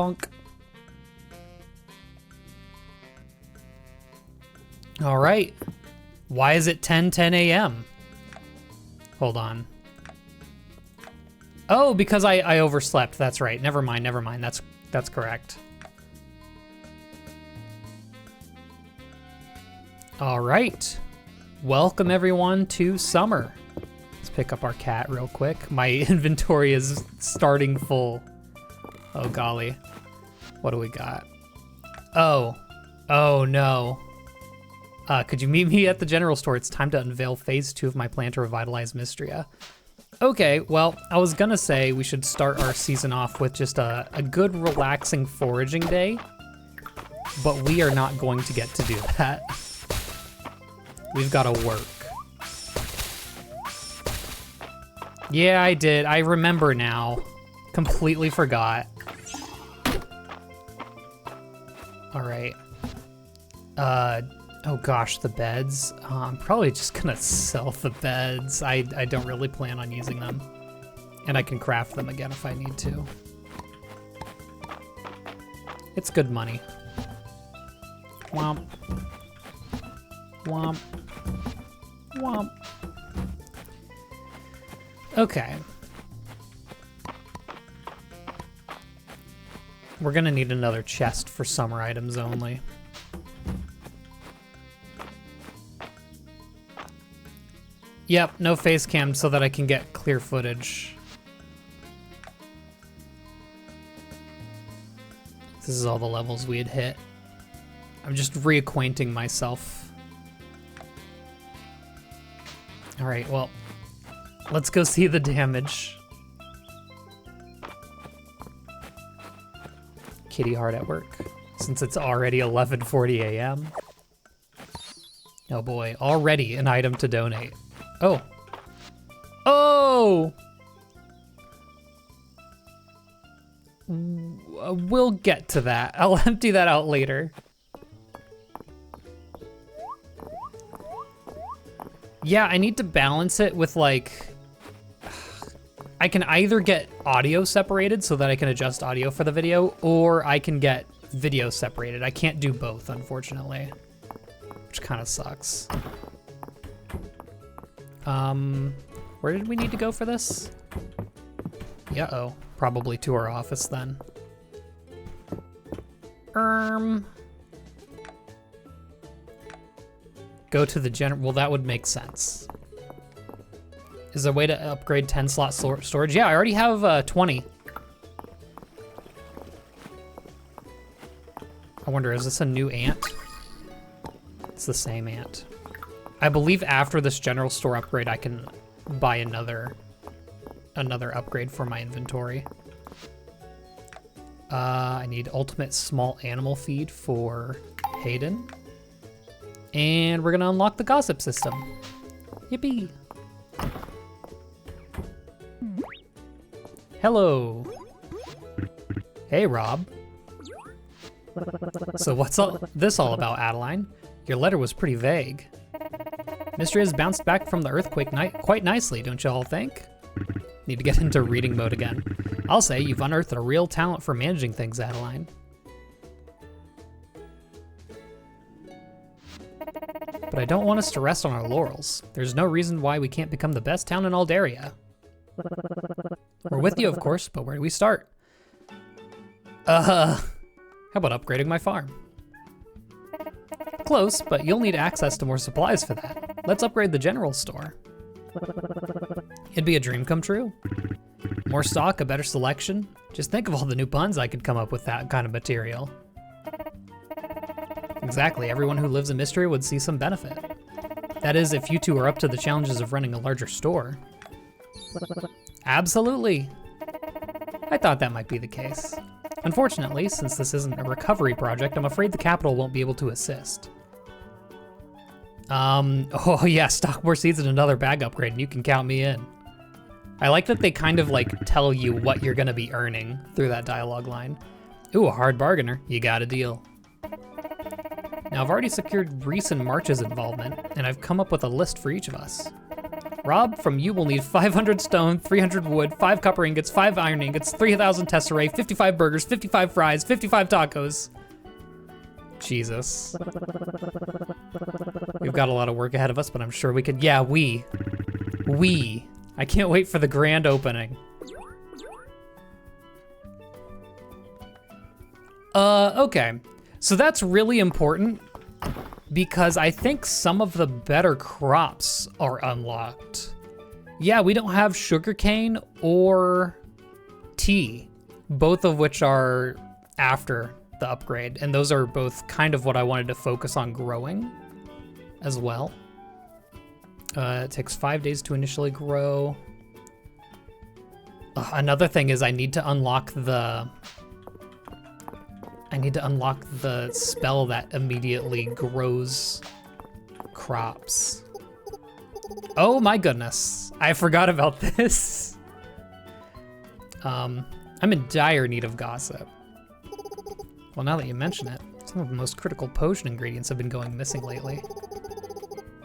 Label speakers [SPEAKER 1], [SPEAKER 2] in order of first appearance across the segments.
[SPEAKER 1] Bonk. All right. Why is it 10:10 a.m.? Hold on. Oh, because I overslept. That's right. Never mind. That's correct. All right. Welcome everyone to summer. Let's pick up our cat real quick. My inventory is starting full. Oh golly. What do we got? Oh no. Could you meet me at the general store? It's time to unveil phase 2 of my plan to revitalize Mistria. Okay, well, I was gonna say we should start our season off with just a good relaxing foraging day, but we are not going to get to do that. We've gotta work. Yeah, I did. I remember now. Completely forgot. All right. Oh gosh, the beds. I'm probably just gonna sell the beds. I don't really plan on using them. And I can craft them again if I need to. It's good money. Womp. Womp. Womp. Okay. We're gonna need another chest for summer items only. Yep, no face cam so that I can get clear footage. This is all the levels we had hit. I'm just reacquainting myself. All right, well, let's go see the damage. Kitty hard at work, since it's already 11:40 a.m. Oh boy, already an item to donate. Oh. Oh! We'll get to that. I'll empty that out later. Yeah, I need to balance it with like, I can either get audio separated so that I can adjust audio for the video, or I can get video separated. I can't do both, unfortunately, which kind of sucks. Where did we need to go for this? Yeah-oh, probably to our office then. Go to the well, that would make sense. Is there a way to upgrade 10 slot storage? Yeah, I already have 20. I wonder, is this a new ant? It's the same ant. I believe after this general store upgrade, I can buy another upgrade for my inventory. I need ultimate small animal feed for Hayden. And we're gonna unlock the gossip system. Yippee. Hello. Hey, Rob. So what's this all about, Adeline? Your letter was pretty vague. Mistria has bounced back from the earthquake quite nicely, don't you all think? Need to get into reading mode again. I'll say you've unearthed a real talent for managing things, Adeline. But I don't want us to rest on our laurels. There's no reason why we can't become the best town in Aldaria. We're with you, of course, but where do we start? How about upgrading my farm? Close, but you'll need access to more supplies for that. Let's upgrade the general store. It'd be a dream come true. More stock, a better selection. Just think of all the new puns I could come up with that kind of material. Exactly, everyone who lives in Mistria would see some benefit. That is, if you two are up to the challenges of running a larger store. Absolutely. I thought that might be the case. Unfortunately, since this isn't a recovery project, I'm afraid the capital won't be able to assist. Oh yeah, stock more seeds and another bag upgrade, and you can count me in. I like that they kind of like tell you what you're gonna be earning through that dialogue line. Ooh, a hard bargainer, you got a deal. Now I've already secured Reese and March's involvement, and I've come up with a list for each of us. Rob, from you will need 500 stone, 300 wood, 5 copper ingots, 5 iron ingots, 3,000 tesserae, 55 burgers, 55 fries, 55 tacos. Jesus. We've got a lot of work ahead of us, but I'm sure we could. Yeah, we. I can't wait for the grand opening. Okay. So that's really important because I think some of the better crops are unlocked. Yeah, we don't have sugarcane or tea, both of which are after the upgrade, and those are both kind of what I wanted to focus on growing as well. It takes 5 days to initially grow. Another thing is I need to unlock the spell that immediately grows crops. Oh my goodness, I forgot about this. I'm in dire need of gossip. Well, now that you mention it, some of the most critical potion ingredients have been going missing lately.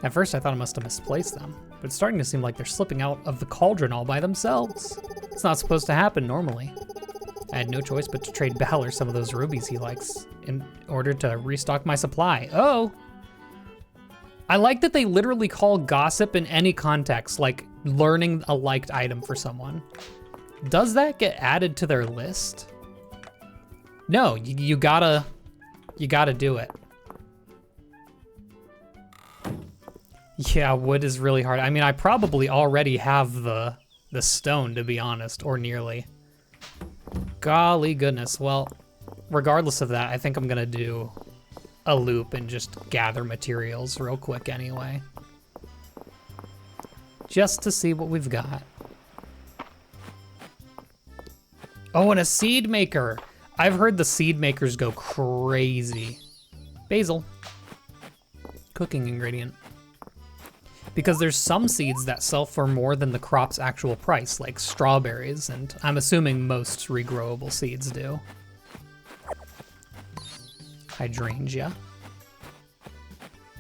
[SPEAKER 1] At first I thought I must have misplaced them, but it's starting to seem like they're slipping out of the cauldron all by themselves. It's not supposed to happen normally. I had no choice but to trade Balor some of those rubies he likes in order to restock my supply. Oh! I like that they literally call gossip in any context, like learning a liked item for someone. Does that get added to their list? No, you gotta do it. Yeah, wood is really hard. I mean, I probably already have the stone, to be honest, or nearly. Golly goodness. Well, regardless of that, I think I'm gonna do a loop and just gather materials real quick anyway. Just to see what we've got. Oh, and a seed maker. I've heard the seed makers go crazy. Basil. Cooking ingredient. Because there's some seeds that sell for more than the crop's actual price, like strawberries, and I'm assuming most regrowable seeds do. Hydrangea.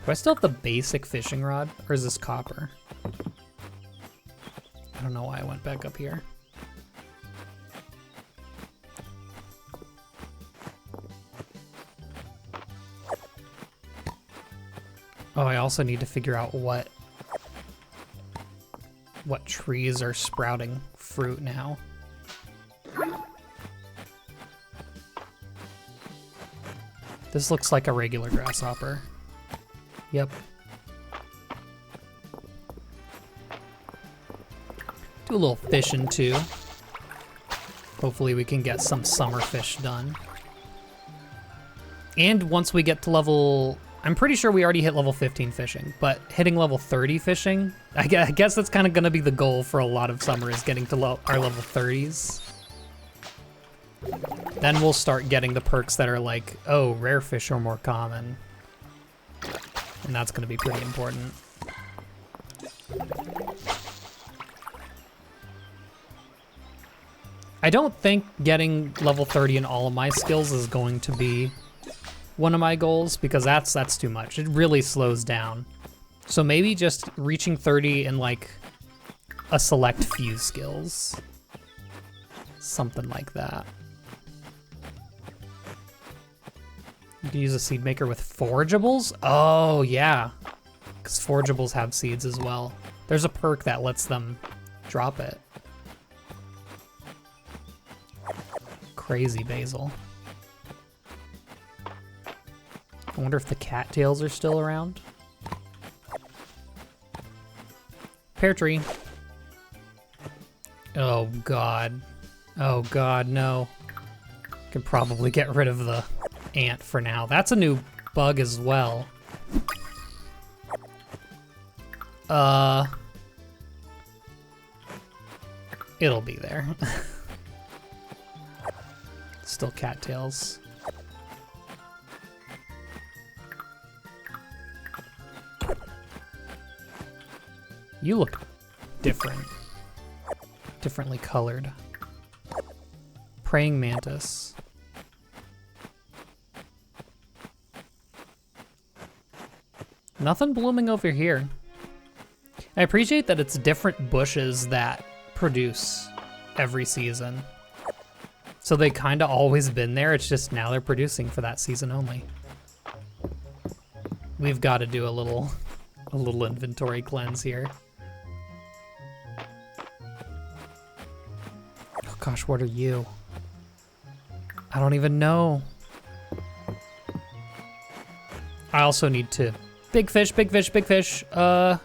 [SPEAKER 1] Do I still have the basic fishing rod, or is this copper? I don't know why I went back up here. Oh, I also need to figure out what trees are sprouting fruit now. This looks like a regular grasshopper. Yep. Do a little fishing too. Hopefully we can get some summer fish done. And once we get to level, I'm pretty sure we already hit level 15 fishing, but hitting level 30 fishing, I guess that's kind of gonna be the goal for a lot of summer, is getting to our level 30s. Then we'll start getting the perks that are like, oh, rare fish are more common. And that's gonna be pretty important. I don't think getting level 30 in all of my skills is going to be one of my goals, because that's too much. It really slows down. So maybe just reaching 30 in like a select few skills. Something like that. You can use a seed maker with forageables? Oh yeah, because forageables have seeds as well. There's a perk that lets them drop it. Crazy basil. I wonder if the cattails are still around. Pear tree. Oh god. Oh god, no. Can probably get rid of the ant for now. That's a new bug as well. It'll be there. Still cattails. You look different. Differently colored. Praying mantis. Nothing blooming over here. I appreciate that it's different bushes that produce every season. So they kind of always been there, it's just now they're producing for that season only. We've got to do a little inventory cleanse here. Oh gosh, what are you? I don't even know. I also need to... Big fish, big fish, big fish. You're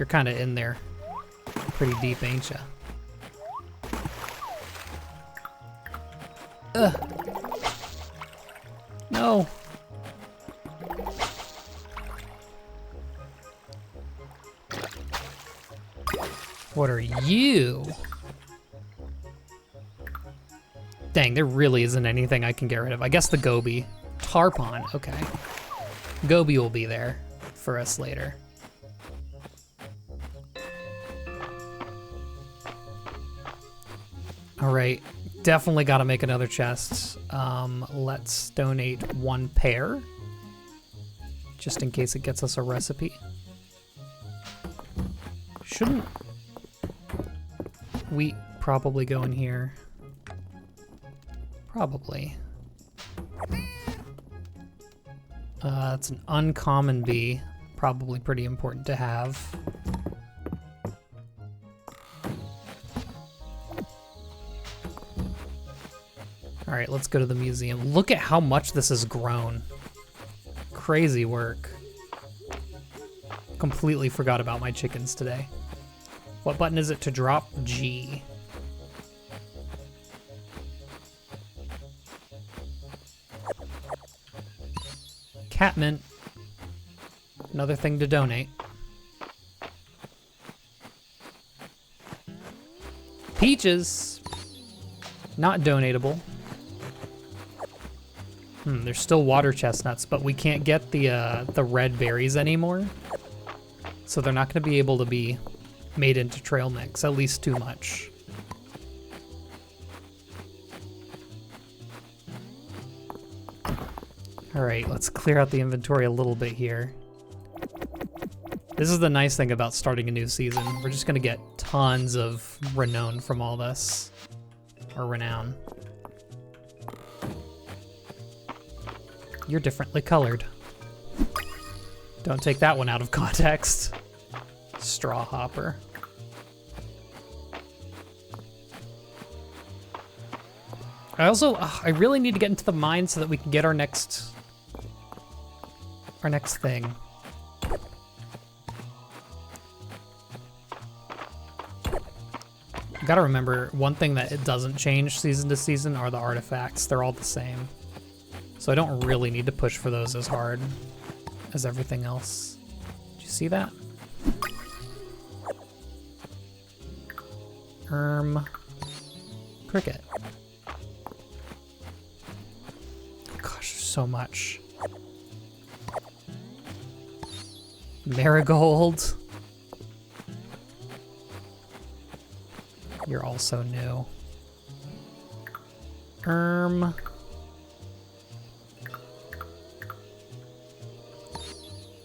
[SPEAKER 1] kind of in there. Pretty deep, ain't ya? No. What are you? Dang, there really isn't anything I can get rid of. I guess the goby. Tarpon, okay. Goby will be there for us later. All right, definitely gotta make another chest. Let's donate 1 pair, just in case it gets us a recipe. Shouldn't wheat probably go in here? Probably. It's an uncommon bee, probably pretty important to have. All right, let's go to the museum. Look at how much this has grown. Crazy work. Completely forgot about my chickens today. What button is it to drop? G. Catmint. Another thing to donate. Peaches. Not donatable. There's still water chestnuts, but we can't get the red berries anymore. So they're not going to be able to be made into trail mix, at least too much. All right, let's clear out the inventory a little bit here. This is the nice thing about starting a new season. We're just going to get tons of renown from all this. Or renown. You're differently colored. Don't take that one out of context. Straw hopper. I really need to get into the mine so that we can get our next thing. You gotta remember, one thing that it doesn't change season to season are the artifacts. They're all the same. So I don't really need to push for those as hard as everything else. Did you see that? Cricket. Gosh, there's so much. Marigold. You're also new.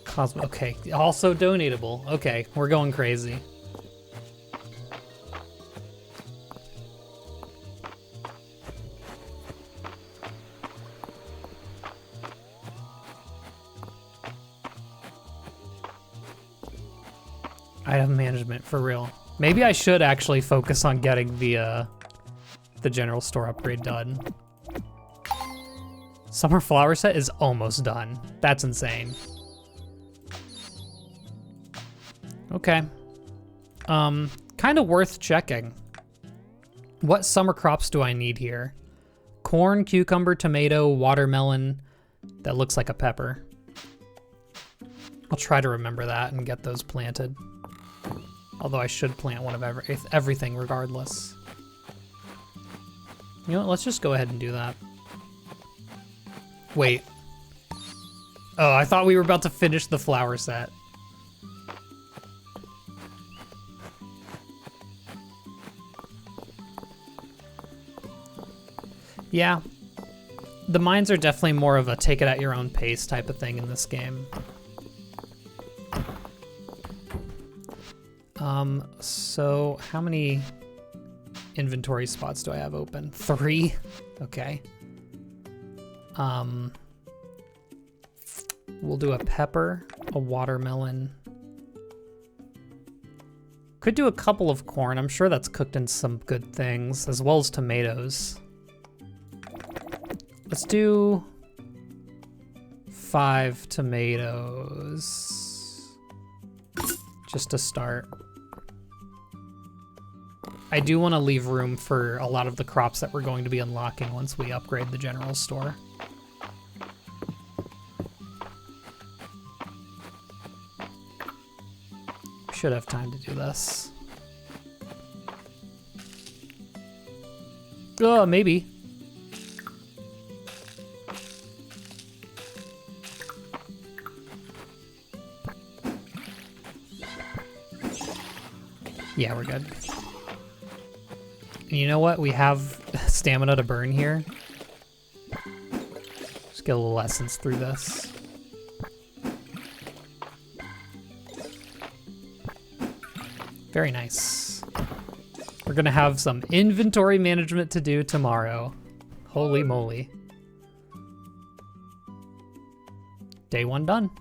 [SPEAKER 1] Cosmo, okay, also donatable. Okay, we're going crazy. Item management, for real. Maybe I should actually focus on getting the general store upgrade done. Summer flower set is almost done. That's insane. Okay. Kind of worth checking. What summer crops do I need here? Corn, cucumber, tomato, watermelon. That looks like a pepper. I'll try to remember that and get those planted. Although I should plant one of everything regardless. You know what, let's just go ahead and do that. Wait. Oh, I thought we were about to finish the flower set. Yeah. The mines are definitely more of a take it at your own pace type of thing in this game. So how many inventory spots do I have open? 3? Okay. We'll do a pepper, a watermelon. Could do a couple of corn. I'm sure that's cooked in some good things, as well as tomatoes. Let's do 5 tomatoes. Just to start. I do want to leave room for a lot of the crops that we're going to be unlocking once we upgrade the general store. Should have time to do this. Maybe. Yeah, we're good. And you know what? We have stamina to burn here. Just get a little essence through this. Very nice. We're gonna have some inventory management to do tomorrow. Holy moly. Day 1 done.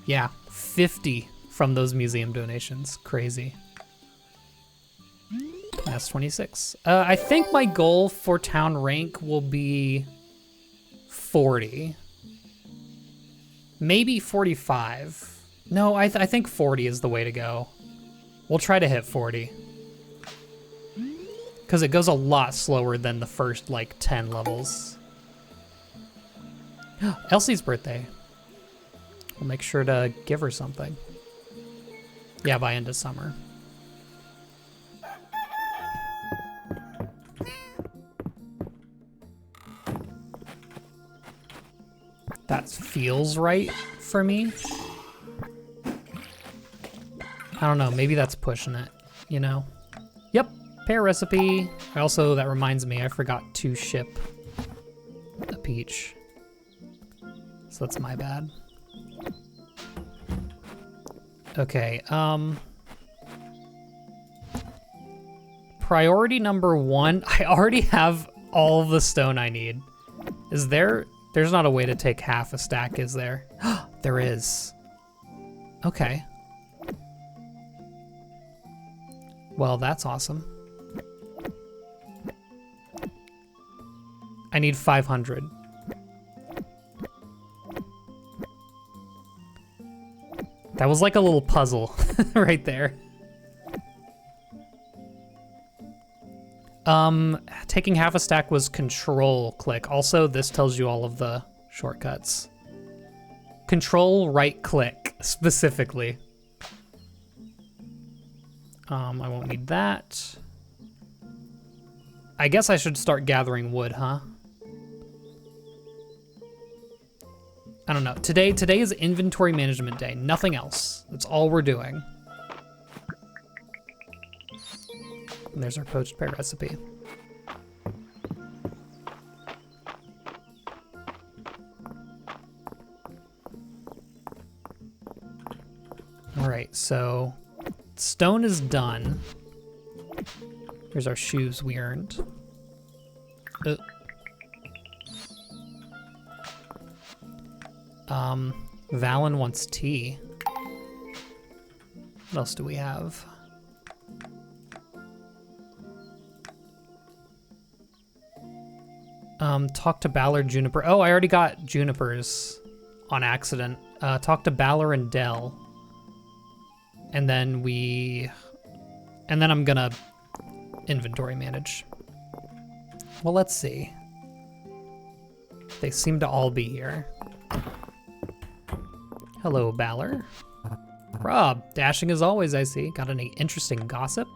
[SPEAKER 1] Yeah, 50 from those museum donations. Crazy. That's 26. I think my goal for town rank will be 40. Maybe 45. No, I think 40 is the way to go. We'll try to hit 40. Because it goes a lot slower than the first, like, 10 levels. Elsie's birthday. We'll make sure to give her something. Yeah, by end of summer. That feels right for me. I don't know, maybe that's pushing it, you know? Yep, pear recipe. Also, that reminds me, I forgot to ship a peach. So that's my bad. Okay, priority number 1, I already have all the stone I need. Is there's not a way to take half a stack, is there? There is. Okay. Well, that's awesome. I need 500. That was like a little puzzle right there. Taking half a stack was control click. Also, this tells you all of the shortcuts. Control right click specifically. I won't need that. I guess I should start gathering wood, huh? I don't know. Today is inventory management day. Nothing else. That's all we're doing. And there's our poached pear recipe. All right, so stone is done. Here's our shoes we earned. Valen wants tea. What else do we have? Talk to Ballard, Juniper. Oh, I already got Junipers on accident. Talk to Ballard and Dell. And then I'm gonna inventory manage. Well, let's see. They seem to all be here. Hello, Ballard. Rob, dashing as always, I see. Got any interesting gossip?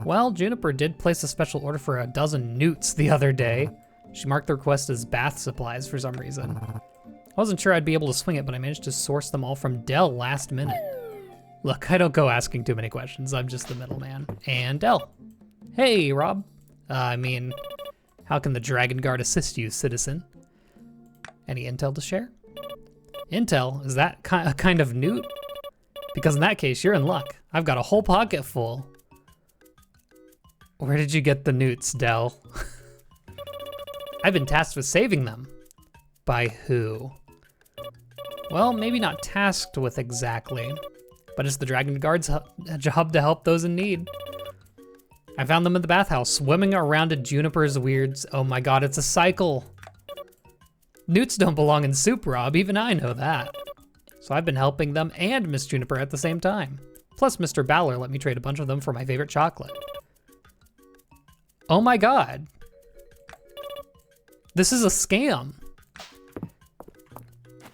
[SPEAKER 1] Well, Juniper did place a special order for a dozen newts the other day. She marked the request as bath supplies for some reason. I wasn't sure I'd be able to swing it, but I managed to source them all from Dell last minute. Look, I don't go asking too many questions. I'm just the middleman. And Dell. Hey, Rob. I mean, how can the Dragon Guard assist you, citizen? Any intel to share? Intel, is that a kind of newt? Because in that case, you're in luck. I've got a whole pocket full. Where did you get the newts, Dell? I've been tasked with saving them. By who? Well, maybe not tasked with exactly, but it's the Dragon Guard's job to help those in need. I found them in the bathhouse, swimming around a Juniper's weirds. Oh my god, it's a cycle. Newts don't belong in soup, Rob, even I know that. So I've been helping them and Miss Juniper at the same time. Plus Mr. Baller let me trade a bunch of them for my favorite chocolate. Oh my god. This is a scam.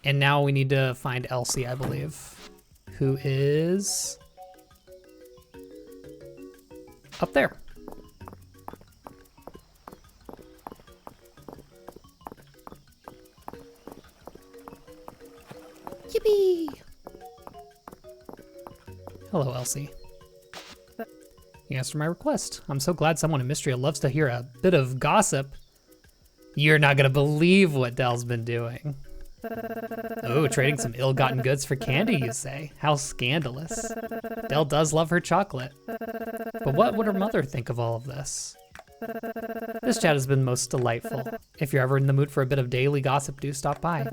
[SPEAKER 1] And now we need to find Elsie, I believe, who is up there. Yippee! Hello, Elsie. You answered my request. I'm so glad someone in Mistria loves to hear a bit of gossip. You're not gonna believe what Dell's been doing. Oh, trading some ill-gotten goods for candy, you say? How scandalous. Dell does love her chocolate. But what would her mother think of all of this? This chat has been most delightful. If you're ever in the mood for a bit of daily gossip, do stop by.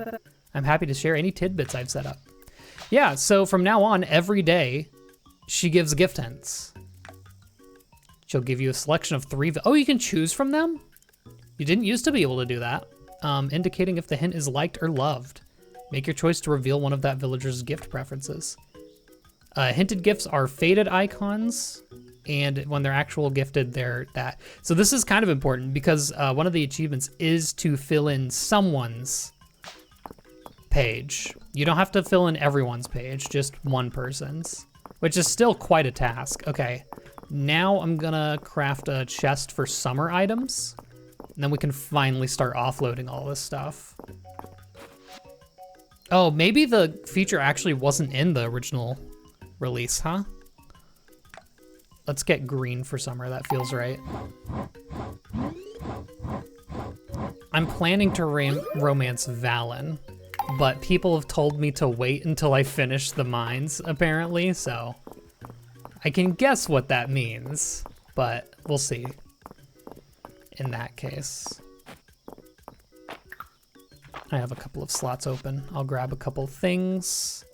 [SPEAKER 1] I'm happy to share any tidbits I've set up. Yeah, so from now on, every day, she gives gift hints. She'll give you a selection of 3. Oh, you can choose from them? You didn't used to be able to do that. Indicating if the hint is liked or loved. Make your choice to reveal one of that villager's gift preferences. Hinted gifts are faded icons, and when they're actual gifted, they're that. So this is kind of important because one of the achievements is to fill in someone's page. You don't have to fill in everyone's page, just one person's, which is still quite a task. Okay, now I'm gonna craft a chest for summer items. And then we can finally start offloading all this stuff. Oh, maybe the feature actually wasn't in the original release, huh? Let's get green for summer, that feels right. I'm planning to romance Valen, but people have told me to wait until I finish the mines, apparently, so I can guess what that means, but we'll see. In that case, I have a couple of slots open. I'll grab a couple things.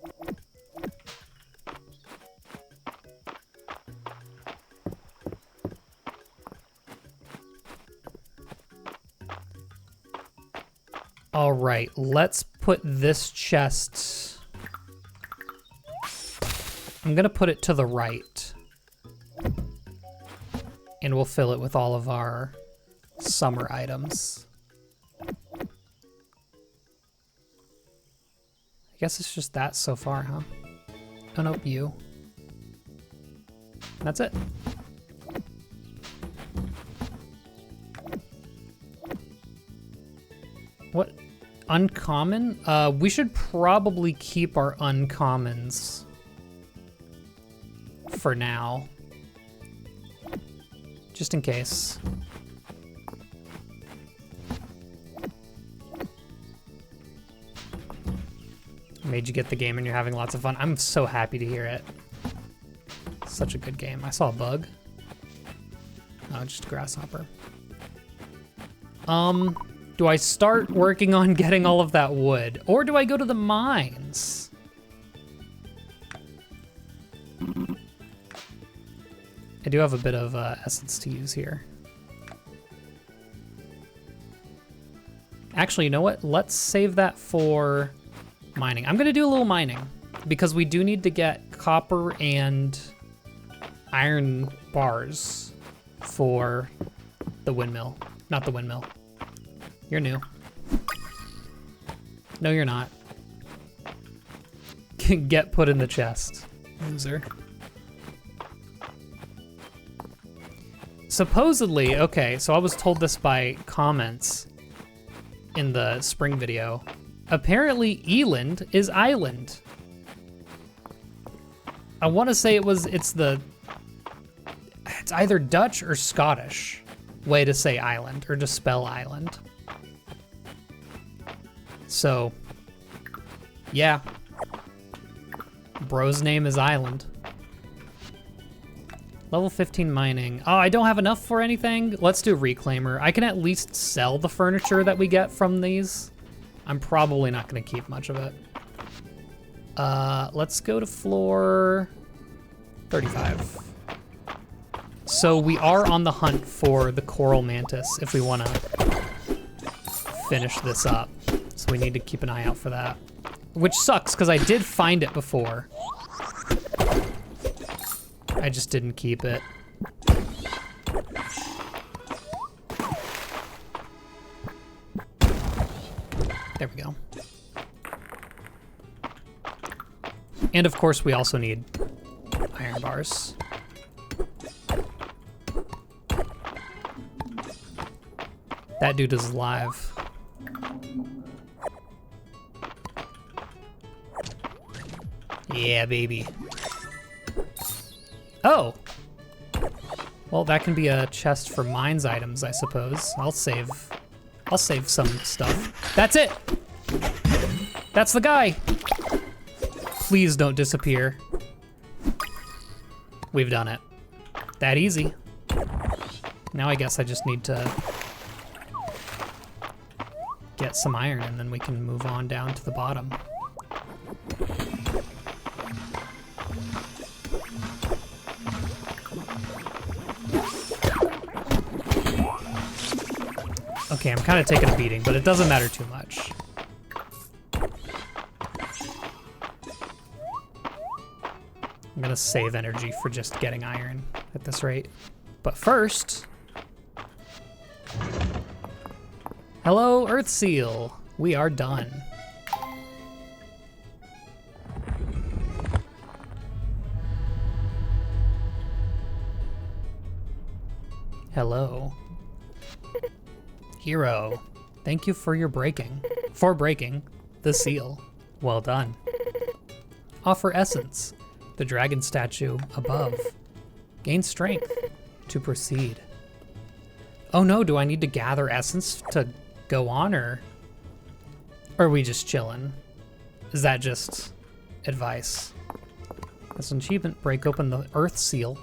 [SPEAKER 1] All right, let's put this chest. I'm gonna put it to the right. And we'll fill it with all of our summer items. I guess it's just that so far, huh? Oh nope, you. That's it. What? Uncommon? We should probably keep our uncommons for now. Just in case. Made you get the game and you're having lots of fun. I'm so happy to hear it. Such a good game. I saw a bug. Oh, just a grasshopper. Do I start working on getting all of that wood? Or do I go to the mines? I do have a bit of essence to use here. Actually, you know what? Let's save that for mining. I'm gonna do a little mining because we do need to get copper and iron bars for the windmill. Not the windmill. You're new. No, you're not. Get put in the chest, loser. Supposedly, okay, so I was told this by comments in the spring video. Apparently, Eland is island. I want to say it's either Dutch or Scottish way to say island or to spell island. So Yeah. Bro's name is Island. Level 15 mining. Oh, I don't have enough for anything. Let's do reclaimer. I can at least sell the furniture that we get from these. I'm probably not gonna keep much of it. Let's go to floor 35. So we are on the hunt for the coral mantis if we wanna finish this up. So we need to keep an eye out for that. Which sucks, because I did find it before. I just didn't keep it. There we go. And of course, we also need iron bars. That dude is alive. Yeah, baby. Oh! Well, that can be a chest for mines items, I suppose. I'll save some stuff. That's it! That's the guy! Please don't disappear. We've done it. That easy. Now I guess I just need to get some iron and then we can move on down to the bottom. Okay, I'm kind of taking a beating, but it doesn't matter too much. I'm gonna save energy for just getting iron at this rate. But first, hello, Earth Seal. We are done. Hello. Hero, thank you for breaking the seal. Well done. Offer essence, the dragon statue above. Gain strength to proceed. Oh no, do I need to gather essence to go on, or are we just chilling? Is that just advice? That's an achievement, break open the earth seal.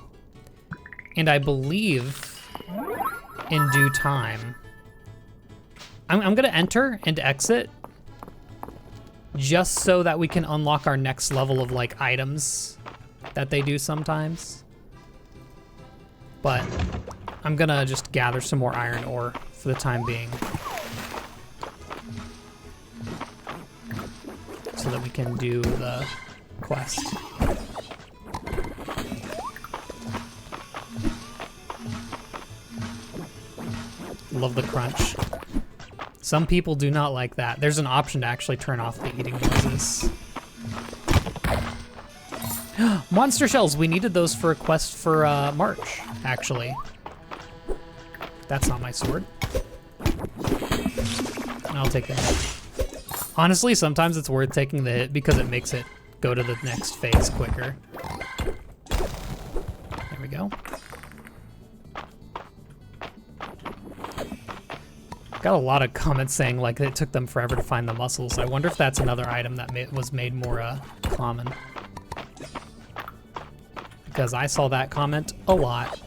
[SPEAKER 1] And I believe in due time, I'm gonna enter and exit just so that we can unlock our next level of like items that they do sometimes. But I'm gonna just gather some more iron ore for the time being so that we can do the quest. Love the crunch. Some people do not like that. There's an option to actually turn off the eating noises. Monster shells, we needed those for a quest for March, actually. That's not my sword. I'll take the hit. Honestly, sometimes it's worth taking the hit because it makes it go to the next phase quicker. There we go. Got a lot of comments saying like it took them forever to find the mussels. I wonder if that's another item that was made more common. Because I saw that comment a lot.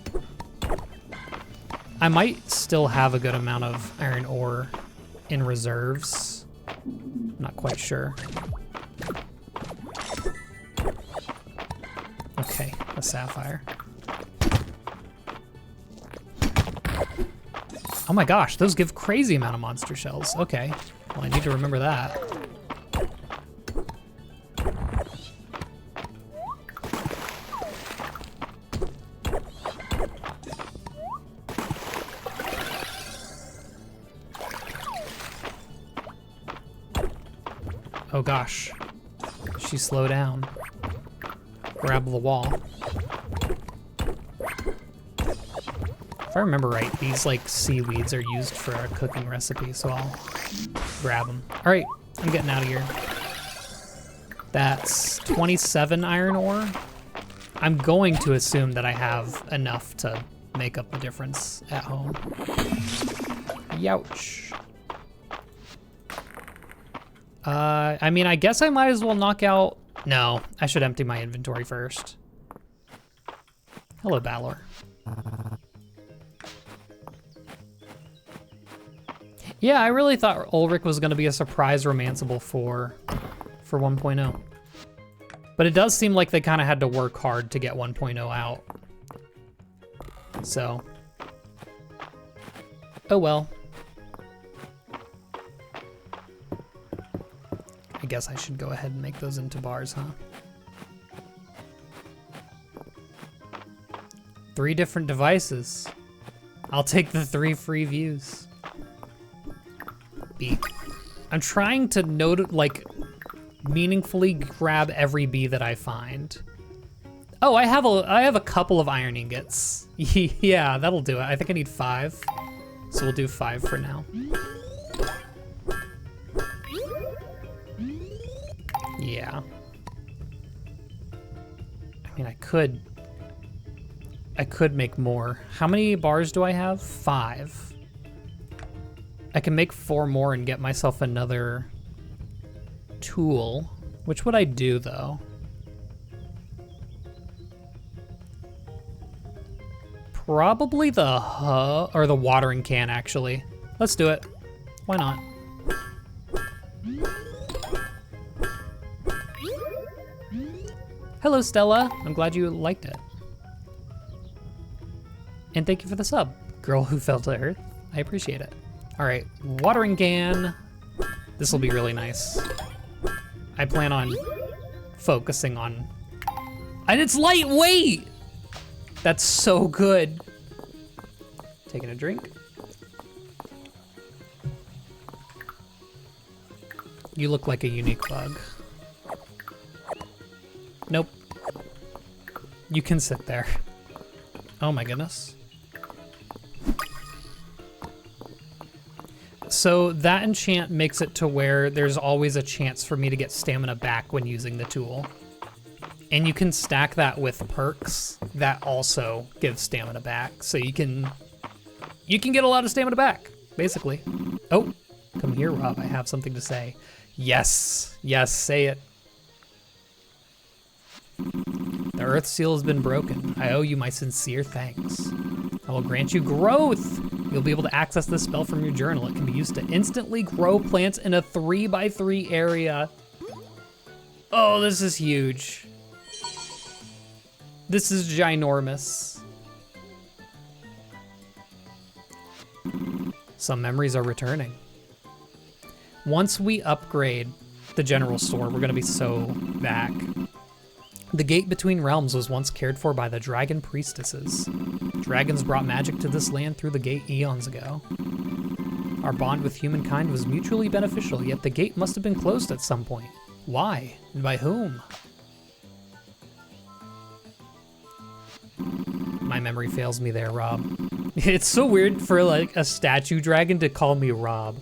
[SPEAKER 1] I might still have a good amount of iron ore in reserves. Not quite sure. Okay, a sapphire. Oh my gosh, those give crazy amount of monster shells. Okay, well I need to remember that. Oh gosh, she slowed down. Grab the wall. If I remember right, these like seaweeds are used for a cooking recipe, so I'll grab them. All right, I'm getting out of here. That's 27 iron ore. I'm going to assume that I have enough to make up the difference at home. Youch. I mean, I guess I might as well knock out... No, I should empty my inventory first. Hello, Balor. Yeah, I really thought Ulrich was going to be a surprise romanceable for 1.0. But it does seem like they kind of had to work hard to get 1.0 out. So. Oh well. I guess I should go ahead and make those into bars, huh? 3 different devices. I'll take the 3 free views. Bee. I'm trying to meaningfully grab every bee that I find. Oh, I have a couple of iron ingots. Yeah, that'll do it. I think I need 5. So we'll do 5 for now. Yeah. I mean, I could make more. How many bars do I have? 5. I can make 4 more and get myself another tool. Which would I do, though? Probably the or the watering can, actually. Let's do it. Why not? Hello, Stella. I'm glad you liked it. And thank you for the sub, girl who fell to earth. I appreciate it. All right, watering can. This will be really nice. I plan on focusing on, and it's lightweight. That's so good. Taking a drink. You look like a unique bug. Nope. You can sit there. Oh my goodness. So that enchant makes it to where there's always a chance for me to get stamina back when using the tool. And you can stack that with perks that also give stamina back. So you can get a lot of stamina back, basically. Oh, come here, Rob. I have something to say. Yes, yes, say it. The Earth Seal has been broken. I owe you my sincere thanks. I will grant you growth. You'll be able to access this spell from your journal. It can be used to instantly grow plants in a 3x3 area. Oh, this is huge. This is ginormous. Some memories are returning. Once we upgrade the general store, we're gonna be so back. The gate between realms was once cared for by the dragon priestesses. Dragons brought magic to this land through the gate eons ago. Our bond with humankind was mutually beneficial, yet the gate must have been closed at some point. Why? And by whom? My memory fails me there, Rob. It's so weird for like a statue dragon to call me Rob.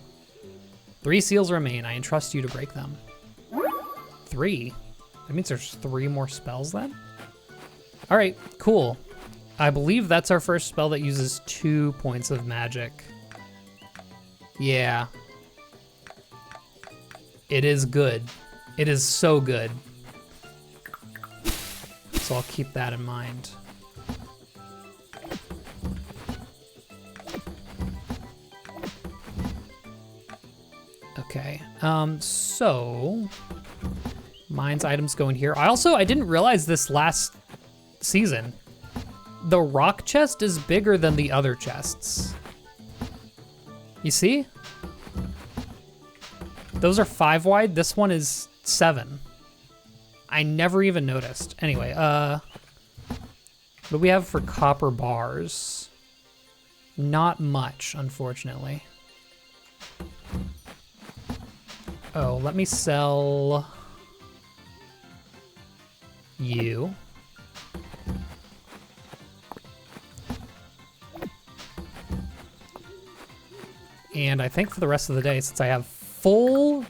[SPEAKER 1] 3 seals remain. I entrust you to break them. 3? That means there's 3 more spells then? All right, cool. I believe that's our first spell that uses 2 points of magic. Yeah. It is good. It is so good. So I'll keep that in mind. Okay, so mine's items go in here. I didn't realize this last season. The rock chest is bigger than the other chests. You see? Those are 5 wide, this one is 7. I never even noticed. Anyway, what do we have for copper bars? Not much, unfortunately. Oh, let me sell you. And I think for the rest of the day, since I have full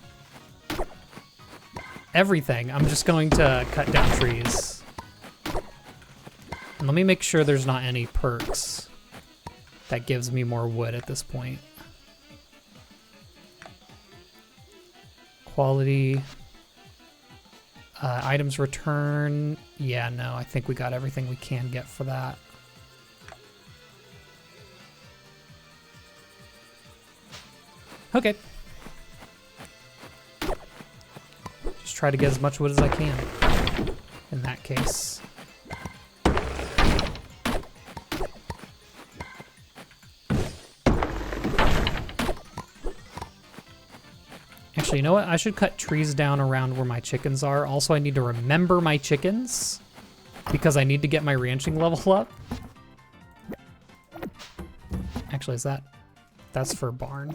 [SPEAKER 1] everything, I'm just going to cut down trees. And let me make sure there's not any perks that gives me more wood at this point. Quality. Items return. Yeah, no, I think we got everything we can get for that. Okay. Just try to get as much wood as I can in that case. Actually, you know what? I should cut trees down around where my chickens are. Also, I need to remember my chickens because I need to get my ranching level up. Actually, is that... That's for barn.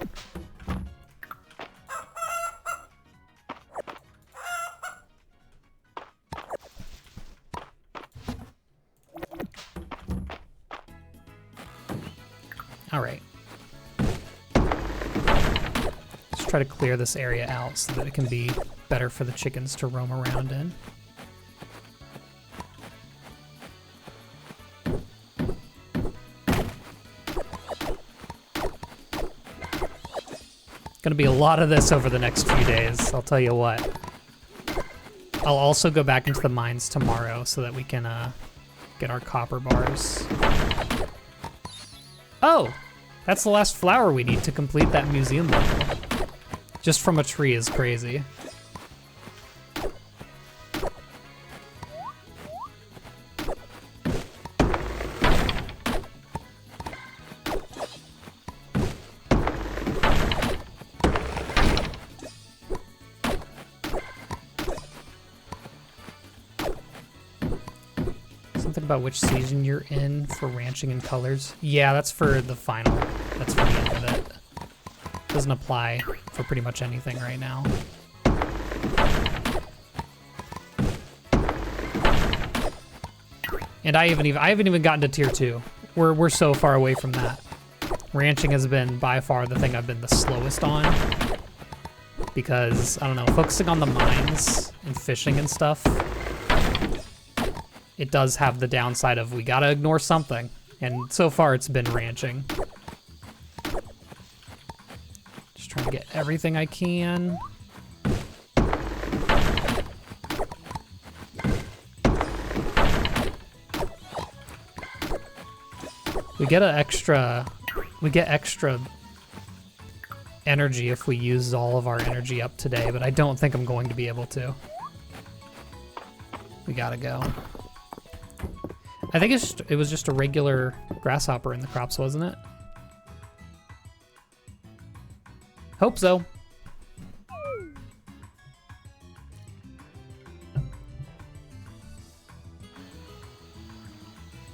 [SPEAKER 1] All right. Let's try to clear this area out so that it can be better for the chickens to roam around in. Gonna be a lot of this over the next few days, I'll tell you what. I'll also go back into the mines tomorrow so that we can get our copper bars. Oh, that's the last flower we need to complete that museum level. Just from a tree is crazy. About which season you're in for ranching and colors. Yeah, that's for the final. That's for the end of it. Doesn't apply for pretty much anything right now. And I haven't even gotten to tier 2. We're so far away from that. Ranching has been by far the thing I've been the slowest on. Because, I don't know, focusing on the mines and fishing and stuff, it does have the downside of we gotta ignore something. And so far it's been ranching. Just trying to get everything I can. We get extra energy if we use all of our energy up today, but I don't think I'm going to be able to. We gotta go. I think it was just a regular grasshopper in the crops, wasn't it? Hope so.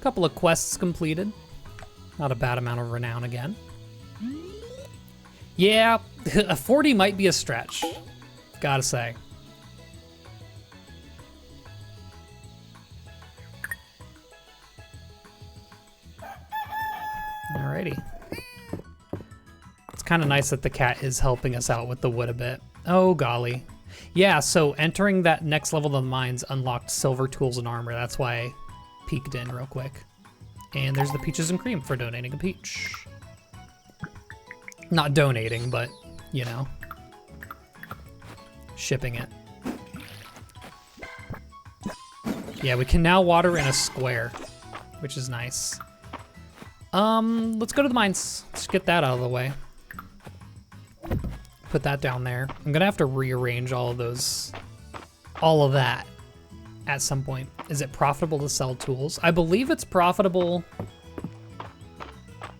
[SPEAKER 1] Couple of quests completed. Not a bad amount of renown again. Yeah, a 40 might be a stretch, gotta say. Alrighty. It's kind of nice that the cat is helping us out with the wood a bit. Oh, golly. Yeah, so entering that next level of the mines unlocked silver tools and armor. That's why I peeked in real quick. And there's the peaches and cream for donating a peach. Not donating, but, you know, shipping it. Yeah, we can now water in a square, which is nice. Let's go to the mines. Let's get that out of the way. Put that down there. I'm gonna have to rearrange all of that at some point. Is it profitable to sell tools? I believe it's profitable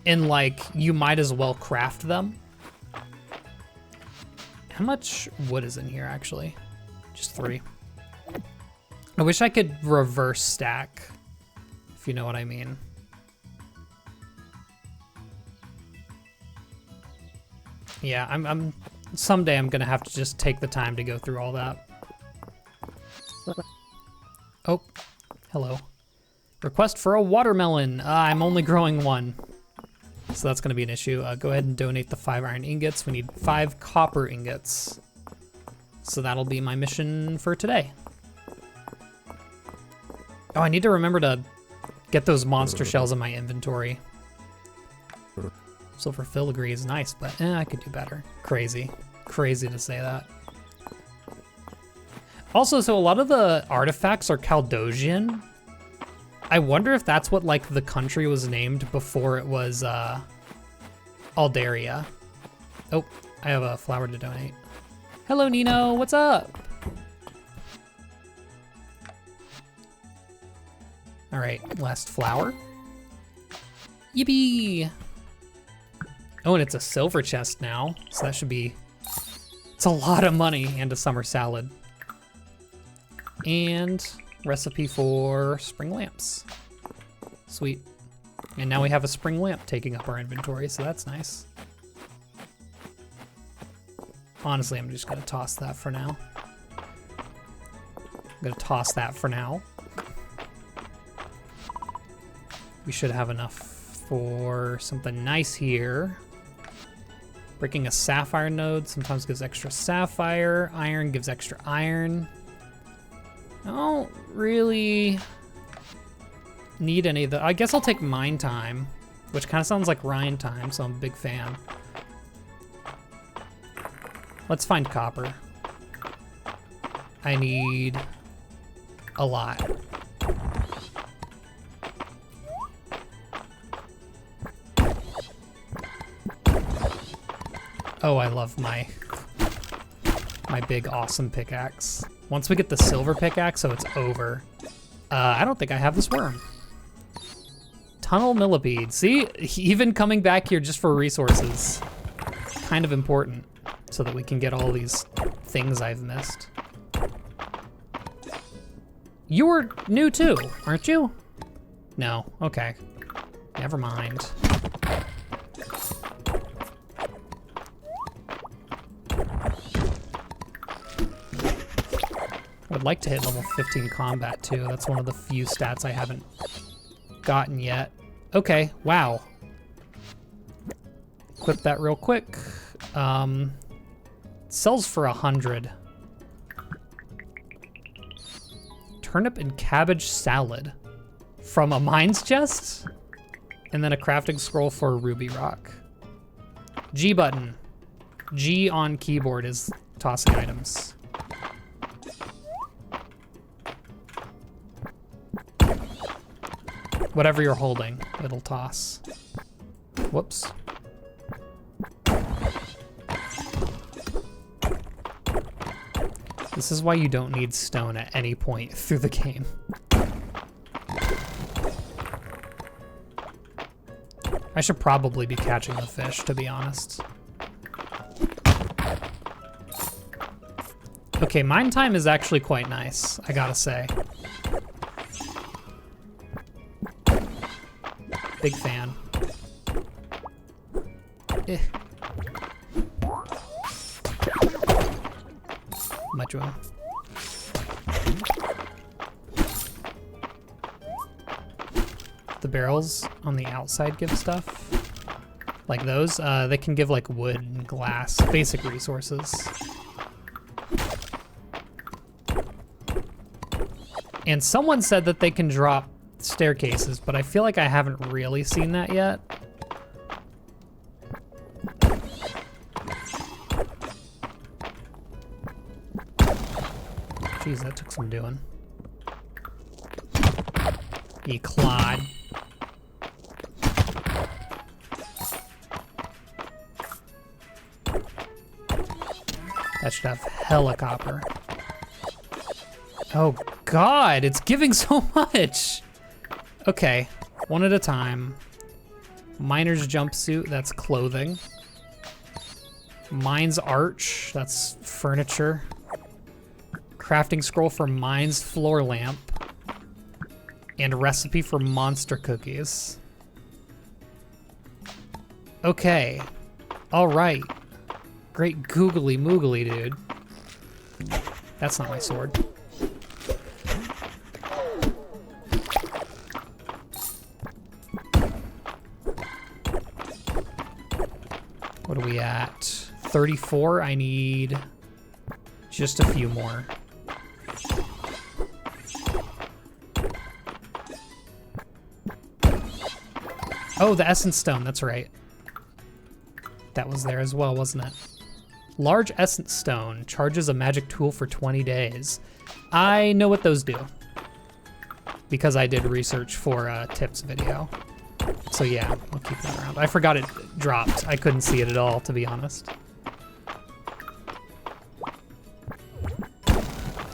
[SPEAKER 1] in, like, you might as well craft them. How much wood is in here, actually? Just 3. I wish I could reverse stack, if you know what I mean. Yeah, someday I'm gonna have to just take the time to go through all that. Oh, hello. Request for a watermelon. I'm only growing 1. So that's gonna be an issue. Go ahead and donate the 5 iron ingots. We need 5 copper ingots. So that'll be my mission for today. Oh, I need to remember to get those monster shells in my inventory. Silver filigree is nice, but I could do better. Crazy. Crazy to say that. Also, so a lot of the artifacts are Caldosian. I wonder if that's what like the country was named before it was Aldaria. Oh, I have a flower to donate. Hello, Nino, what's up? All right, last flower. Yippee! Oh, and it's a silver chest now, so that should be, it's a lot of money and a summer salad. And recipe for spring lamps. Sweet. And now we have a spring lamp taking up our inventory, so that's nice. Honestly, I'm just gonna toss that for now. We should have enough for something nice here. Breaking a sapphire node sometimes gives extra sapphire. Iron gives extra iron. I don't really need any of the, I guess I'll take mine time, which kind of sounds like Ryan time, so I'm a big fan. Let's find copper. I need a lot. Oh, I love my big awesome pickaxe. Once we get the silver pickaxe, so it's over. I don't think I have this worm. Tunnel millipede. See, even coming back here just for resources, kind of important so that we can get all these things I've missed. You were new too, aren't you? No, okay. Never mind. I would like to hit level 15 combat too. That's one of the few stats I haven't gotten yet. Okay, wow. Equip that real quick. Sells for 100. Turnip and cabbage salad from a mines chest, and then a crafting scroll for ruby rock. G button. G on keyboard is tossing items. Whatever you're holding, it'll toss. Whoops. This is why you don't need stone at any point through the game. I should probably be catching the fish, to be honest. Okay, mine time is actually quite nice, I gotta say. Big fan. Eh. Much room. The barrels on the outside give stuff. Like those, they can give like wood and glass, basic resources. And someone said that they can drop staircases, but I feel like I haven't really seen that yet. Jeez, that took some doing. You clod. That should have hella copper. Oh God, it's giving so much. Okay, one at a time. Miner's jumpsuit, that's clothing. Mine's arch, that's furniture. Crafting scroll for Mine's floor lamp. And a recipe for monster cookies. Okay, all right. Great googly moogly, dude. That's not my sword. What are we at? 34, I need just a few more. Oh, the essence stone, that's right. That was there as well, wasn't it? Large essence stone charges a magic tool for 20 days. I know what those do because I did research for a tips video. So yeah, I'll keep that around. I forgot it dropped. I couldn't see it at all, to be honest.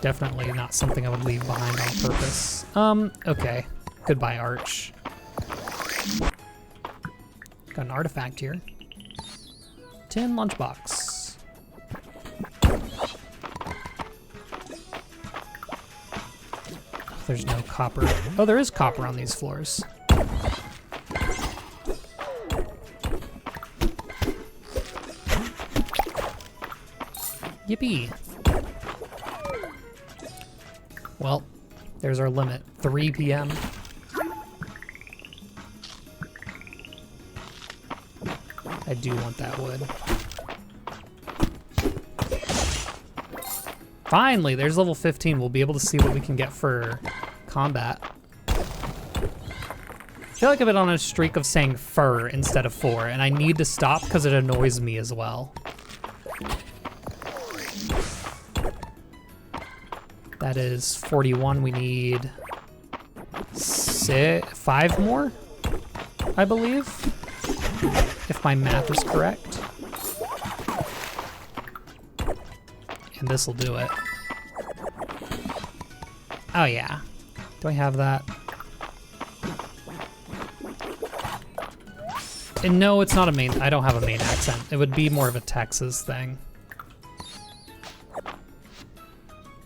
[SPEAKER 1] Definitely not something I would leave behind on purpose. Okay. Goodbye, Arch. Got an artifact here. Tin lunchbox. There's no copper. Oh, there is copper on these floors. Yippee. Well, there's our limit. 3 p.m. I do want that wood. Finally, there's level 15. We'll be able to see what we can get for combat. I feel like I've been on a streak of saying fur instead of for, and I need to stop because it annoys me as well. That is 41. We need 5 more, I believe, if my math is correct. And this will do it. Oh yeah. Do I have that? And no, it's not a main, I don't have a main accent. It would be more of a Texas thing.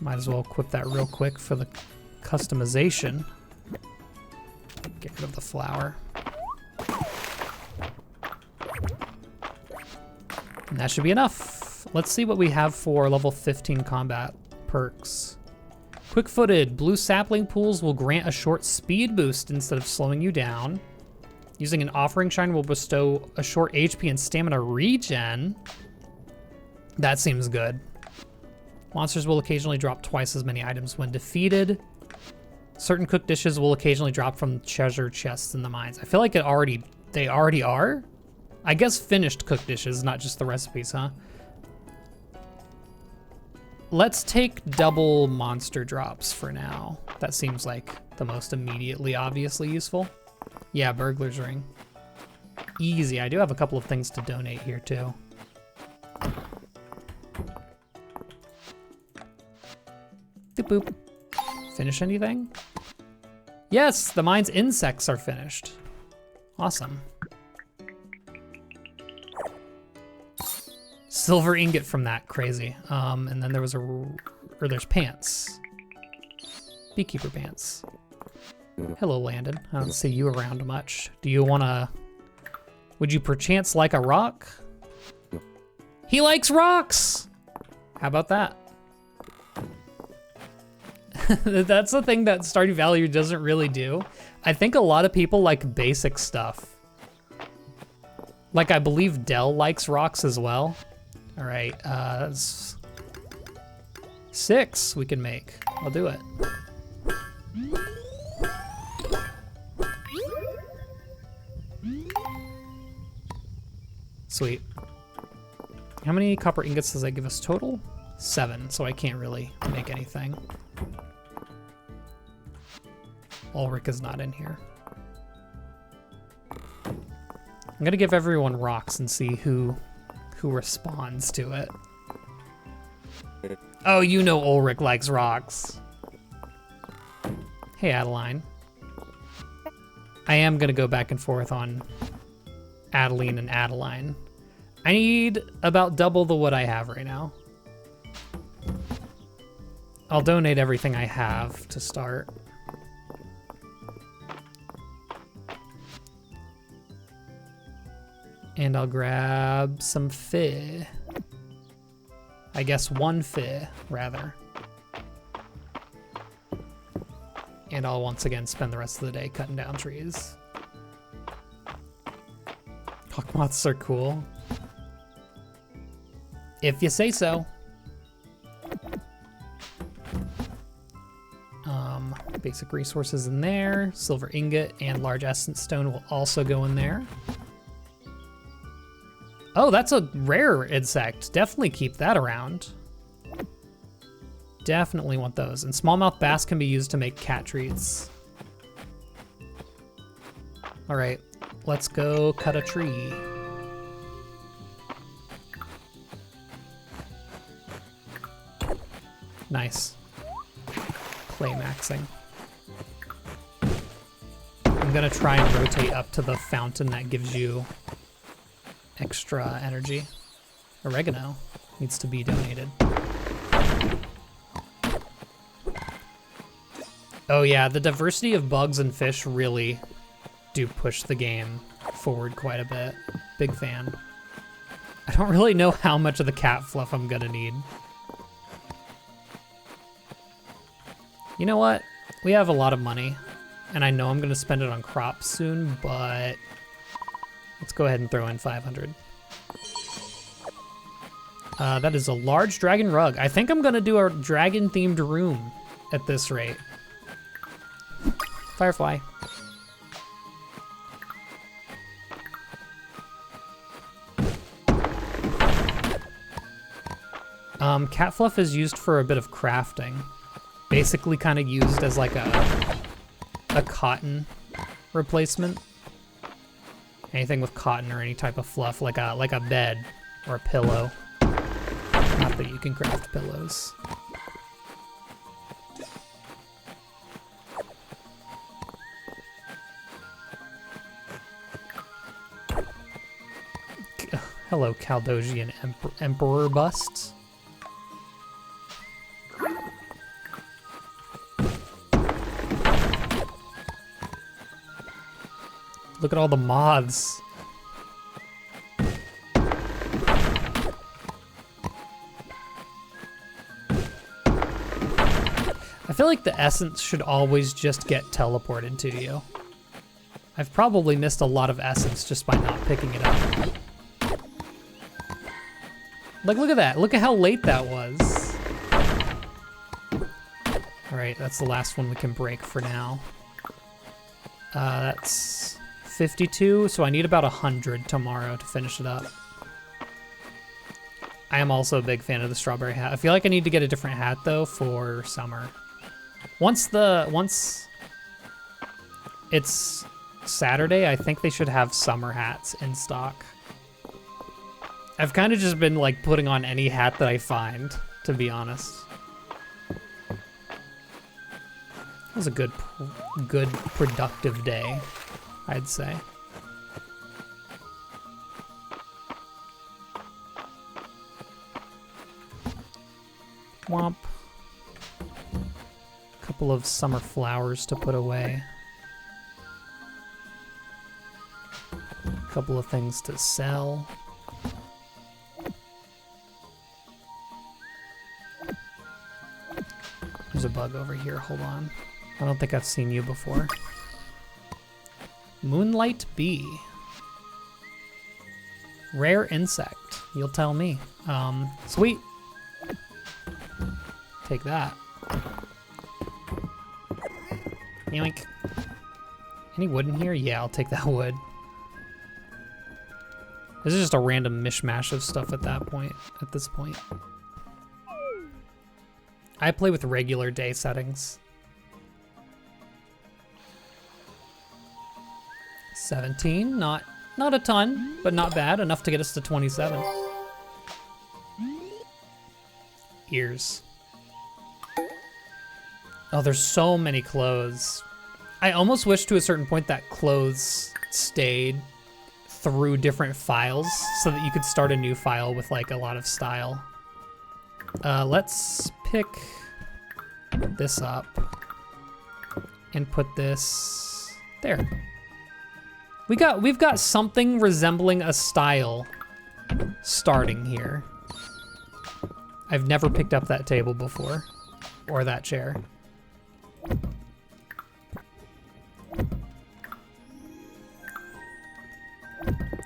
[SPEAKER 1] Might as well equip that real quick for the customization. Get rid of the flour. And that should be enough. Let's see what we have for level 15 combat perks. Quick-footed. Blue sapling pools will grant a short speed boost instead of slowing you down. Using an offering shine will bestow a short HP and stamina regen. That seems good. Monsters will occasionally drop twice as many items when defeated. Certain cooked dishes will occasionally drop from treasure chests in the mines. I feel like they already are? I guess finished cooked dishes, not just the recipes, huh? Let's take double monster drops for now. That seems like the most immediately obviously useful. Yeah, burglar's ring. Easy. I do have a couple of things to donate here too. Boop boop. Finish anything? Yes, the mine's insects are finished. Awesome. Silver ingot from that, crazy. And then there was there's pants. Beekeeper pants. Hello, Landon. I don't see you around much. Do you wanna, would you perchance like a rock? He likes rocks! How about that? That's the thing that Stardew Valley doesn't really do. I think a lot of people like basic stuff. Like, I believe Dell likes rocks as well. All right, 6 we can make. I'll do it. Sweet. How many copper ingots does that give us total? 7, so I can't really make anything. Ulrich is not in here. I'm gonna give everyone rocks and see who responds to it. Oh, you know Ulrich likes rocks. Hey, Adeline. I am gonna go back and forth on Adeline and Adeline. I need about double the wood I have right now. I'll donate everything I have to start. And I'll grab some fi. I guess 1 fi, rather. And I'll once again spend the rest of the day cutting down trees. Hawk moths are cool. If you say so. Basic resources in there. Silver ingot and large essence stone will also go in there. Oh, that's a rare insect. Definitely keep that around. Definitely want those. And smallmouth bass can be used to make cat treats. All right, let's go cut a tree. Nice. Climaxing. I'm gonna try and rotate up to the fountain that gives you extra energy. Oregano needs to be donated. Oh yeah, the diversity of bugs and fish really do push the game forward quite a bit. Big fan. I don't really know how much of the cat fluff I'm gonna need. You know what? We have a lot of money, and I know I'm gonna spend it on crops soon, but let's go ahead and throw in 500. That is a large dragon rug. I think I'm gonna do a dragon-themed room at this rate. Firefly. Cat fluff is used for a bit of crafting. Basically kind of used as like a cotton replacement. Anything with cotton or any type of fluff, like a bed or a pillow. Not that you can craft pillows. Hello, Caldosian Emperor busts. Look at all the moths. I feel like the essence should always just get teleported to you. I've probably missed a lot of essence just by not picking it up. Like, look at that. Look at how late that was. All right, that's the last one we can break for now. That's 52, so I need about 100 tomorrow to finish it up. I am also a big fan of the strawberry hat. I feel like I need to get a different hat though for summer. Once it's Saturday, I think they should have summer hats in stock. I've kind of just been like putting on any hat that I find, to be honest. It was a good productive day, I'd say. Womp. Couple of summer flowers to put away. Couple of things to sell. There's a bug over here, hold on. I don't think I've seen you before. Moonlight bee. Rare insect, you'll tell me. Sweet. Take that. Yoink. Any wood in here? Yeah, I'll take that wood. This is just a random mishmash of stuff at this point. I play with regular day settings. 17, not a ton, but not bad, enough to get us to 27. Ears. Oh, there's so many clothes. I almost wish to a certain point that clothes stayed through different files so that you could start a new file with like a lot of style. Let's pick this up and put this there. We've got something resembling a style starting here. I've never picked up that table before, or that chair.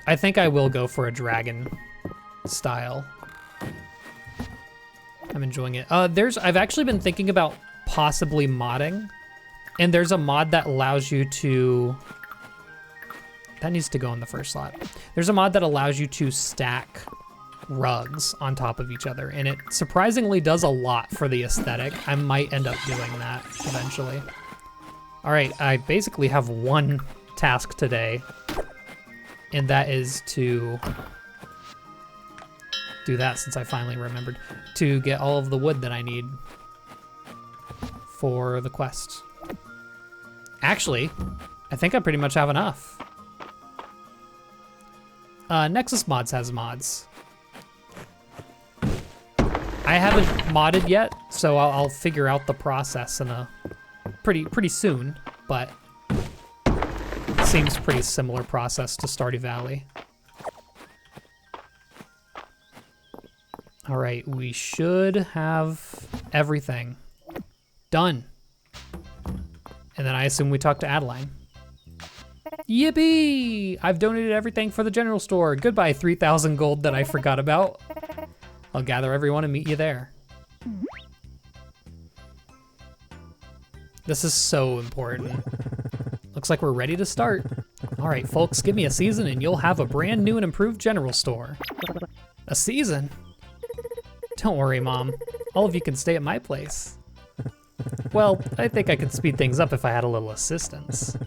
[SPEAKER 1] I think I will go for a dragon style. I'm enjoying it. I've actually been thinking about possibly modding, and there's a mod that allows you to that needs to go in the first slot. There's a mod that allows you to stack rugs on top of each other, and it surprisingly does a lot for the aesthetic. I might end up doing that eventually. All right, I basically have one task today, and that is to do that, since I finally remembered to get all of the wood that I need for the quest. Actually, I think I pretty much have enough. Nexus Mods has mods. I haven't modded yet, so I'll figure out the process in a pretty soon, but it seems pretty similar process to Stardew Valley. All right, we should have everything done. And then I assume we talk to Adeline. Yippee! I've donated everything for the general store. Goodbye, 3,000 gold that I forgot about. I'll gather everyone and meet you there. This is so important. Looks like we're ready to start. All right, folks, give me a season and you'll have a brand new and improved general store. A season? Don't worry, Mom. All of you can stay at my place. Well, I think I could speed things up if I had a little assistance.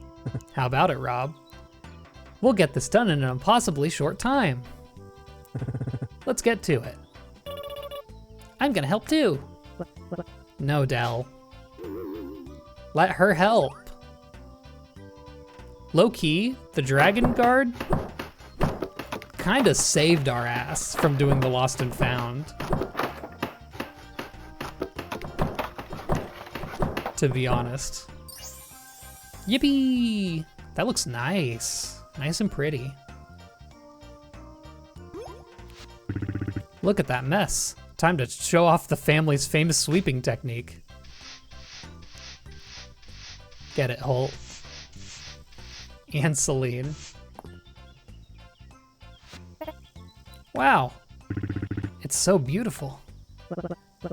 [SPEAKER 1] How about it, Rob? We'll get this done in an impossibly short time. Let's get to it. I'm gonna help too. No, Dell. Let her help. Low-key, the Dragon Guard kinda saved our ass from doing the Lost and Found. To be honest. Yippee! That looks nice. Nice and pretty. Look at that mess. Time to show off the family's famous sweeping technique. Get it, Holt. And Celine. Wow. It's so beautiful.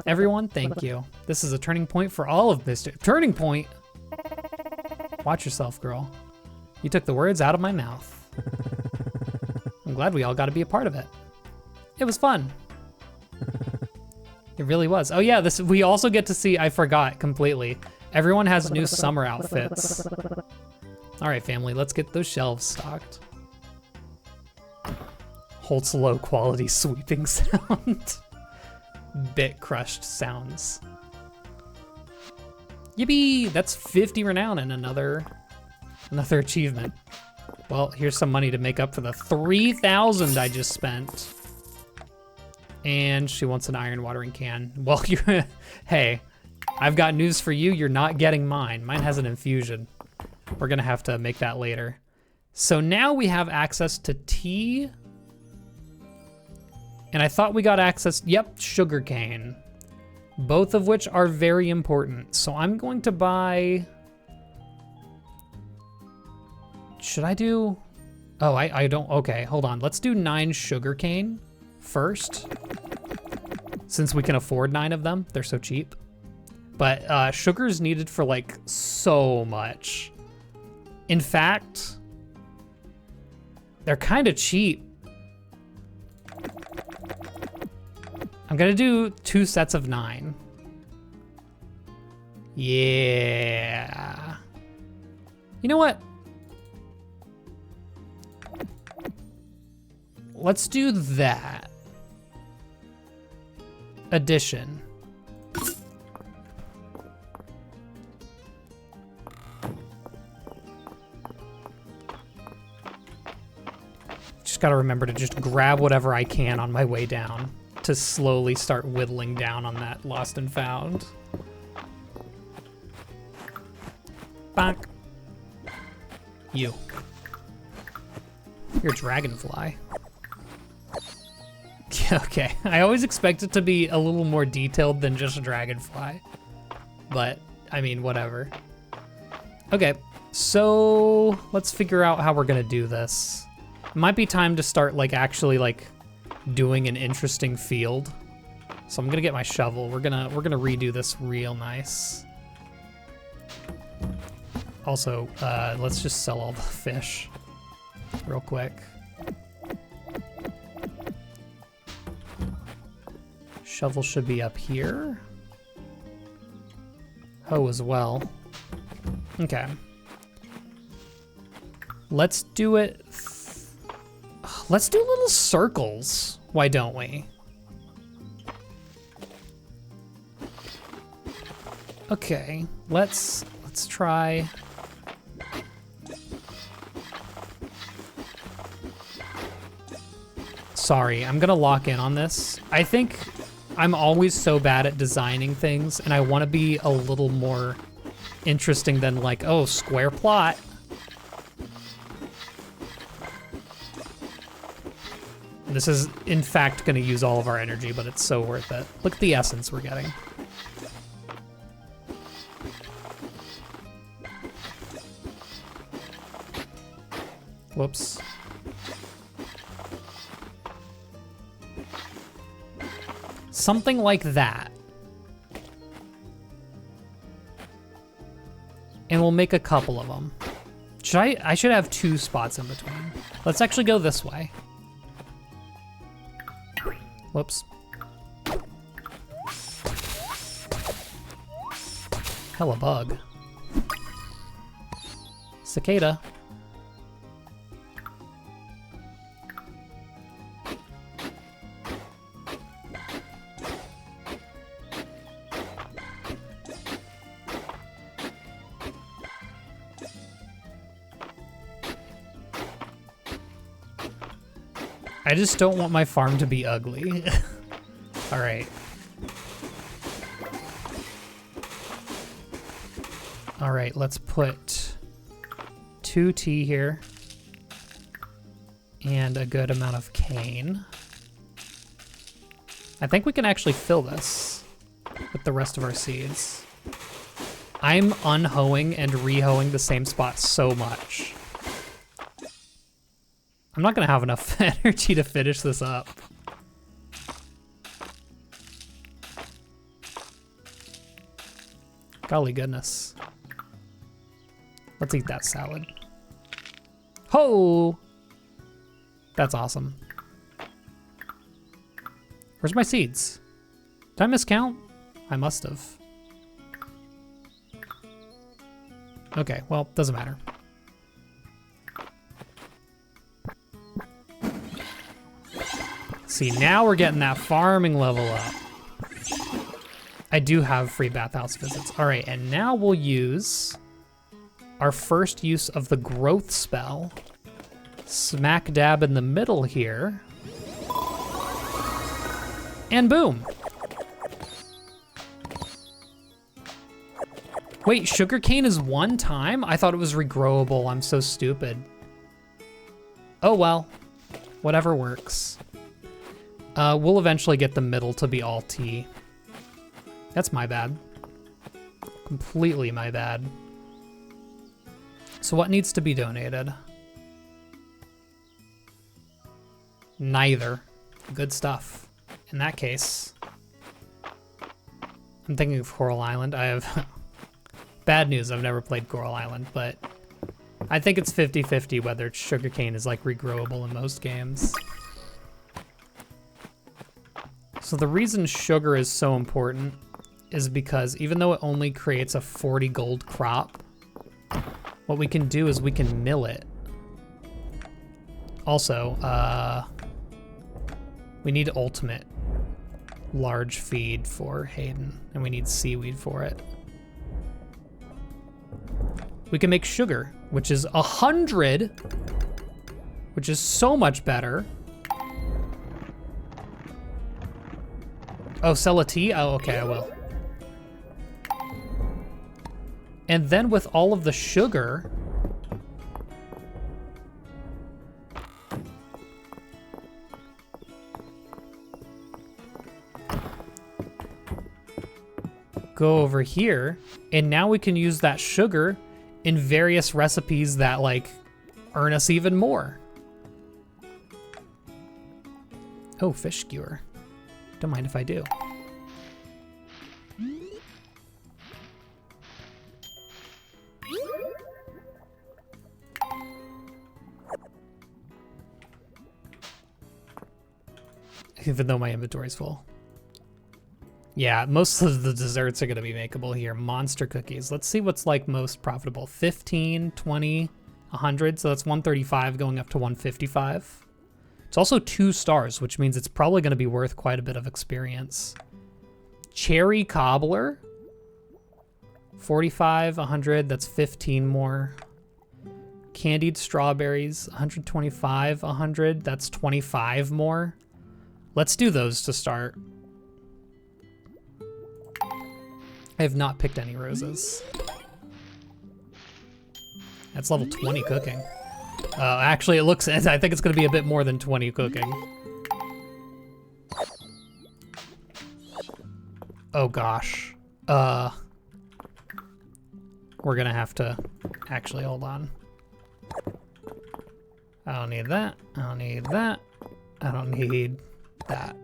[SPEAKER 1] Everyone, thank you. This is a turning point for all of Mistria. Turning point? Watch yourself, girl. You took the words out of my mouth. I'm glad we all got to be a part of it. It was fun. It really was. Oh yeah, we also get to see, I forgot completely. Everyone has new summer outfits. All right, family, let's get those shelves stocked. Holt's low quality sweeping sound. Bit crushed sounds. Yippee! That's 50 renown and another achievement. Well, here's some money to make up for the 3,000 I just spent. And she wants an iron watering can. Well, hey, I've got news for you. You're not getting mine. Mine has an infusion. We're gonna have to make that later. So now we have access to tea. And I thought we got access, yep, sugarcane. Both of which are very important. So I'm going to buy, should I do, oh, I don't, okay, hold on. Let's do 9 sugarcane first. Since we can afford 9 of them, they're so cheap. But sugar is needed for like so much. In fact, they're kind of cheap. I'm gonna do 2 sets of 9. Yeah. You know what? Let's do that. Addition. Just gotta remember to just grab whatever I can on my way down to slowly start whittling down on that Lost and Found. Bonk. You. You're a dragonfly. Okay, I always expect it to be a little more detailed than just a dragonfly. But, I mean, whatever. Okay, so let's figure out how we're gonna do this. It might be time to start like actually like doing an interesting field. So I'm gonna get my shovel. We're gonna redo this real nice. Also, let's just sell all the fish. real quick. Shovel should be up here. Hoe as well. Okay. Let's do it. Let's do little circles. Why don't we? Okay, let's try. Sorry, I'm gonna lock in on this. I think I'm always so bad at designing things, and I want to be a little more interesting than like, oh, square plot. This is, in fact, going to use all of our energy, but it's so worth it. Look at the essence we're getting. Whoops. Something like that. And we'll make a couple of them. I should have 2 spots in between. Let's actually go this way. Whoops. Hella bug. Cicada. I just don't want my farm to be ugly. All right. All right, let's put 2 tea here and a good amount of cane. I think we can actually fill this with the rest of our seeds. I'm unhoeing and rehoeing the same spot so much. I'm not gonna have enough energy to finish this up. Golly goodness. Let's eat that salad. Ho! That's awesome. Where's my seeds? Did I miscount? I must have. Okay, well, doesn't matter. See, now we're getting that farming level up. I do have free bathhouse visits. All right, and now we'll use our first use of the growth spell. Smack dab in the middle here. And boom. Wait, sugarcane is 1 time? I thought it was regrowable. I'm so stupid. Oh well, whatever works. We'll eventually get the middle to be all tea. That's my bad. Completely my bad. So what needs to be donated? Neither. Good stuff. In that case, I'm thinking of Coral Island. I have bad news. I've never played Coral Island, but I think it's 50-50 whether sugarcane is like regrowable in most games. So the reason sugar is so important is because even though it only creates a 40 gold crop, what we can do is we can mill it. Also, we need ultimate large feed for Hayden, and we need seaweed for it. We can make sugar, which is 100, which is so much better. Oh, sell a tea? Oh, okay, I will. And then with all of the sugar, go over here, and now we can use that sugar in various recipes that like earn us even more. Oh, fish skewer. Don't mind if I do. even though my inventory's full. Yeah, most of the desserts are going to be makeable here. Monster cookies. Let's see what's like most profitable. 15, 20, 100. So that's 135 going up to 155. It's also 2 stars, which means it's probably going to be worth quite a bit of experience. Cherry cobbler. 45, 100. That's 15 more. Candied strawberries. 125, 100. That's 25 more. Let's do those to start. I have not picked any roses. That's level 20 cooking. Actually, it looks, I think it's gonna be a bit more than 20 cooking. Oh gosh. We're gonna have to, actually, hold on. I don't need that, I don't need that, I don't need that.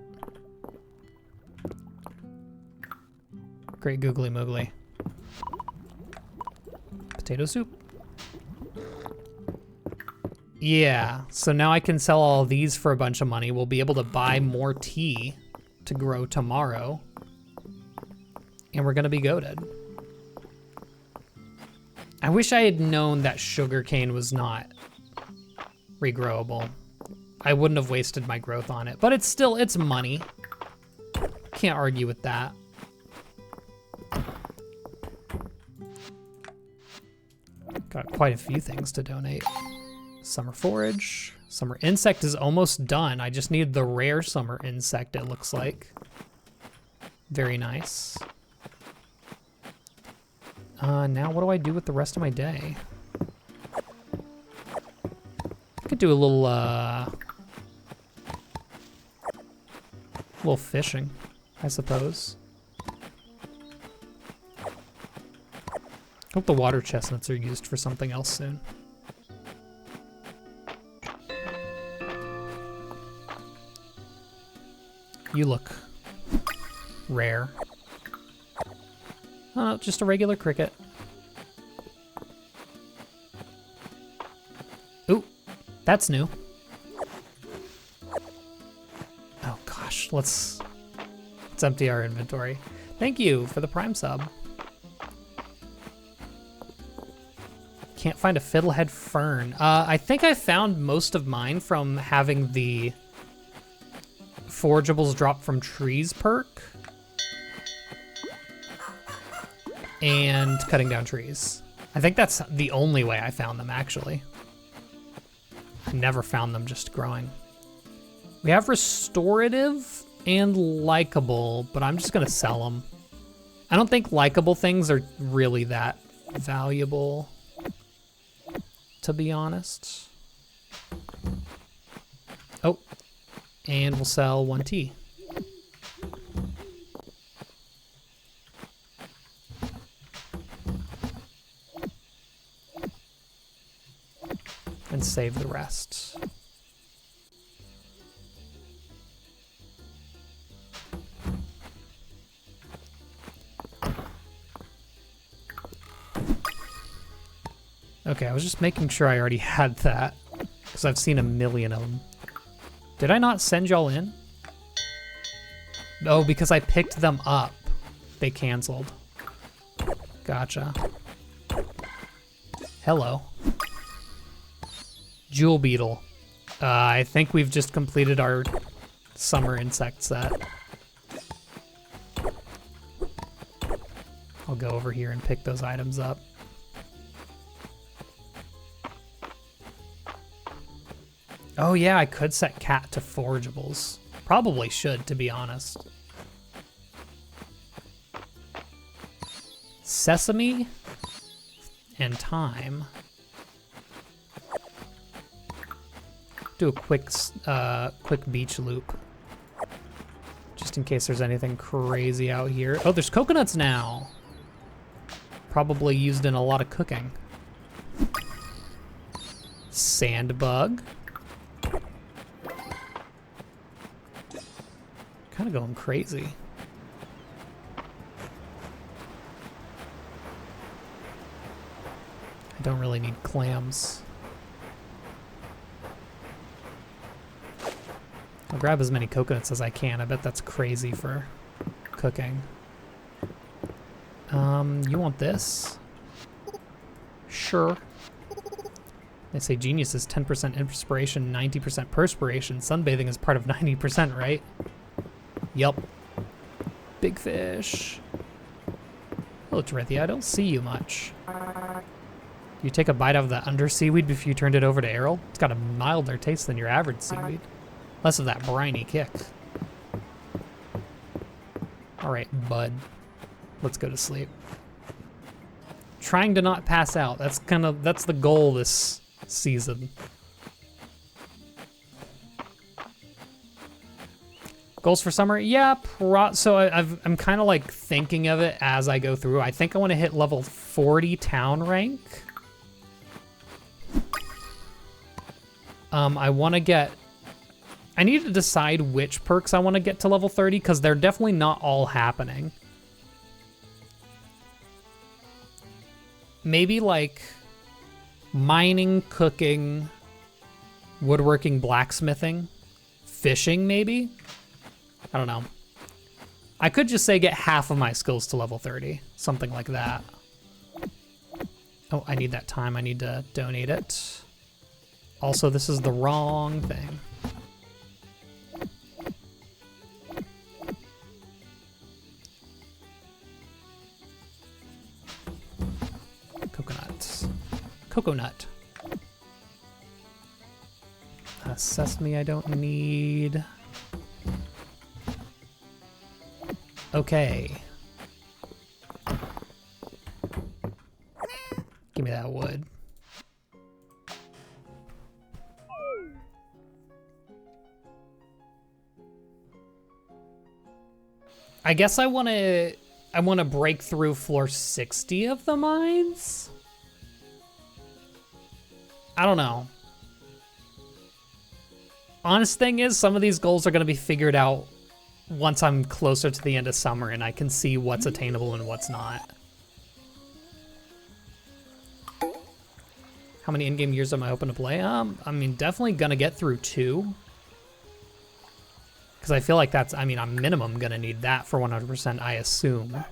[SPEAKER 1] Great googly moogly. Potato soup. Yeah, so now I can sell all these for a bunch of money. We'll be able to buy more tea to grow tomorrow. And we're gonna be goated. I wish I had known that sugarcane was not regrowable. I wouldn't have wasted my growth on it, but it's still, it's money. Can't argue with that. Got quite a few things to donate. Summer forage. Summer insect is almost done. I just need the rare summer insect, it looks like. Very nice. Now what do I do with the rest of my day? I could do a little fishing, I suppose. Hope the water chestnuts are used for something else soon. You look rare. Oh, just a regular cricket. Ooh, that's new. Oh gosh, let's empty our inventory. Thank you for the Prime sub. Can't find a fiddlehead fern. I think I found most of mine from having the forageables drop from trees perk and cutting down trees. I think that's the only way I found them, actually. I never found them just growing. We have restorative and likable, but I'm just gonna sell them. I don't think likable things are really that valuable, to be honest. Oh, and we'll sell 1 tea. And save the rest. Okay, I was just making sure I already had that, because I've seen a million of them. Did I not send y'all in? Oh, because I picked them up. They canceled. Gotcha. Hello. Jewel beetle. I think we've just completed our summer insect set. I'll go over here and pick those items up. Oh yeah, I could set cat to forageables. Probably should, to be honest. Sesame and thyme. Do a quick beach loop. Just in case there's anything crazy out here. Oh, there's coconuts now. Probably used in a lot of cooking. Sandbug. Kind of going crazy. I don't really need clams. I'll grab as many coconuts as I can. I bet that's crazy for cooking. You want this? Sure. They say genius is 10% inspiration, 90% perspiration. Sunbathing is part of 90%, right? Yup. Big fish. Hello, Terithia. I don't see you much. You take a bite out of the under seaweed before you turned it over to Errol? It's got a milder taste than your average seaweed. Less of that briny kick. Alright, bud. Let's go to sleep. Trying to not pass out. That's the goal this season. Goals for summer? Yeah, so I'm kind of like thinking of it as I go through. I think I want to hit level 40 town rank. I need to decide which perks I want to get to level 30 because they're definitely not all happening. Maybe like mining, cooking, woodworking, blacksmithing, fishing maybe? I don't know. I could just say get half of my skills to level 30, something like that. Oh, I need that time. I need to donate it. Also, this is the wrong thing. Coconuts. Coconut. Sesame I don't need. Okay. Give me that wood. I guess I want to break through floor 60 of the mines. I don't know. Honest thing is, some of these goals are going to be figured out once I'm closer to the end of summer and I can see what's attainable and what's not. How many in-game years am I open to play? I mean, definitely gonna get through 2. Because I feel like that's, I mean, I'm minimum gonna need that for 100%, I assume.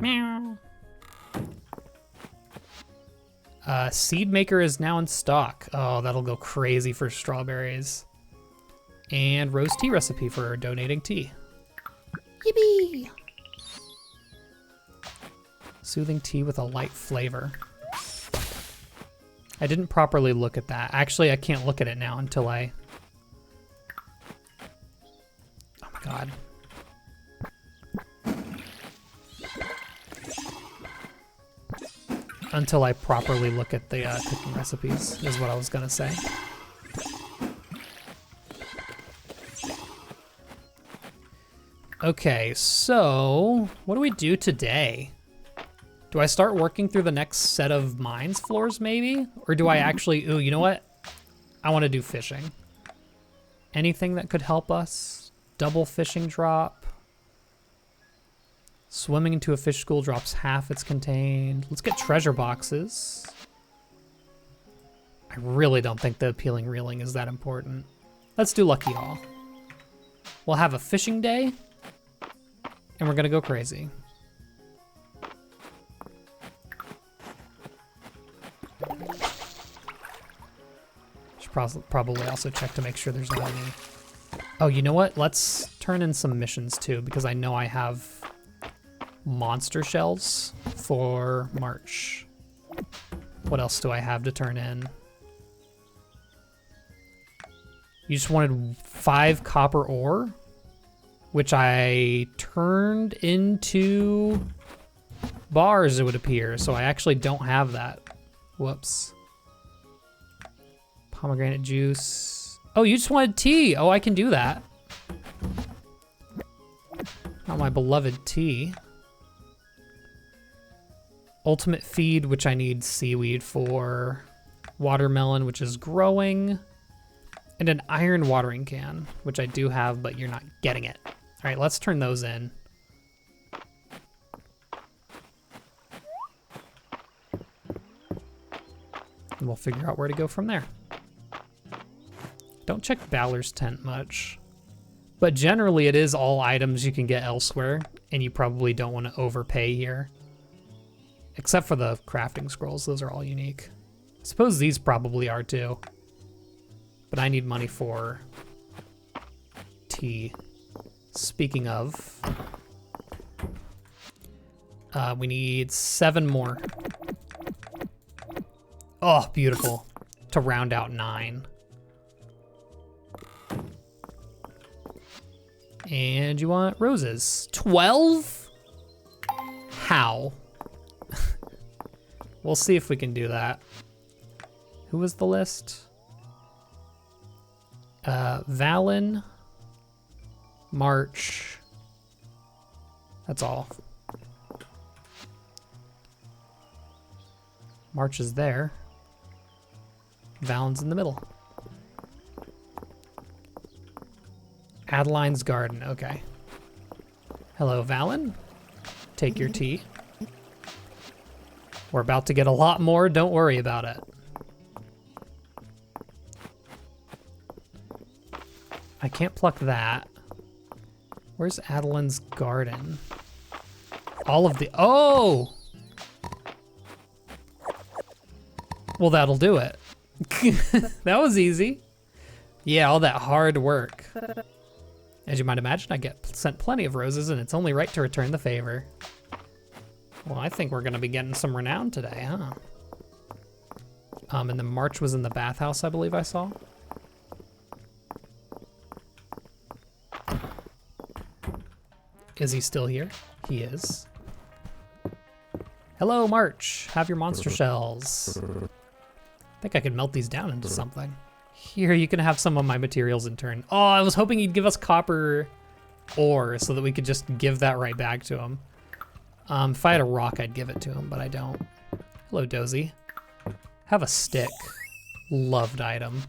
[SPEAKER 1] Meow. Seed maker is now in stock. Oh, that'll go crazy for strawberries. And rose tea recipe for donating tea. Yippee! Soothing tea with a light flavor. I didn't properly look at that. Actually, I can't look at it now until I... Oh my god. Until I properly look at the cooking recipes, is what I was gonna say. Okay, so what do we do today? Do I start working through the next set of mines floors maybe? Or do I actually, ooh, you know what? I want to do fishing. Anything that could help us? Double fishing drop. Swimming into a fish school drops half its contained. Let's get treasure boxes. I really don't think the appealing reeling is that important. Let's do lucky haul. We'll have a fishing day. And we're gonna go crazy. Should probably also check to make sure there's not any. Oh, you know what? Let's turn in some missions too, because I know I have monster shells for March. What else do I have to turn in? You just wanted 5 copper ore, which I turned into bars, it would appear. So I actually don't have that. Whoops. Pomegranate juice. Oh, you just wanted tea. Oh, I can do that. Not my beloved tea. Ultimate feed, which I need seaweed for. Watermelon, which is growing. And an iron watering can, which I do have, but you're not getting it. All right, let's turn those in. And we'll figure out where to go from there. Don't check Balor's tent much. But generally it is all items you can get elsewhere, and you probably don't want to overpay here. Except for the crafting scrolls, those are all unique. I suppose these probably are too. But I need money for tea. Speaking of, we need 7 more. Oh, beautiful. To round out 9. And you want roses. 12? How? We'll see if we can do that. Who was the list? Valen, March. That's all. March is there. Valen's in the middle. Adeline's garden, okay. Hello, Valen. Take your tea. We're about to get a lot more, don't worry about it. I can't pluck that. Where's Adeline's garden? All of the, oh! Well, that'll do it. That was easy. Yeah, all that hard work. As you might imagine, I get sent plenty of roses, and it's only right to return the favor. Well, I think we're gonna be getting some renown today, huh? And then March was in the bathhouse, I believe I saw. Is he still here? He is. Hello, March. Have your monster shells. I think I could melt these down into something. Here, you can have some of my materials in turn. Oh, I was hoping he'd give us copper ore so that we could just give that right back to him. If I had a rock, I'd give it to him, but I don't. Hello, Dozy. Have a stick. Loved item.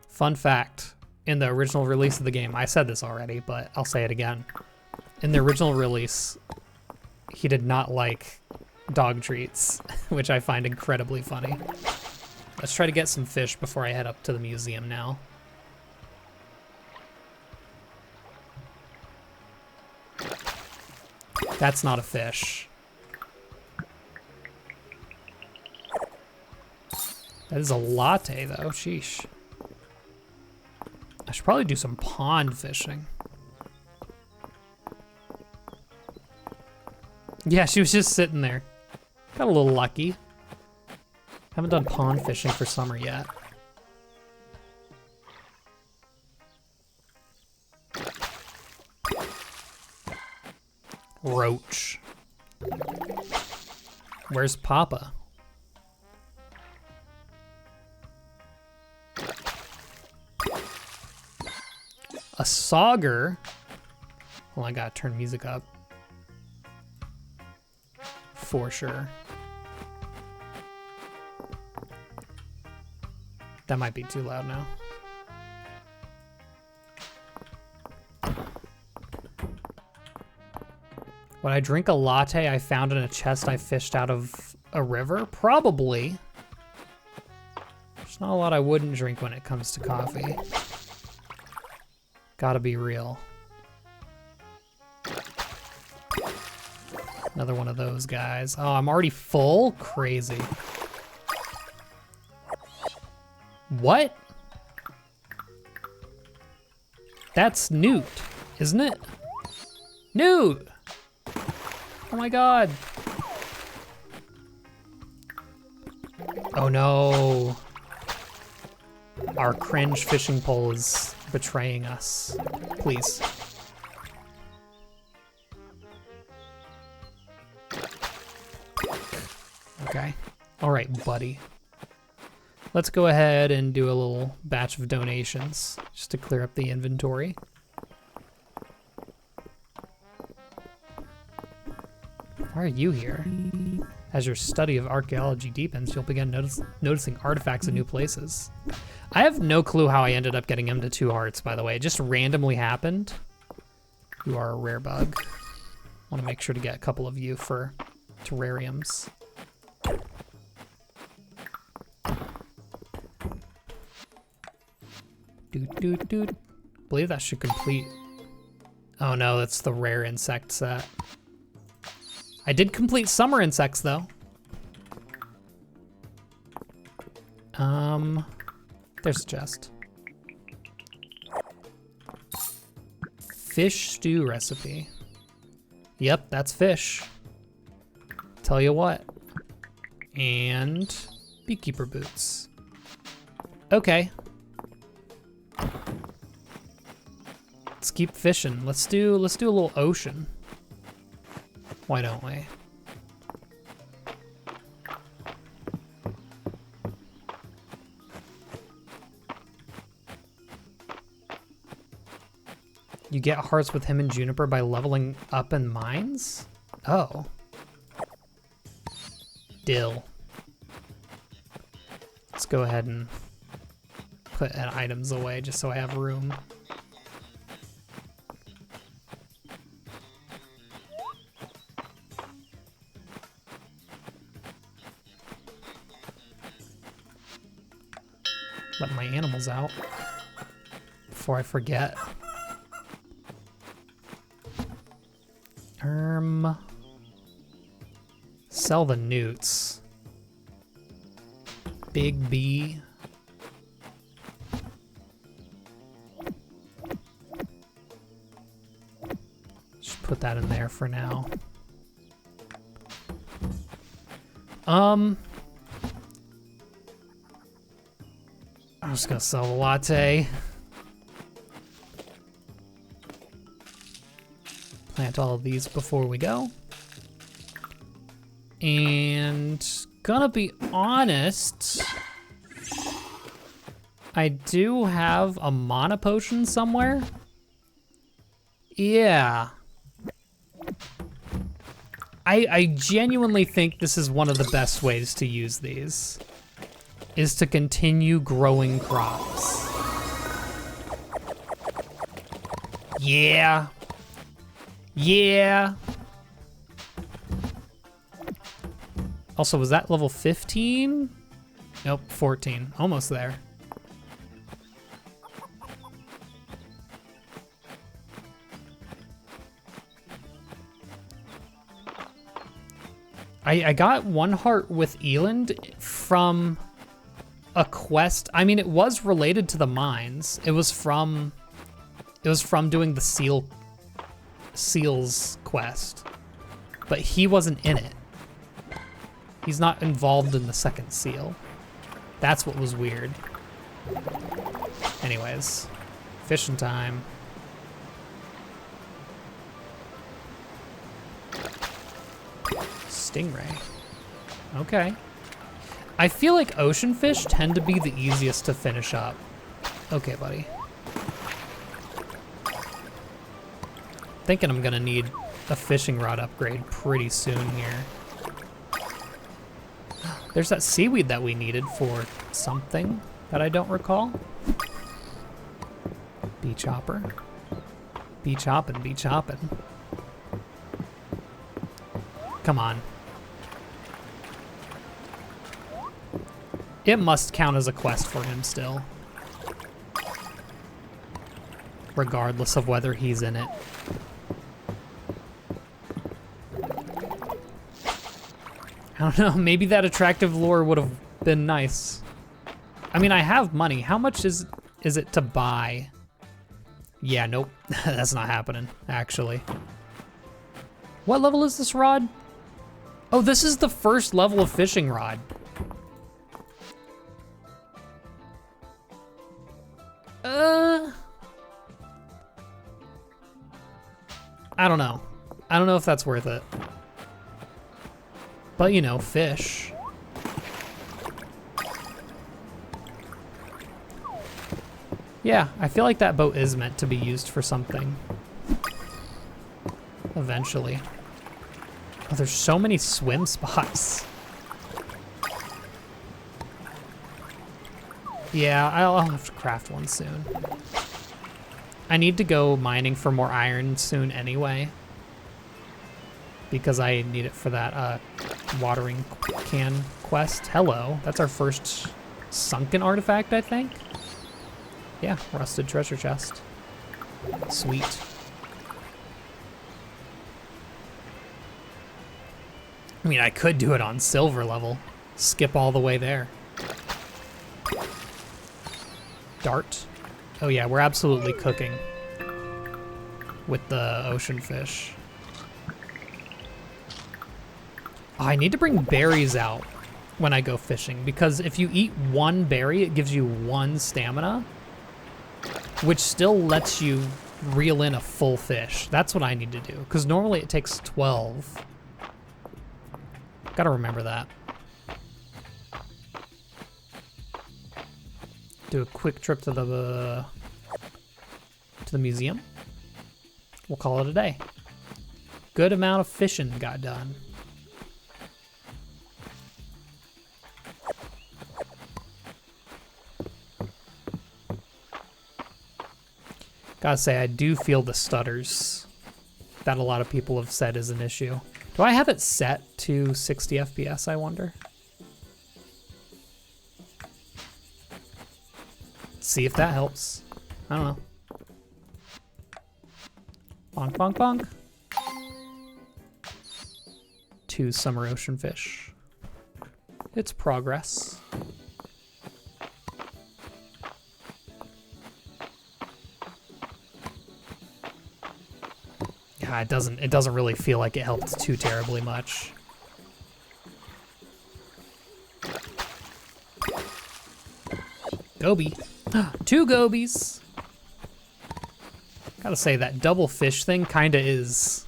[SPEAKER 1] Fun fact, in the original release of the game, I said this already, but I'll say it again. In the original release, he did not like dog treats, which I find incredibly funny. Let's try to get some fish before I head up to the museum now. That's not a fish. That is a latte though, sheesh. I should probably do some pond fishing. Yeah, she was just sitting there. Got a little lucky. Haven't done pond fishing for summer yet. Roach. Where's Papa? A sauger. Well, I gotta turn music up. For sure. That might be too loud now. Would I drink a latte I found in a chest I fished out of a river? Probably. There's not a lot I wouldn't drink when it comes to coffee. Gotta be real. Another one of those guys. Oh, I'm already full? Crazy. What? That's Newt, isn't it? Newt! Oh my god. Oh no. Our cringe fishing pole is betraying us. Please. Okay. All right, buddy. Let's go ahead and do a little batch of donations just to clear up the inventory. Why are you here? As your study of archaeology deepens, you'll begin noticing artifacts in new places. I have no clue how I ended up getting him to 2 hearts, by the way. It just randomly happened. You are a rare bug. I want to make sure to get a couple of you for terrariums. Doot, doot, doot. I believe that should complete. Oh no, that's the rare insect set. I did complete summer insects though. There's a chest. Fish stew recipe. Yep, that's fish. Tell you what. And beekeeper boots. Okay. Let's keep fishing. Let's do a little ocean. Why don't we? You get hearts with him and Juniper by leveling up in mines? Oh. Dill. Let's go ahead and put items away just so I have room. Let my animals out before I forget. Sell the newts. Big B. Just put that in there for now. I'm just gonna sell the latte. Plant all of these before we go. And gonna be honest, I do have a mana potion somewhere. Yeah. I genuinely think this is one of the best ways to use these, is to continue growing crops. Yeah. Yeah. Also, was that level 15? Nope, 14. Almost there. I got one heart with Eland from a quest. I mean, it was related to the mines. It was from doing the seals quest, but he wasn't in it. He's not involved in the second seal. That's what was weird. Anyways, fishing time. Stingray. Okay. I feel like ocean fish tend to be the easiest to finish up. Okay, buddy. Thinking I'm gonna need a fishing rod upgrade pretty soon here. There's that seaweed that we needed for something that I don't recall. Beach hopper. Beach hopping, beach hopping. Come on. It must count as a quest for him still, regardless of whether he's in it. I don't know, maybe that attractive lure would have been nice. I mean, I have money. How much is it to buy? Yeah, nope, that's not happening, actually. What level is this rod? Oh, this is the first level of fishing rod. I don't know. I don't know if that's worth it. But, you know, fish. Yeah, I feel like that boat is meant to be used for something. Eventually. Oh, there's so many swim spots. Yeah, I'll have to craft one soon. I need to go mining for more iron soon anyway, because I need it for that watering can quest. Hello, that's our first sunken artifact, I think. Yeah, rusted treasure chest. Sweet. I mean, I could do it on silver level. Skip all the way there. Dart. Oh yeah, we're absolutely cooking with the ocean fish. Oh, I need to bring berries out when I go fishing, because if you eat one berry, it gives you 1 stamina, which still lets you reel in a full fish. That's what I need to do, because normally it takes 12. Gotta remember that. Do a quick trip to the museum. We'll call it a day. Good amount of fishing got done. Gotta say, I do feel the stutters that a lot of people have said is an issue. Do I have it set to 60 FPS, I wonder? See if that helps. I don't know. Bonk, bonk, bonk. 2 summer ocean fish. It's progress. Yeah, it doesn't really feel like it helped too terribly much. Goby. 2 gobies. Gotta say, that double fish thing kinda is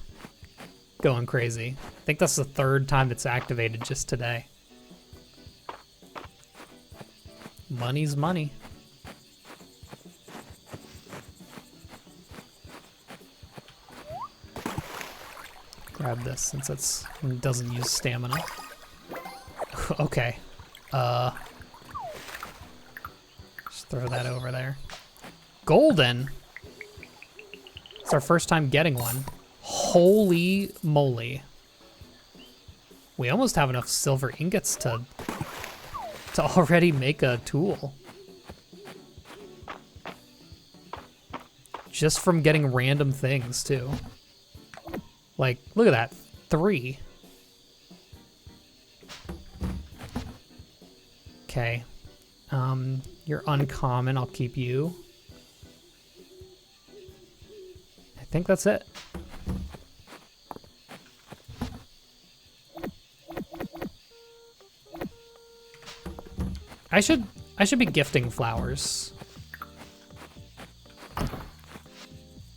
[SPEAKER 1] going crazy. I think that's the 3rd time it's activated just today. Money's money. Grab this since it doesn't use stamina. Okay. Just throw that over there. Golden? It's our first time getting one. Holy moly. We almost have enough silver ingots to already make a tool. Just from getting random things, too. Like, look at that. 3. Okay. You're uncommon. I'll keep you. I think that's it. I should be gifting flowers.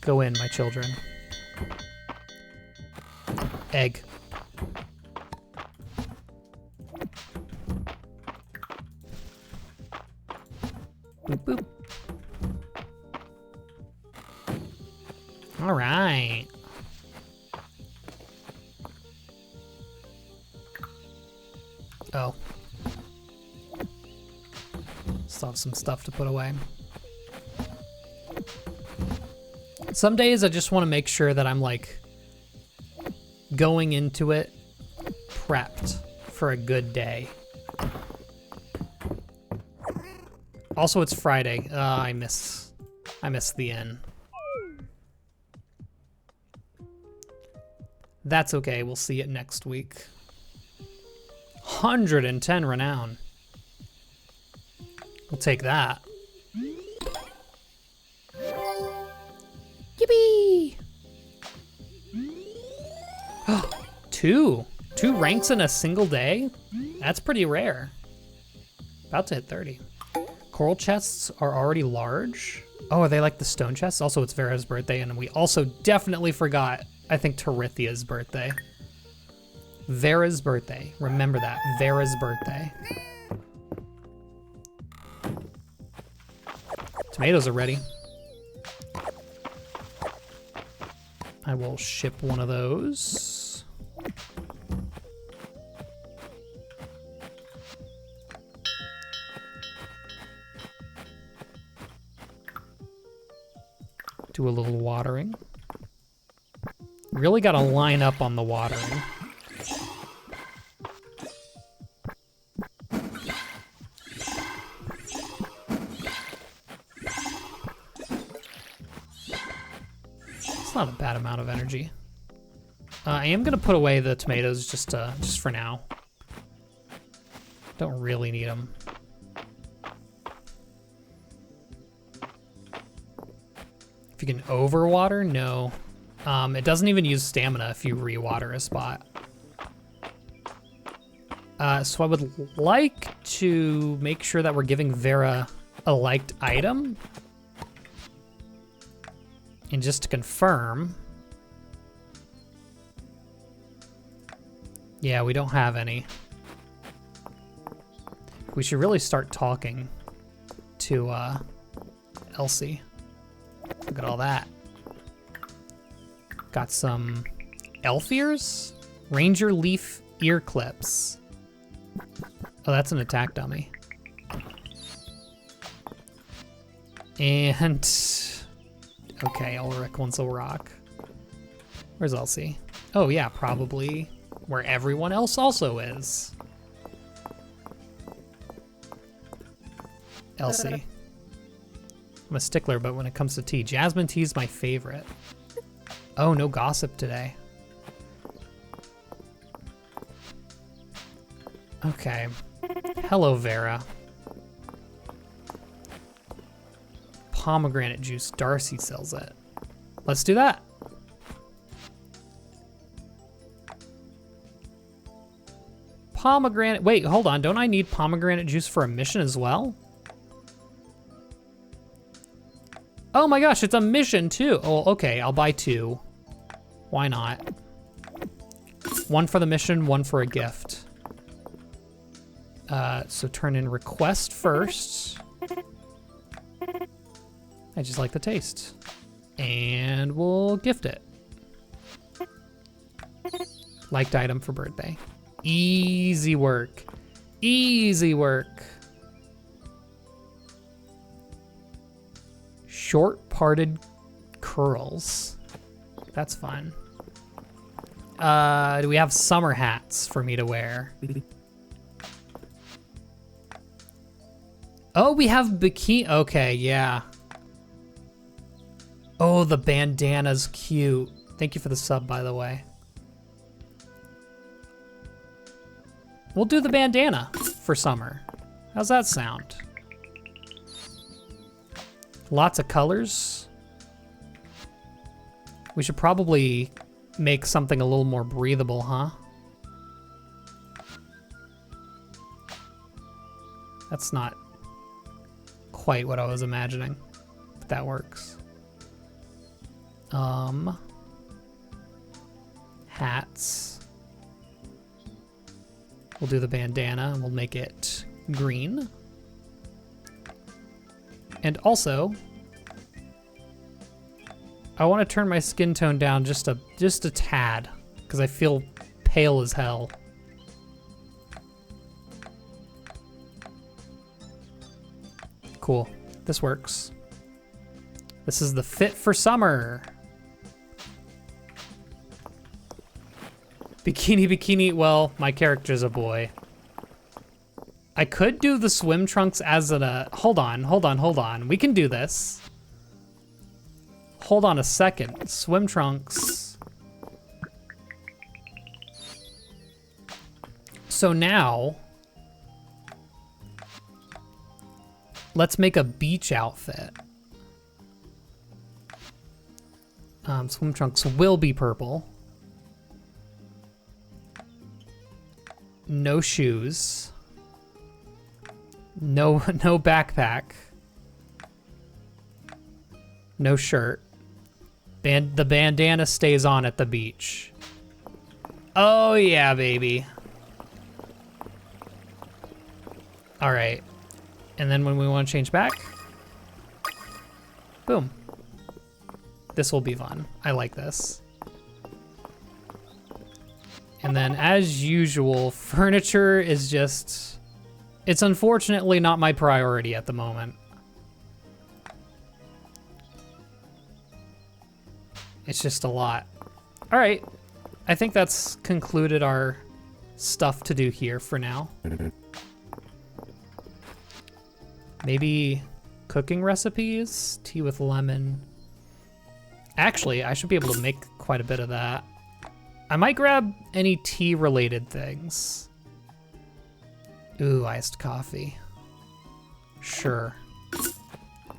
[SPEAKER 1] Go in, my children. Egg. Boop, boop. All right. Oh. Still have some stuff to put away. Some days I just want to make sure that I'm like going into it prepped for a good day. Also, it's Friday. I miss the inn. That's okay. We'll see it next week. 110 renown. We'll take that. Yippee! Two ranks in a single day? That's pretty rare. About to hit 30. Coral chests are already large. Oh, are they like the stone chests? Also, it's Vera's birthday, and we also definitely forgot, I think, Terithia's birthday. Vera's birthday. Remember that. Vera's birthday. Tomatoes are ready. I will ship one of those. Do a little watering. Really gotta line up on the watering. That's not a bad amount of energy. I am gonna put away the tomatoes just for now. Don't really need them. If you can overwater, no. It doesn't even use stamina if you rewater a spot. So I would like to make sure that we're giving Vera a liked item. And just to confirm. Yeah, we don't have any. We should really start talking to Elsie. Look at all that. Got some elf ears? Ranger leaf ear clips. Oh, that's an attack dummy. And okay, Ulrich wants a rock. Where's Elsie? Oh yeah, probably where everyone else also is. Elsie. I'm a stickler, but when it comes to tea, jasmine tea is my favorite. Oh, no gossip today. Okay. Hello, Vera. Pomegranate juice. Darcy sells it. Let's do that. Pomegranate. Wait, hold on. Don't I need pomegranate juice for a mission as well? Oh my gosh, it's a mission too. Oh, okay, I'll buy 2. Why not? 1 for the mission, 1 for a gift. So turn in request first. I just like the taste. And we'll gift it. Liked item for birthday. Easy work. Easy work. Short parted curls. That's fun. Do we have summer hats for me to wear? Oh, we have bikini. Okay, yeah. Oh, the bandana's cute. Thank you for the sub, by the way. We'll do the bandana for summer. How's that sound? Lots of colors. We should probably make something a little more breathable, huh? That's not quite what I was imagining, but that works. Hats. We'll do the bandana and we'll make it green. And also, I want to turn my skin tone down just a tad, because I feel pale as hell. Cool. This works. This is the fit for summer. Bikini, bikini. Well, my character's a boy. I could do the swim trunks as a... Hold on. We can do this. Hold on a second. Swim trunks. So now... let's make a beach outfit. Swim trunks will be purple. No shoes. No backpack. No shirt. The bandana stays on at the beach. Oh yeah, baby. All right. And then when we want to change back, boom. This will be fun. I like this. And then as usual, furniture is just, it's unfortunately not my priority at the moment. It's just a lot. All right. I think that's concluded our stuff to do here for now. Maybe cooking recipes, tea with lemon. Actually, I should be able to make quite a bit of that. I might grab any tea-related things. Ooh, iced coffee. Sure.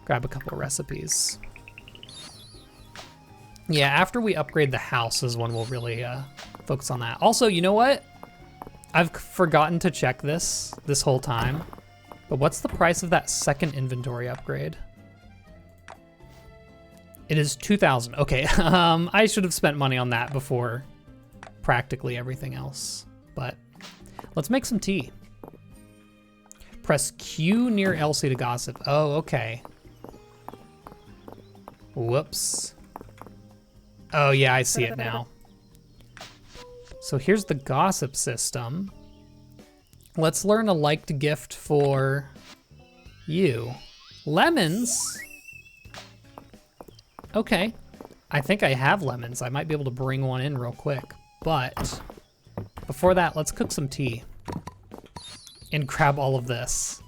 [SPEAKER 1] Grab a couple of recipes. Yeah, after we upgrade the house is when we'll really focus on that. Also, you know what? I've forgotten to check this whole time. But what's the price of that second inventory upgrade? It is 2,000. Okay, I should have spent money on that before practically everything else. But let's make some tea. Press Q near Elsie to gossip. Oh, okay. Whoops. Oh yeah, I see it now. So here's the gossip system. Let's learn a liked gift for you. Lemons? Okay. I think I have lemons. I might be able to bring one in real quick. But before that, let's cook some tea. And grab all of this.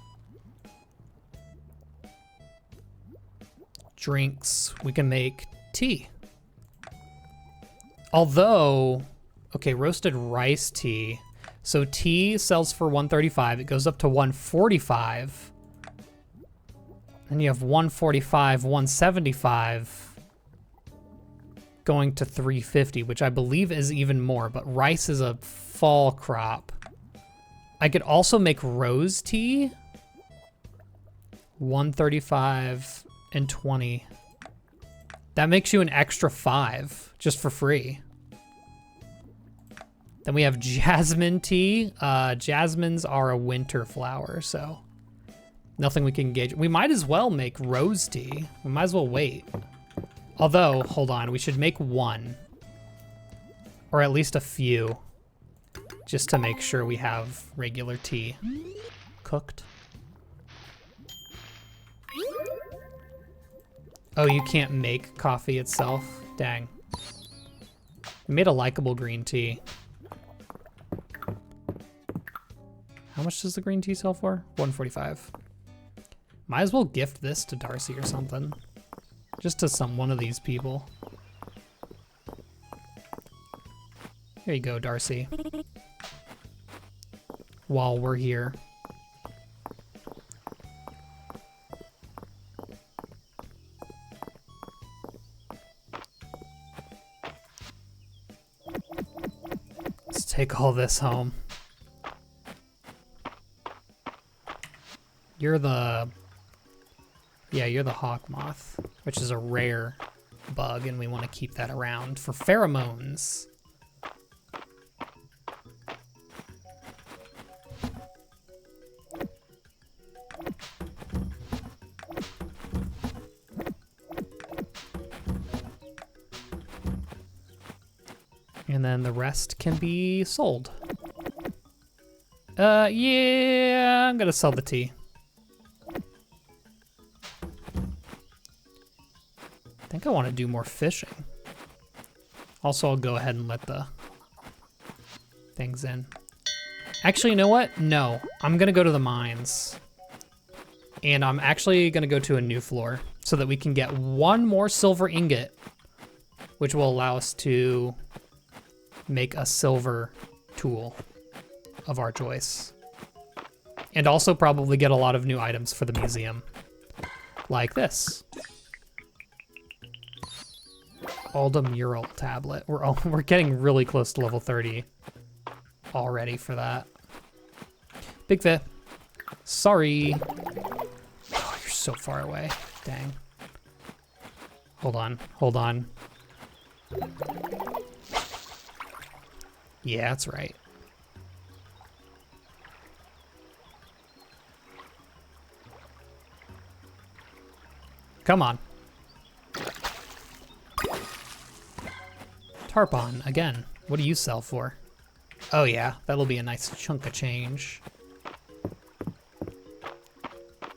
[SPEAKER 1] Drinks. We can make tea. Although, okay, roasted rice tea. So tea sells for 135. It goes up to 145. Then you have 145, 175. Going to 350, which I believe is even more, but rice is a fall crop. I could also make rose tea. 135 and 20. That makes you an extra 5 just for free. Then we have jasmine tea. Jasmines are a winter flower, so nothing we can gauge. We might as well make rose tea. We might as well wait. Although, hold on, we should make one. Or at least a few. Just to make sure we have regular tea cooked. Oh, you can't make coffee itself? Dang. We made a likable green tea. How much does the green tea sell for? 145. Might as well gift this to Darcy or something. Just to one of these people. Here you go, Darcy. While we're here. Let's take all this home. You're the hawk moth, which is a rare bug, and we want to keep that around for pheromones. And then the rest can be sold. Yeah, I'm gonna sell the tea. I think I want to do more fishing. Also, I'll go ahead and let the things in. Actually, you know what? No, I'm gonna go to the mines. And I'm actually gonna go to a new floor so that we can get one more silver ingot, which will allow us to make a silver tool of our choice. And also probably get a lot of new items for the museum. Like this. Alda mural tablet. We're getting really close to level 30 already for that. Big Fit. Sorry. Oh, you're so far away. Dang. Hold on. Hold on. Yeah, that's right. Come on. Tarpon, again. What do you sell for? Oh yeah, that'll be a nice chunk of change.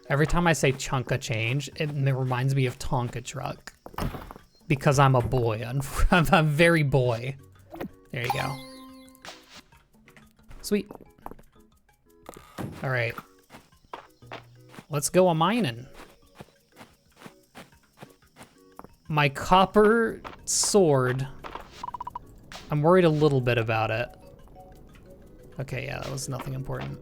[SPEAKER 1] Every time I say chunk of change, it reminds me of Tonka truck. Because I'm a boy. I'm a very boy. There you go. Sweet. All right. Let's go a mining. My copper sword, I'm worried a little bit about it. Okay, yeah, that was nothing important.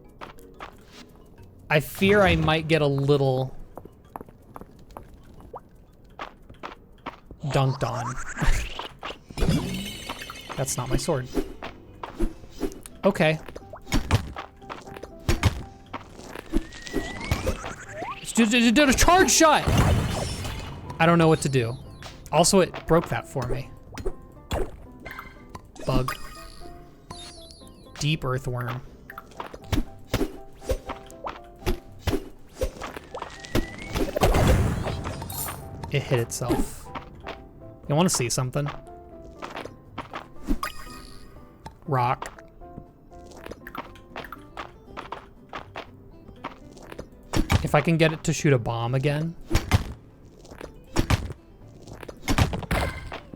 [SPEAKER 1] I fear I might get a little dunked on. That's not my sword. Okay. Did a charge shot! I don't know what to do. Also, it broke that for me. Bug. Deep earthworm. It hit itself. You want to see something? Rock. If I can get it to shoot a bomb again.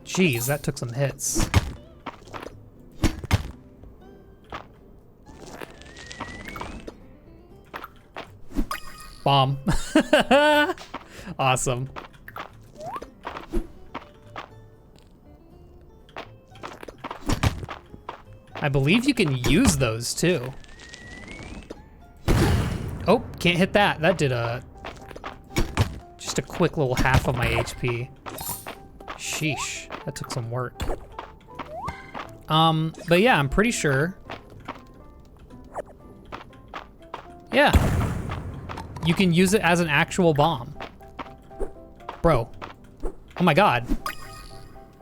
[SPEAKER 1] Jeez, that took some hits. Bomb. Awesome. I believe you can use those too. Oh, can't hit that. That did just a quick little half of my HP. Sheesh, that took some work. But yeah, I'm pretty sure. Yeah, you can use it as an actual bomb. Bro, oh my God.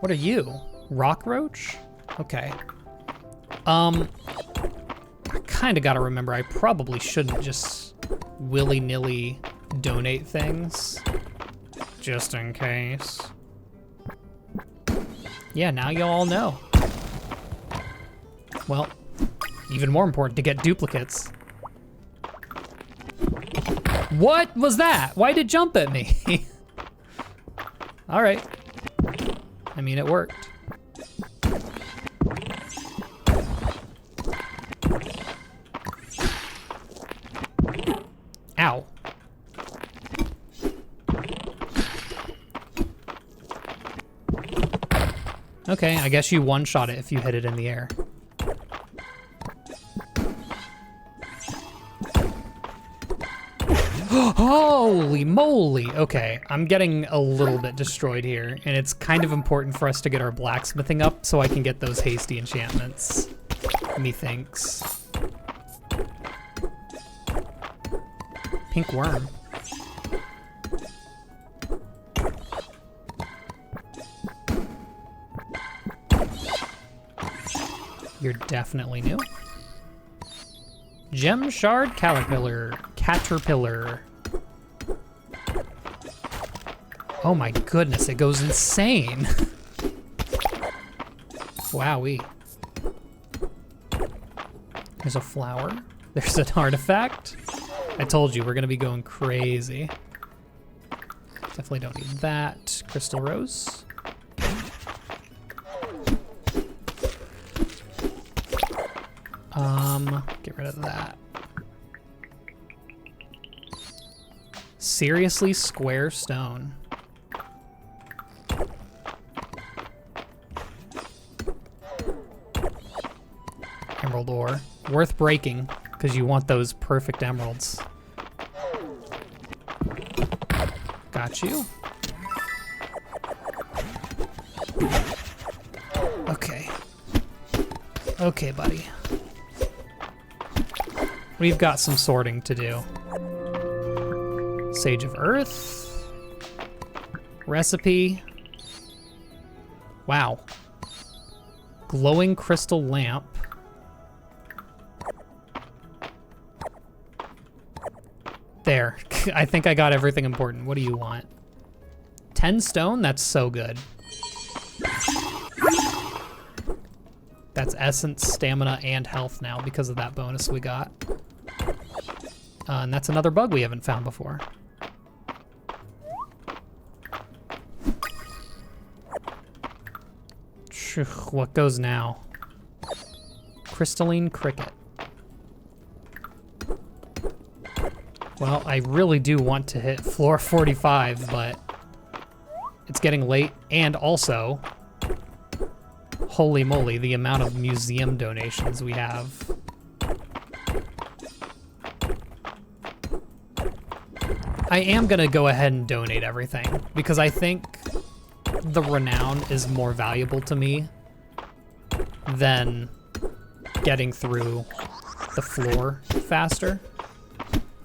[SPEAKER 1] What are you? Rock roach? Okay. I kinda gotta remember, I probably shouldn't just willy-nilly donate things. Just in case. Yeah, now you all know. Well, even more important to get duplicates. What was that? Why did it jump at me? All right. I mean, it worked. Ow. Okay, I guess you one-shot it if you hit it in the air. Holy moly! Okay, I'm getting a little bit destroyed here, and it's kind of important for us to get our blacksmithing up so I can get those hasty enchantments. Methinks. Pink worm. You're definitely new. Gem shard caterpillar. Oh my goodness, it goes insane. Wowee. There's a flower. There's an artifact. I told you, we're gonna be going crazy. Definitely don't need that. Crystal rose. Get rid of that. Seriously, square stone. Emerald ore. Worth breaking, because you want those perfect emeralds. Got you. Okay. Okay, buddy. We've got some sorting to do. Sage of Earth. Recipe. Wow. Glowing crystal lamp. There. I think I got everything important. What do you want? 10 stone? That's so good. That's essence, stamina, and health now because of that bonus we got. And that's another bug we haven't found before. What goes now? Crystalline cricket. Well, I really do want to hit floor 45, but It's getting late, and also, holy moly, the amount of museum donations we have. I am gonna go ahead and donate everything because I think the renown is more valuable to me than getting through the floor faster.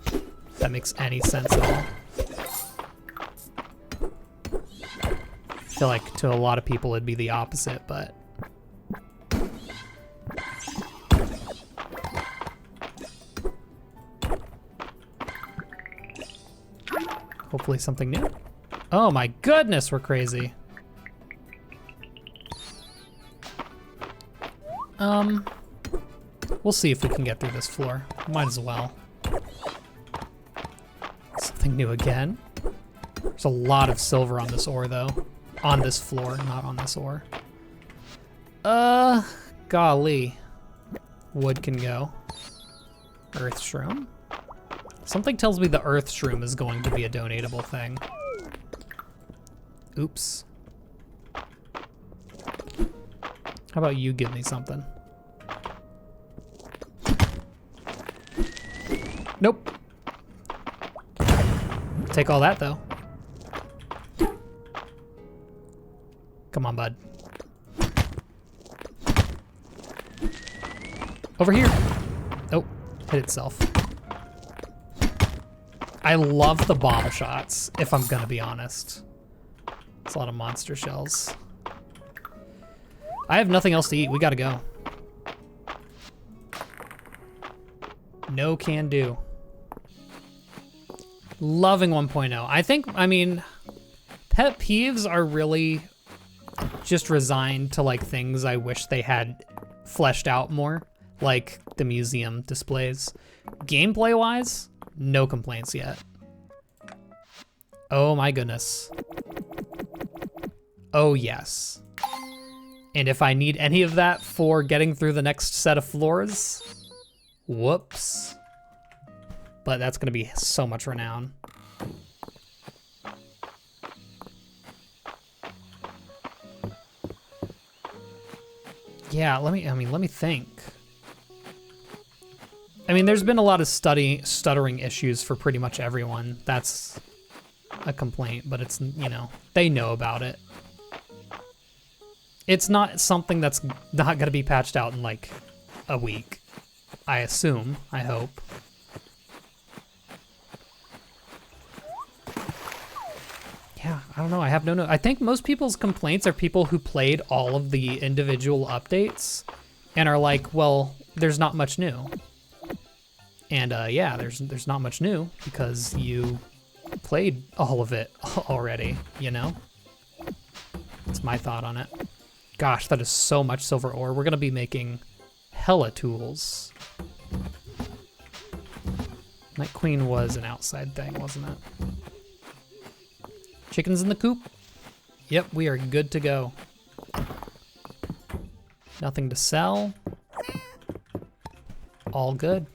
[SPEAKER 1] If that makes any sense at all. I feel like to a lot of people it'd be the opposite, but hopefully something new. Oh my goodness, we're crazy. We'll see if we can get through this floor. Might as well. Something new again. There's a lot of silver on this ore though. On this floor, not on this ore. Golly. Wood can go. Earth shroom. Something tells me the earth shroom is going to be a donatable thing. Oops. How about you give me something? Nope. Take all that though. Come on, bud. Over here. Oh, hit itself. I love the bomb shots, if I'm gonna be honest. It's a lot of monster shells. I have nothing else to eat. We gotta go. No can do. Loving 1.0. I mean, pet peeves are really just resigned to like things I wish they had fleshed out more, like the museum displays. Gameplay-wise, no complaints yet. Oh my goodness. Oh yes. And if I need any of that for getting through the next set of floors, whoops. But that's gonna be so much renown. Yeah, let me think. I mean, there's been a lot of stuttering issues for pretty much everyone. That's a complaint, but it's, you know, they know about it. It's not something that's not gonna be patched out in like a week. I assume, I hope. Yeah, I don't know, I have no. I think most people's complaints are people who played all of the individual updates and are like, well, there's not much new. And yeah, there's not much new because you played all of it already, you know? That's my thought on it. Gosh, that is so much silver ore. We're gonna be making hella tools. Night Queen was an outside thing, wasn't it? Chickens in the coop? Yep, we are good to go. Nothing to sell. All good.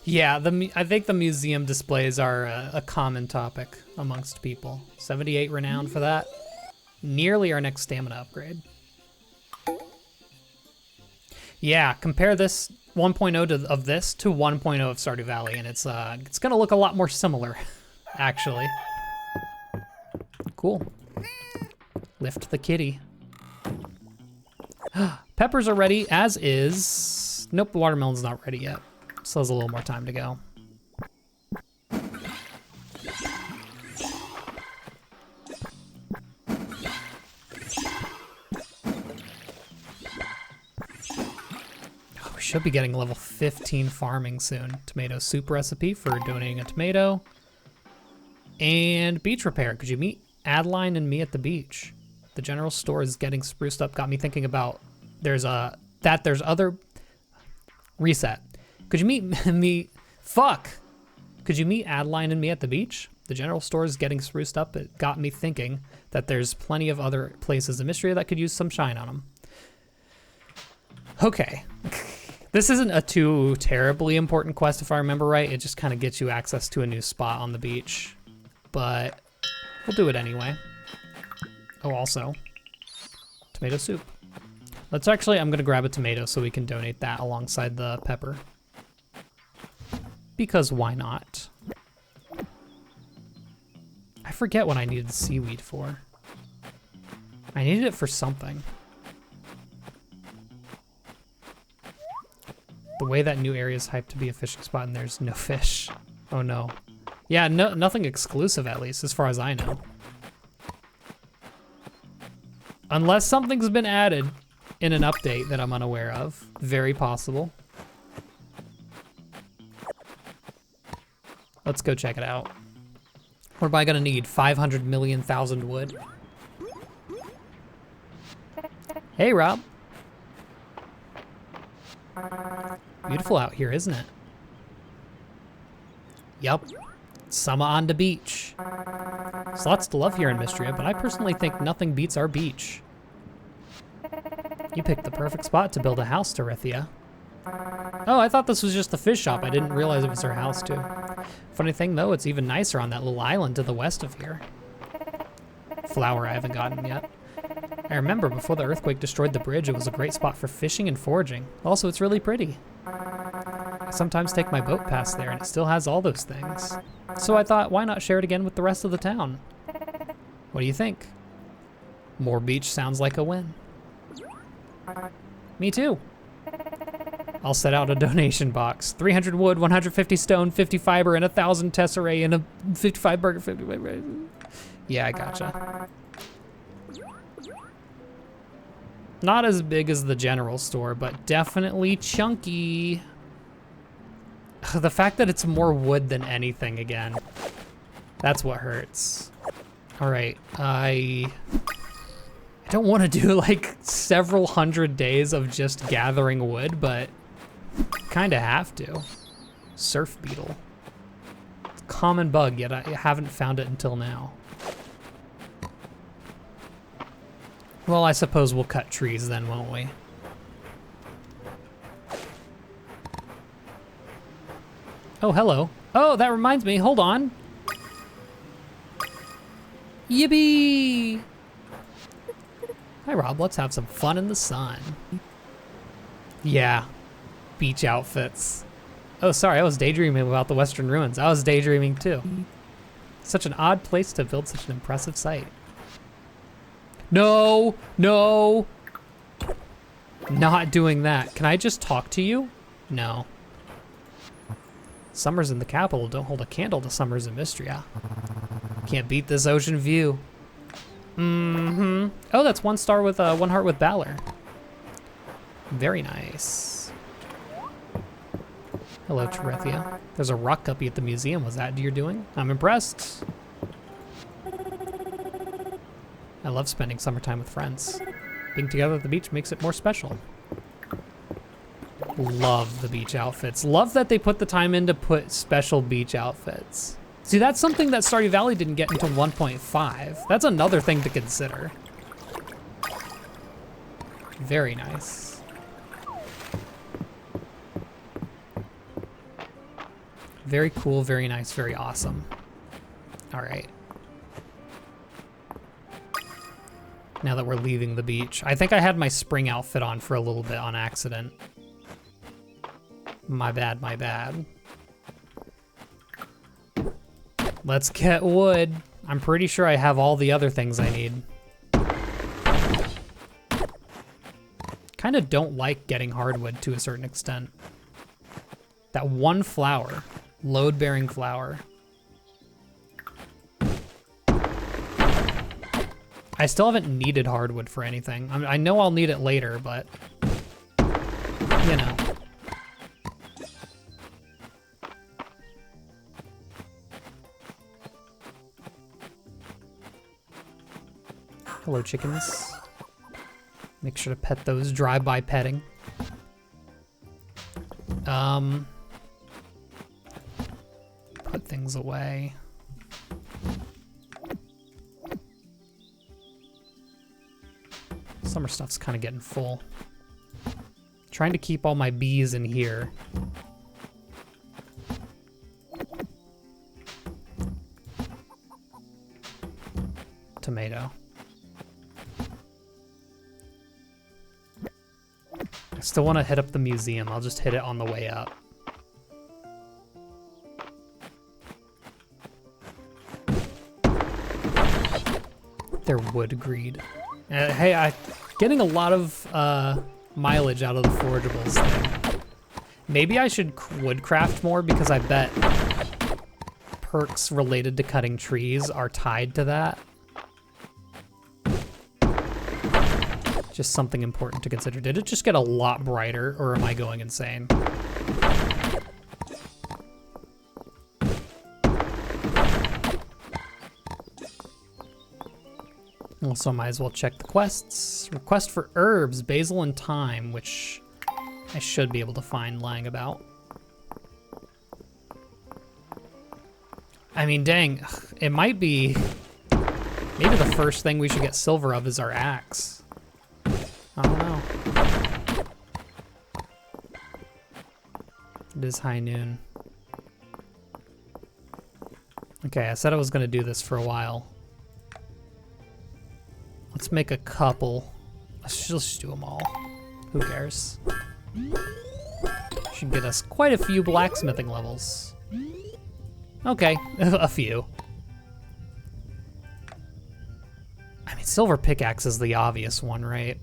[SPEAKER 1] Yeah, I think the museum displays are a common topic amongst people. 78 renown for that. Nearly our next stamina upgrade. Yeah, compare this 1.0 of this to 1.0 of Stardew Valley, and it's gonna look a lot more similar, actually. Cool. Lift the kitty. Peppers are ready, as is. Nope, the watermelon's not ready yet. So there's a little more time to go. Oh, we should be getting level 15 farming soon. Tomato soup recipe for donating a tomato. And beach repair. Could you meet Adeline and me at the beach? The general store is getting spruced up. Got me thinking about there's other reset. Could you meet me? Fuck. Could you meet Adeline and me at the beach? The general store is getting spruced up. It got me thinking that there's plenty of other places in Mistria that could use some shine on them. Okay. This isn't a too terribly important quest if I remember right. It just kind of gets you access to a new spot on the beach. But we'll do it anyway. Oh, also, tomato soup. Let's actually, I'm gonna grab a tomato so we can donate that alongside the pepper. Because why not? I forget what I needed the seaweed for. I needed it for something. The way that new area is hyped to be a fishing spot and there's no fish. Oh no. Yeah, no, nothing exclusive at least, as far as I know. Unless something's been added in an update that I'm unaware of. Very possible. Let's go check it out. What am I gonna need? 500 million thousand wood? Hey, Rob. Beautiful out here, isn't it? Yup. Summer on the beach. There's lots to love here in Mistria, but I personally think nothing beats our beach. You picked the perfect spot to build a house, Dorithia. Oh, I thought this was just the fish shop. I didn't realize it was her house, too. Funny thing, though, it's even nicer on that little island to the west of here. Flour I haven't gotten yet. I remember before the earthquake destroyed the bridge, it was a great spot for fishing and foraging. Also, it's really pretty. I sometimes take my boat past there, and it still has all those things. So I thought, why not share it again with the rest of the town? What do you think? More beach sounds like a win. Me too. I'll set out a donation box. 300 wood, 150 stone, 50 fiber, and 1,000 tesserae, and a 55 burger, 50... Yeah, I gotcha. Not as big as the general store, but definitely chunky. The fact that it's more wood than anything again. That's what hurts. All right, I don't want to do like several hundred days of just gathering wood, but kind of have to. Surf beetle. It's a common bug, yet I haven't found it until now. Well, I suppose we'll cut trees then, won't we? Oh, hello. Oh, that reminds me, hold on. Yippee! Hi, Rob, let's have some fun in the sun. Yeah, beach outfits. Oh, sorry, I was daydreaming about the Western Ruins. I was daydreaming too. Such an odd place to build such an impressive site. No, no. Not doing that. Can I just talk to you? No. Summers in the capital don't hold a candle to summers in Mistria. Can't beat this ocean view. Mm-hmm. Oh, that's 1 star with 1 heart with Valor. Very nice. Hello, Terethia. There's a rock guppy at the museum. Was that you're doing? I'm impressed. I love spending summertime with friends. Being together at the beach makes it more special. Love the beach outfits. Love that they put the time in to put special beach outfits. See, that's something that Stardew Valley didn't get until 1.5. That's another thing to consider. Very nice. Very cool, very nice, very awesome. All right. Now that we're leaving the beach. I think I had my spring outfit on for a little bit on accident. My bad, my bad. Let's get wood. I'm pretty sure I have all the other things I need. Kind of don't like getting hardwood to a certain extent. That one flower, load-bearing flower. I still haven't needed hardwood for anything. I know I'll need it later, but you know. Hello, chickens. Make sure to pet those, drive-by petting. Put things away. Summer stuff's kind of getting full. Trying to keep all my bees in here. Tomato. I still want to hit up the museum. I'll just hit it on the way up. Their wood greed. Hey, I'm getting a lot of mileage out of the forageables thing. Maybe I should woodcraft more because I bet perks related to cutting trees are tied to that. Just something important to consider. Did it just get a lot brighter, or am I going insane? Also, might as well check the quests. Request for herbs, basil, and thyme, which I should be able to find lying about. I mean, dang, it might be... Maybe the first thing we should get silver of is our axe. I don't know. It is high noon. Okay, I said I was gonna do this for a while. Let's make a couple. Let's just do them all. Who cares? Should get us quite a few blacksmithing levels. Okay, a few. I mean, silver pickaxe is the obvious one, right?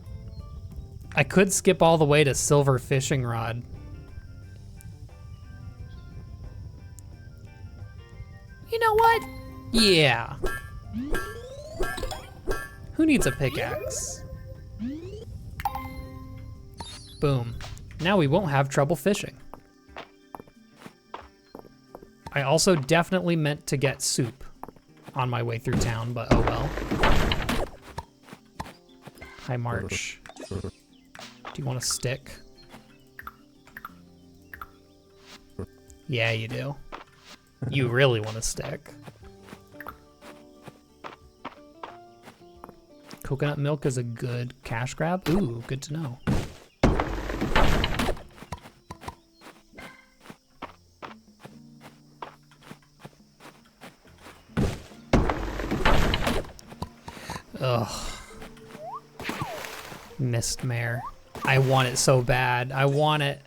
[SPEAKER 1] I could skip all the way to silver fishing rod. You know what? Yeah. Who needs a pickaxe? Boom. Now we won't have trouble fishing. I also definitely meant to get soup on my way through town, but oh well. Hi, March. Do you want a stick? Yeah, you do. You really want a stick. Coconut milk is a good cash grab? Ooh, good to know. Ugh. Mistmare. I want it so bad. I want it.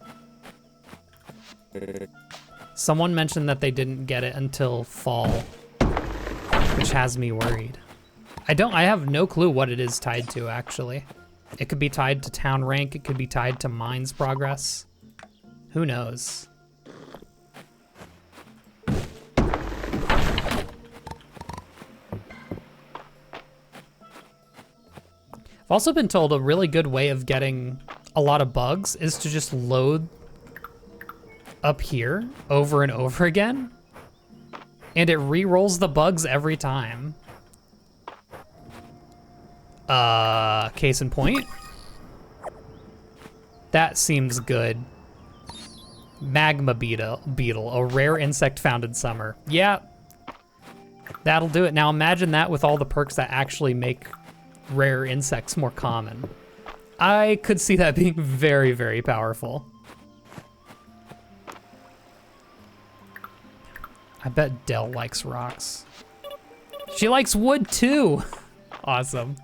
[SPEAKER 1] Someone mentioned that they didn't get it until fall, which has me worried. I have no clue what it is tied to, actually. It could be tied to town rank, it could be tied to mines progress. Who knows? I've also been told a really good way of getting a lot of bugs is to just load up here over and over again, and it re-rolls the bugs every time. Case in point. That seems good. Magma beetle, a rare insect found in summer. Yeah, that'll do it. Now imagine that with all the perks that actually make rare insects more common. I could see that being very, very powerful. I bet Dell likes rocks. She likes wood too. Awesome.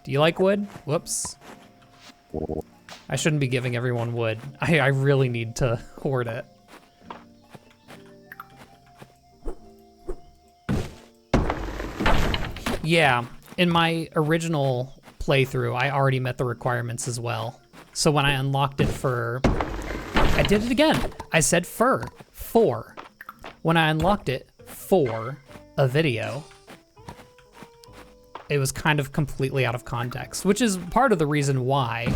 [SPEAKER 1] Do you like wood? Whoops. I shouldn't be giving everyone wood. I really need to hoard it. Yeah, in my original playthrough, I already met the requirements as well. So when I unlocked it for, I did it again. I said for. When I unlocked it for a video, it was kind of completely out of context, which is part of the reason why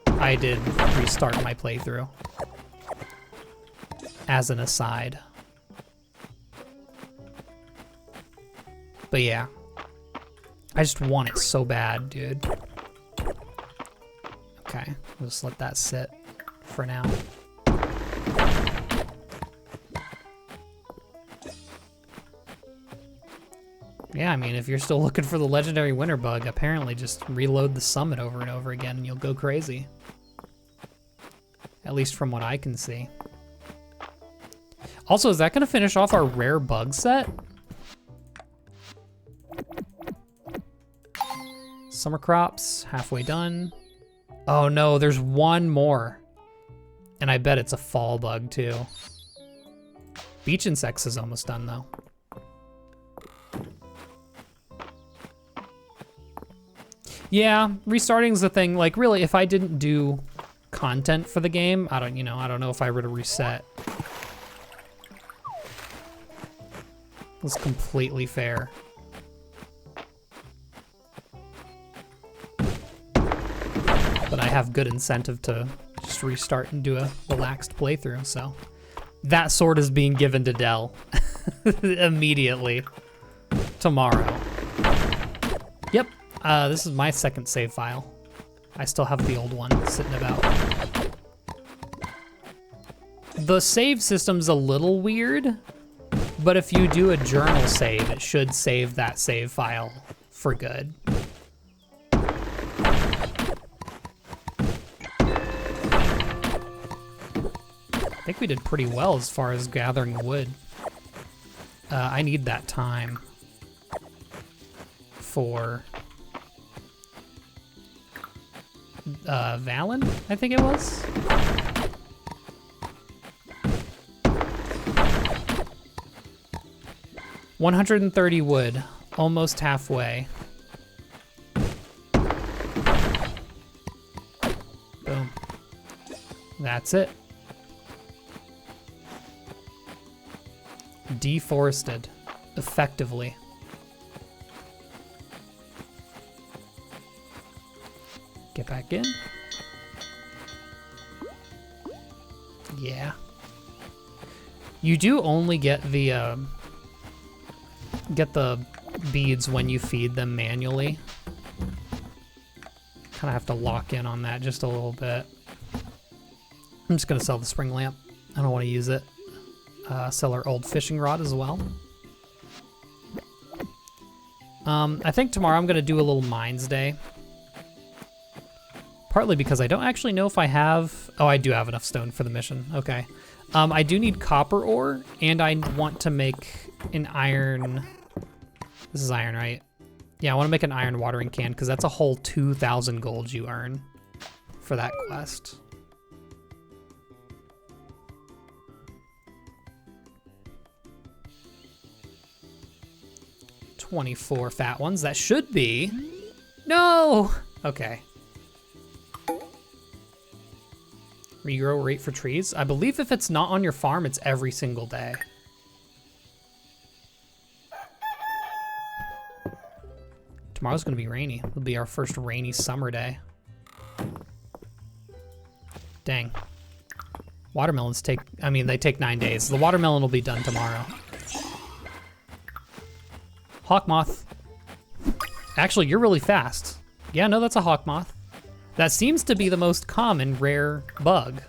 [SPEAKER 1] I did restart my playthrough. As an aside. But yeah. I just want it so bad, dude. Okay, we'll just let that sit for now. Yeah, I mean, if you're still looking for the legendary winter bug, apparently just reload the summit over and over again and you'll go crazy. at least from what I can see. Also, is that gonna finish off our rare bug set? Summer crops, halfway done. Oh no, there's one more. And I bet it's a fall bug too. Beach insects is almost done though. Yeah, restarting's the thing. Like really, if I didn't do content for the game, I don't know if I were to reset. It's completely fair. But I have good incentive to just restart and do a relaxed playthrough, so. That sword is being given to Dell immediately tomorrow. Yep, this is my second save file. I still have the old one sitting about. The save system's a little weird, but if you do a journal save, it should save that save file for good. I think we did pretty well as far as gathering wood. I need that time for Valen, I think it was. $130 wood, almost halfway. Boom. That's it. Deforested, effectively. Get back in. Yeah. You do only get the beads when you feed them manually. Kind of have to lock in on that just a little bit. I'm just gonna sell the spring lamp. I don't want to use it. Sell our old fishing rod as well. I think tomorrow I'm gonna do a little mines day. Partly because I don't actually know if I have... Oh, I do have enough stone for the mission. Okay. I do need copper ore, and I want to make an iron... This is iron, right? Yeah, I want to make an iron watering can, because that's a whole 2,000 gold you earn for that quest. $24 fat ones. That should be... No! Okay. Regrow rate for trees. I believe if it's not on your farm, it's every single day. Tomorrow's gonna be rainy. It'll be our first rainy summer day. Dang. Watermelons take, they take 9 days. The watermelon will be done tomorrow. Hawk moth. Actually, you're really fast. Yeah, no, that's a hawk moth. That seems to be the most common rare bug.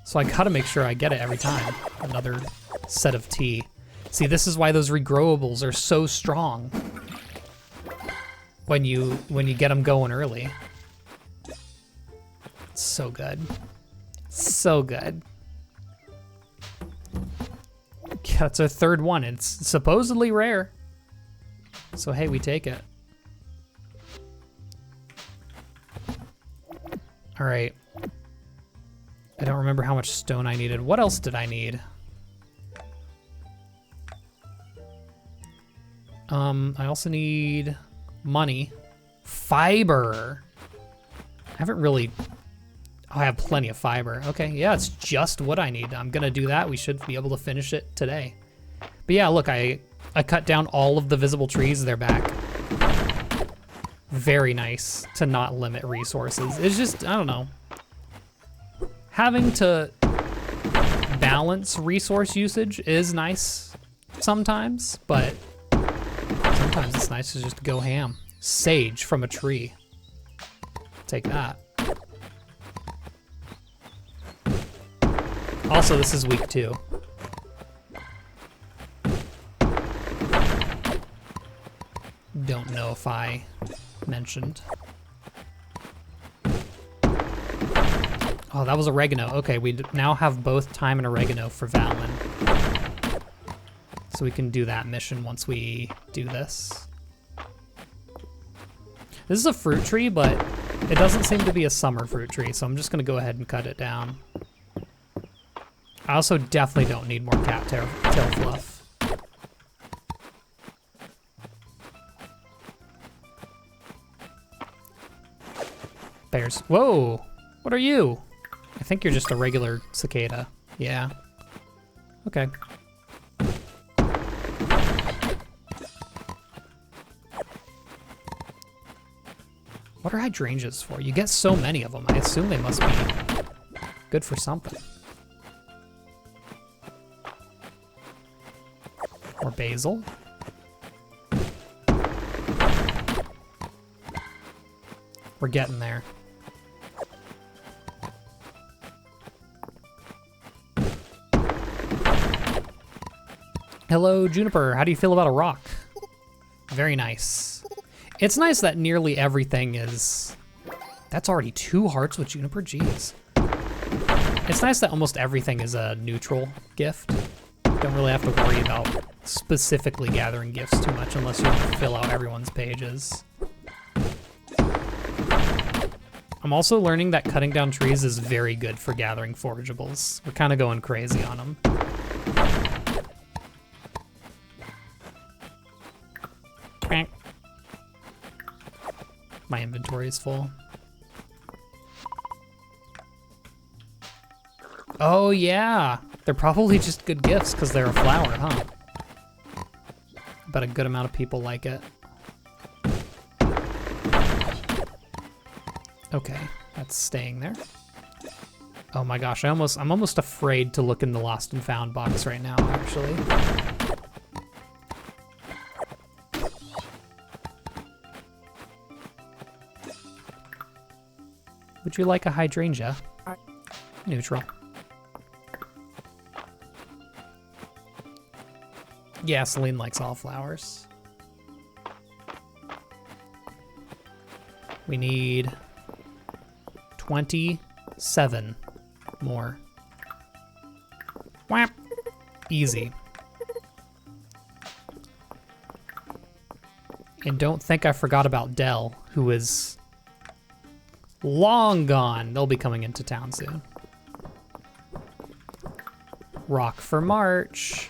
[SPEAKER 1] So I gotta make sure I get it every time. Another set of tea. See, this is why those regrowables are so strong when you get them going early. It's so good. So good. Yeah, that's our third one. It's supposedly rare. So hey, we take it. All right. I don't remember how much stone I needed. What else did I need? I also need money. Fiber. I haven't really... Oh, I have plenty of fiber. Okay, yeah, it's just what I need. I'm gonna do that. We should be able to finish it today. But yeah, look, I cut down all of the visible trees. They're back. Very nice to not limit resources. It's just, I don't know. Having to balance resource usage is nice sometimes, but sometimes it's nice to just go ham. Sage from a tree. Take that. Also, this is week 2. Don't know if I mentioned. Oh, that was oregano. Okay, we now have both thyme and oregano for Valen. So we can do that mission once we do this. This is a fruit tree, but it doesn't seem to be a summer fruit tree, so I'm just gonna go ahead and cut it down. I also definitely don't need more cattail fluff. Bears. Whoa! What are you? I think you're just a regular cicada. Yeah. Okay. What are hydrangeas for? You get so many of them. I assume they must be good for something. Or basil. We're getting there. Hello, Juniper. How do you feel about a rock? Very nice. It's nice that nearly everything is... That's already 2 hearts with Juniper, jeez. It's nice that almost everything is a neutral gift. Don't really have to worry about specifically gathering gifts too much unless you want to fill out everyone's pages. I'm also learning that cutting down trees is very good for gathering forageables. We're kind of going crazy on them. My inventory is full. Oh yeah, they're probably just good gifts because they're a flower, huh? Bet a good amount of people like it. Okay, that's staying there. Oh my gosh, I'm almost afraid to look in the lost and found box right now, actually. Would you like a hydrangea? Neutral. Yeah, Celine likes all flowers. We need 27 more. Whap! Easy. And don't think I forgot about Dell, who is long gone. They'll be coming into town soon. Rock for March.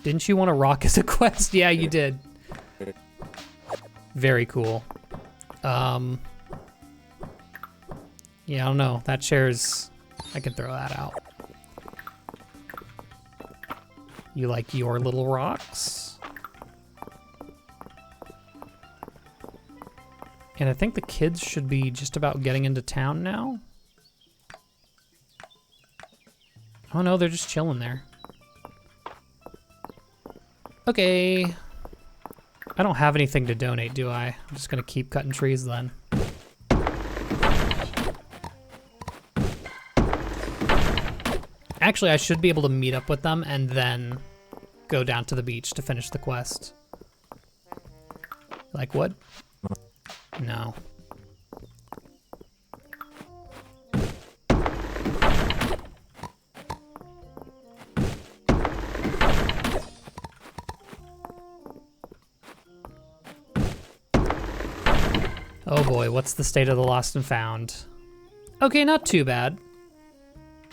[SPEAKER 1] Didn't you want to rock as a quest? Yeah, you did. Very cool. Yeah, I don't know. That chair's... I can throw that out. You like your little rocks? And I think the kids should be just about getting into town now. Oh no, they're just chilling there. Okay. I don't have anything to donate, do I? I'm just gonna keep cutting trees then. Actually, I should be able to meet up with them and then go down to the beach to finish the quest. Like wood? No. Oh boy, what's the state of the lost and found? Okay, not too bad.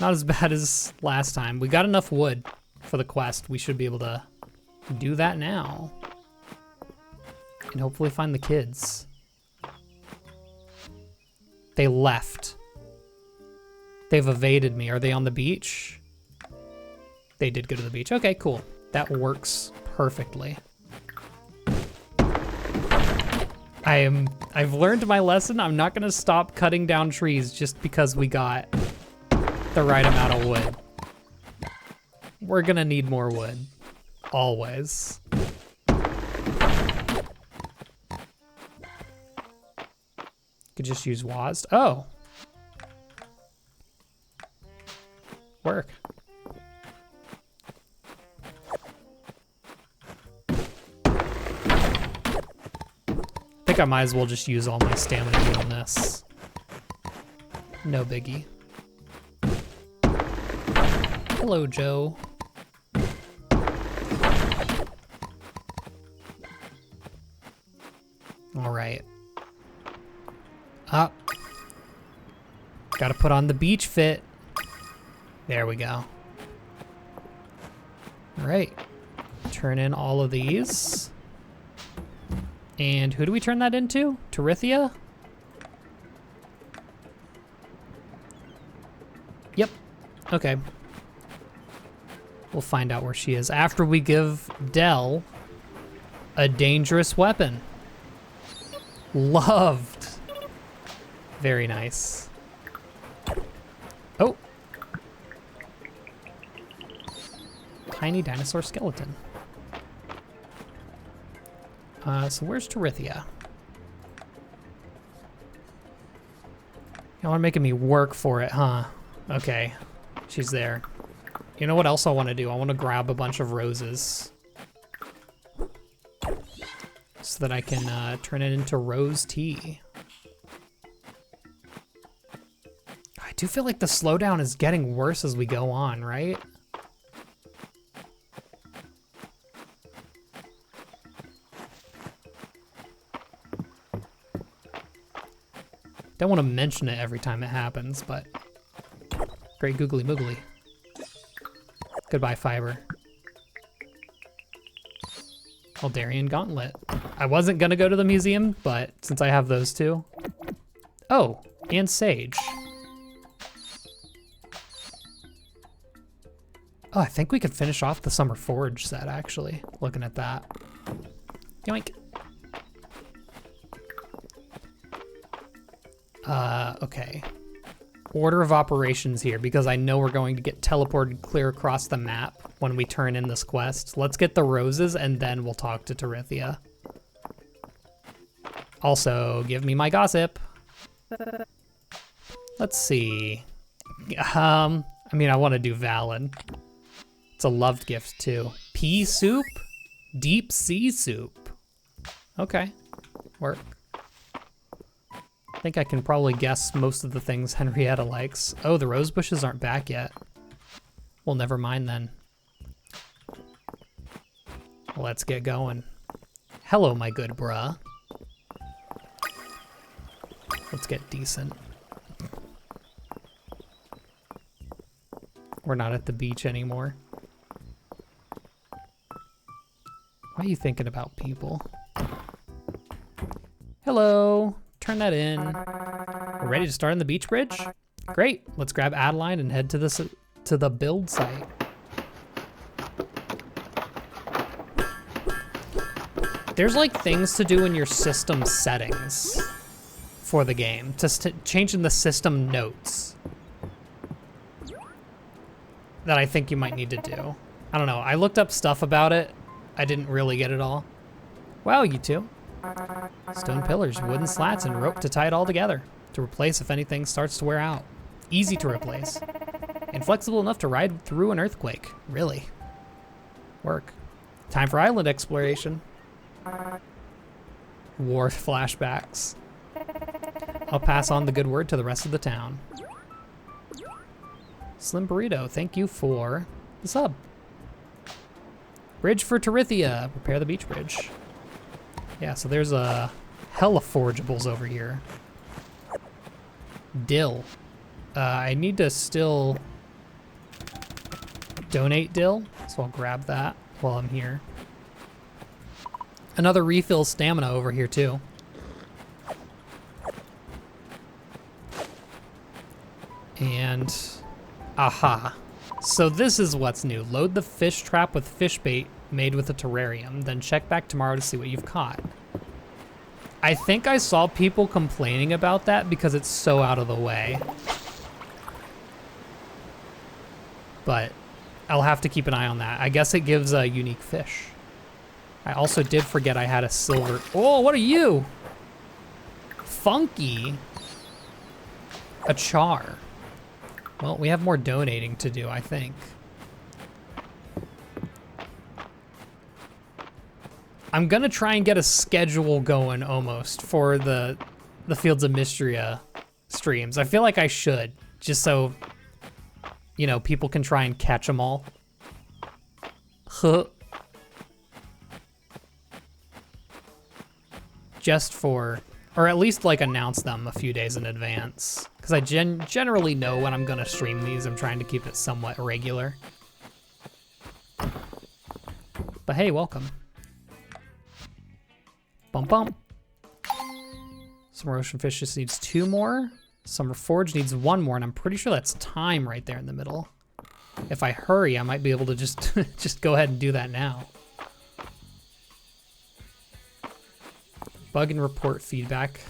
[SPEAKER 1] Not as bad as last time. We got enough wood for the quest. We should be able to do that now. And hopefully find the kids. They left. They've evaded me. Are they on the beach? They did go to the beach. Okay, cool. That works perfectly. I've learned my lesson. I'm not gonna stop cutting down trees just because we got the right amount of wood. We're gonna need more wood. Always. Could just use WASD. Oh. Work. I think I might as well just use all my stamina on this. No biggie. Hello, Joe. All right. Up. Gotta put on the beach fit. There we go. All right. Turn in all of these. And who do we turn that into? Tarithia? Yep. Okay. We'll find out where she is after we give Dell a dangerous weapon. Loved. Very nice. Oh. Tiny dinosaur skeleton. So where's Tarithia? Y'all are making me work for it, huh? Okay, she's there. You know what else I want to do? I want to grab a bunch of roses so that I can turn it into rose tea. I do feel like the slowdown is getting worse as we go on, right? Don't want to mention it every time it happens, but great googly moogly. Goodbye, fiber. Aldarian Gauntlet. I wasn't gonna go to the museum, but since I have those two. Oh, and Sage. Oh, I think we could finish off the Summer Forge set, actually, looking at that. Yoink. Okay. Order of operations here, because I know we're going to get teleported clear across the map when we turn in this quest. Let's get the roses, and then we'll talk to Tarithia. Also, give me my gossip. Let's see. I mean, I want to do Valen. It's a loved gift, too. Pea soup? Deep sea soup. Okay. Work. I think I can probably guess most of the things Henrietta likes. Oh, the rose bushes aren't back yet. Well, never mind then. Let's get going. Hello, my good bruh. Let's get decent. We're not at the beach anymore. Why are you thinking about people? Hello. Turn that in. We're ready to start on the beach bridge? Great. Let's grab Adeline and head to the build site. There's like things to do in your system settings for the game, just changing the system notes that I think you might need to do. I don't know. I looked up stuff about it. I didn't really get it all. Wow, you two. Stone pillars, wooden slats, and rope to tie it all together. To replace if anything starts to wear out. Easy to replace. And flexible enough to ride through an earthquake. Really. Work. Time for island exploration. War flashbacks. I'll pass on the good word to the rest of the town. Slim Burrito, thank you for the sub. Bridge for Tarithia. Repair the beach bridge. Yeah, so there's a hella forgeables over here. Dill. I need to still donate dill, so I'll grab that while I'm here. Another refill stamina over here too. And aha. So this is what's new. Load the fish trap with fish bait made with a terrarium, then check back tomorrow to see what you've caught. I think I saw people complaining about that because it's so out of the way. But I'll have to keep an eye on that. I guess it gives a unique fish. I also did forget I had a silver. Oh, what are you? Funky. A char. Well, we have more donating to do, I think. I'm gonna try and get a schedule going almost for the Fields of Mistria streams. I feel like I should, just so you know, people can try and catch them all. Huh. Just for, or at least like announce them a few days in advance. Because I generally know when I'm gonna stream these. I'm trying to keep it somewhat regular. But hey, welcome. Bump bump. Summer Ocean Fish just needs 2 more. Summer Forge needs 1 more, and I'm pretty sure that's time right there in the middle. If I hurry, I might be able to just just go ahead and do that now. Bug and report feedback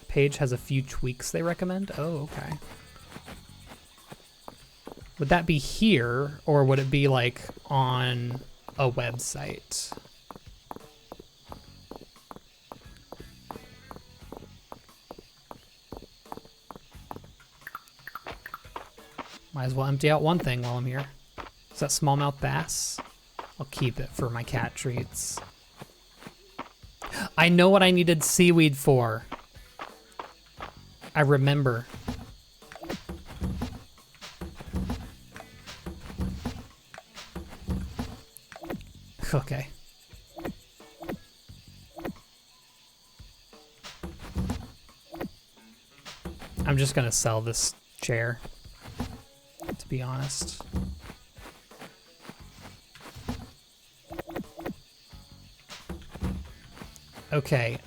[SPEAKER 1] page has a few tweaks they recommend. Oh, okay. Would that be here, or would it be like on a website? Might as well empty out one thing while I'm here. Is that smallmouth bass? I'll keep it for my cat treats. I know what I needed seaweed for. I remember. Okay. I'm just gonna sell this chair, to be honest. Okay,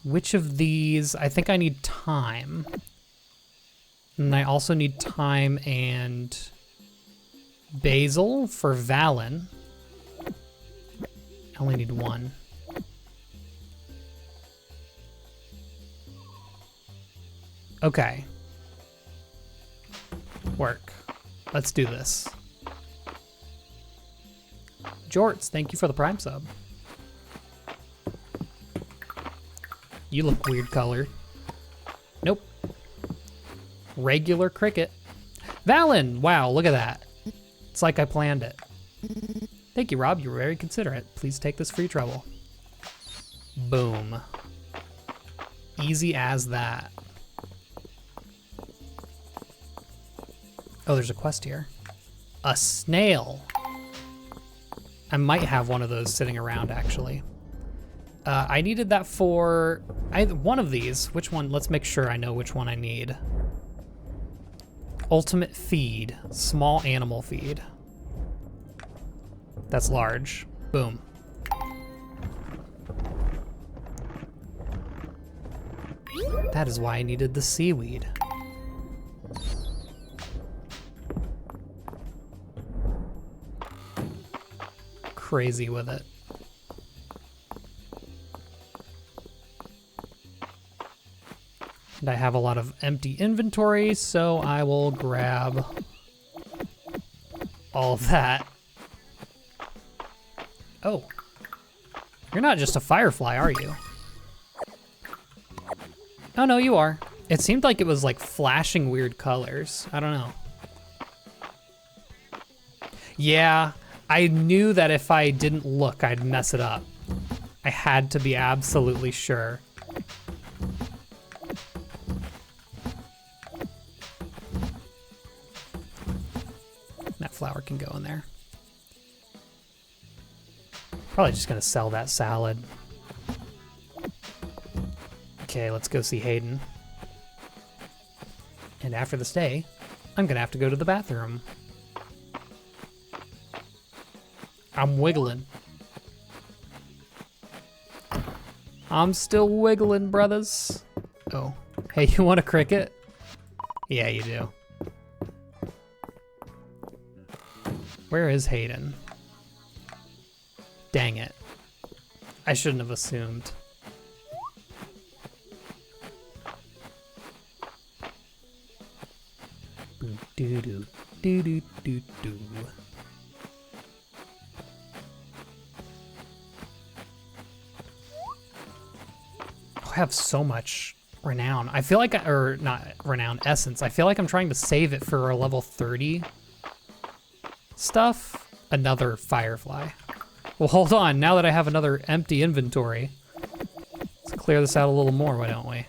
[SPEAKER 1] which of these? I think I need time. And I also need time and basil for Valen. I only need 1. Okay. Work. Let's do this. Jorts, thank you for the Prime sub. You look weird colored. Nope. Regular cricket. Valen! Wow, look at that. It's like I planned it. Thank you, Rob. You were very considerate. Please take this free trouble. Boom. Easy as that. Oh, there's a quest here. A snail. I might have one of those sitting around, actually. I needed that for one of these. Which one? Let's make sure I know which one I need. Ultimate feed. Small animal feed. That's large. Boom. That is why I needed the seaweed. Crazy with it. And I have a lot of empty inventory, so I will grab all of that. Oh, you're not just a firefly, are you? Oh no, you are. It seemed like it was like flashing weird colors. I don't know. Yeah, I knew that if I didn't look, I'd mess it up. I had to be absolutely sure. That flower can go in there. Probably just gonna sell that salad. Okay, let's go see Hayden. And after this day, I'm gonna have to go to the bathroom. I'm wiggling. I'm still wiggling, brothers. Oh, hey, you want a cricket? Yeah, you do. Where is Hayden? Dang it. I shouldn't have assumed. Do do do do do do. I have so much renown. I feel like, or not renown, essence. I feel like I'm trying to save it for a level 30 stuff. Another firefly. Well, hold on. Now that I have another empty inventory, let's clear this out a little more, why don't we?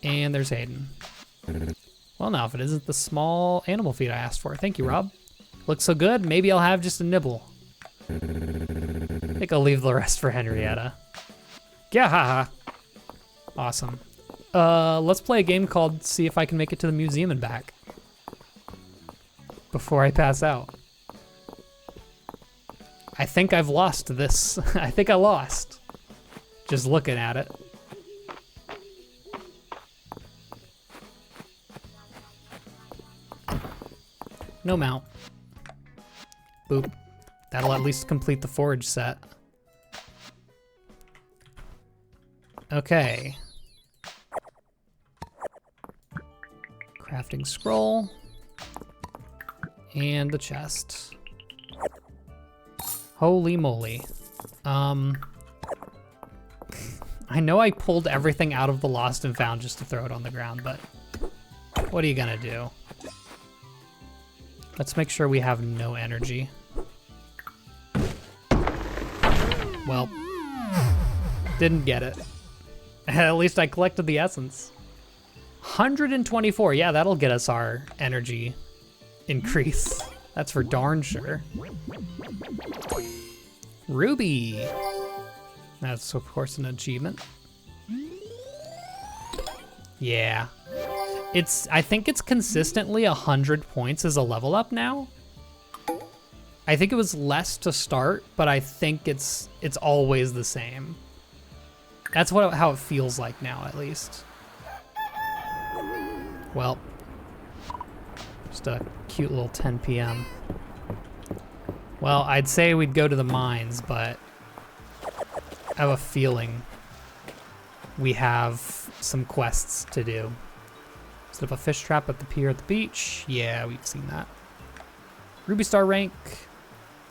[SPEAKER 1] And there's Hayden. Well, now, if it isn't the small animal feed I asked for. Thank you, Rob. Looks so good, maybe I'll have just a nibble. I think I'll leave the rest for Henrietta. Yeah, awesome. Let's play a game called See If I Can Make It to the Museum and Back. Before I pass out. I think I've lost this. I think I lost. Just looking at it. No mount. Boop. That'll at least complete the forage set. Okay. Crafting scroll. And the chest. Holy moly. I know I pulled everything out of the lost and found just to throw it on the ground, but what are you gonna do? Let's make sure we have no energy. Well, didn't get it. At least I collected the essence. 124, yeah, that'll get us our energy increase. That's for darn sure. Ruby. That's of course an achievement. Yeah. I think it's consistently 100 points as a level up now. I think it was less to start, but I think it's always the same. That's how it feels like now, at least. Well, just a cute little 10 p.m. Well, I'd say we'd go to the mines, but I have a feeling we have some quests to do. Set up a fish trap at the pier at the beach. Yeah, we've seen that. Ruby Star rank.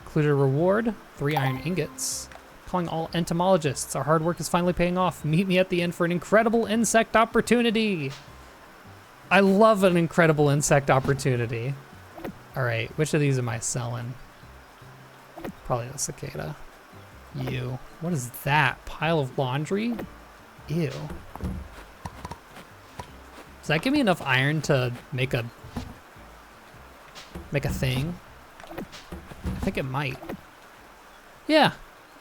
[SPEAKER 1] Included a reward, 3 iron ingots. Calling all entomologists. Our hard work is finally paying off. Meet me at the end for an incredible insect opportunity. I love an incredible insect opportunity. All right, which of these am I selling? Probably the cicada. You. What is that? Pile of laundry? Ew. Does that give me enough iron to make a thing? I think it might. Yeah,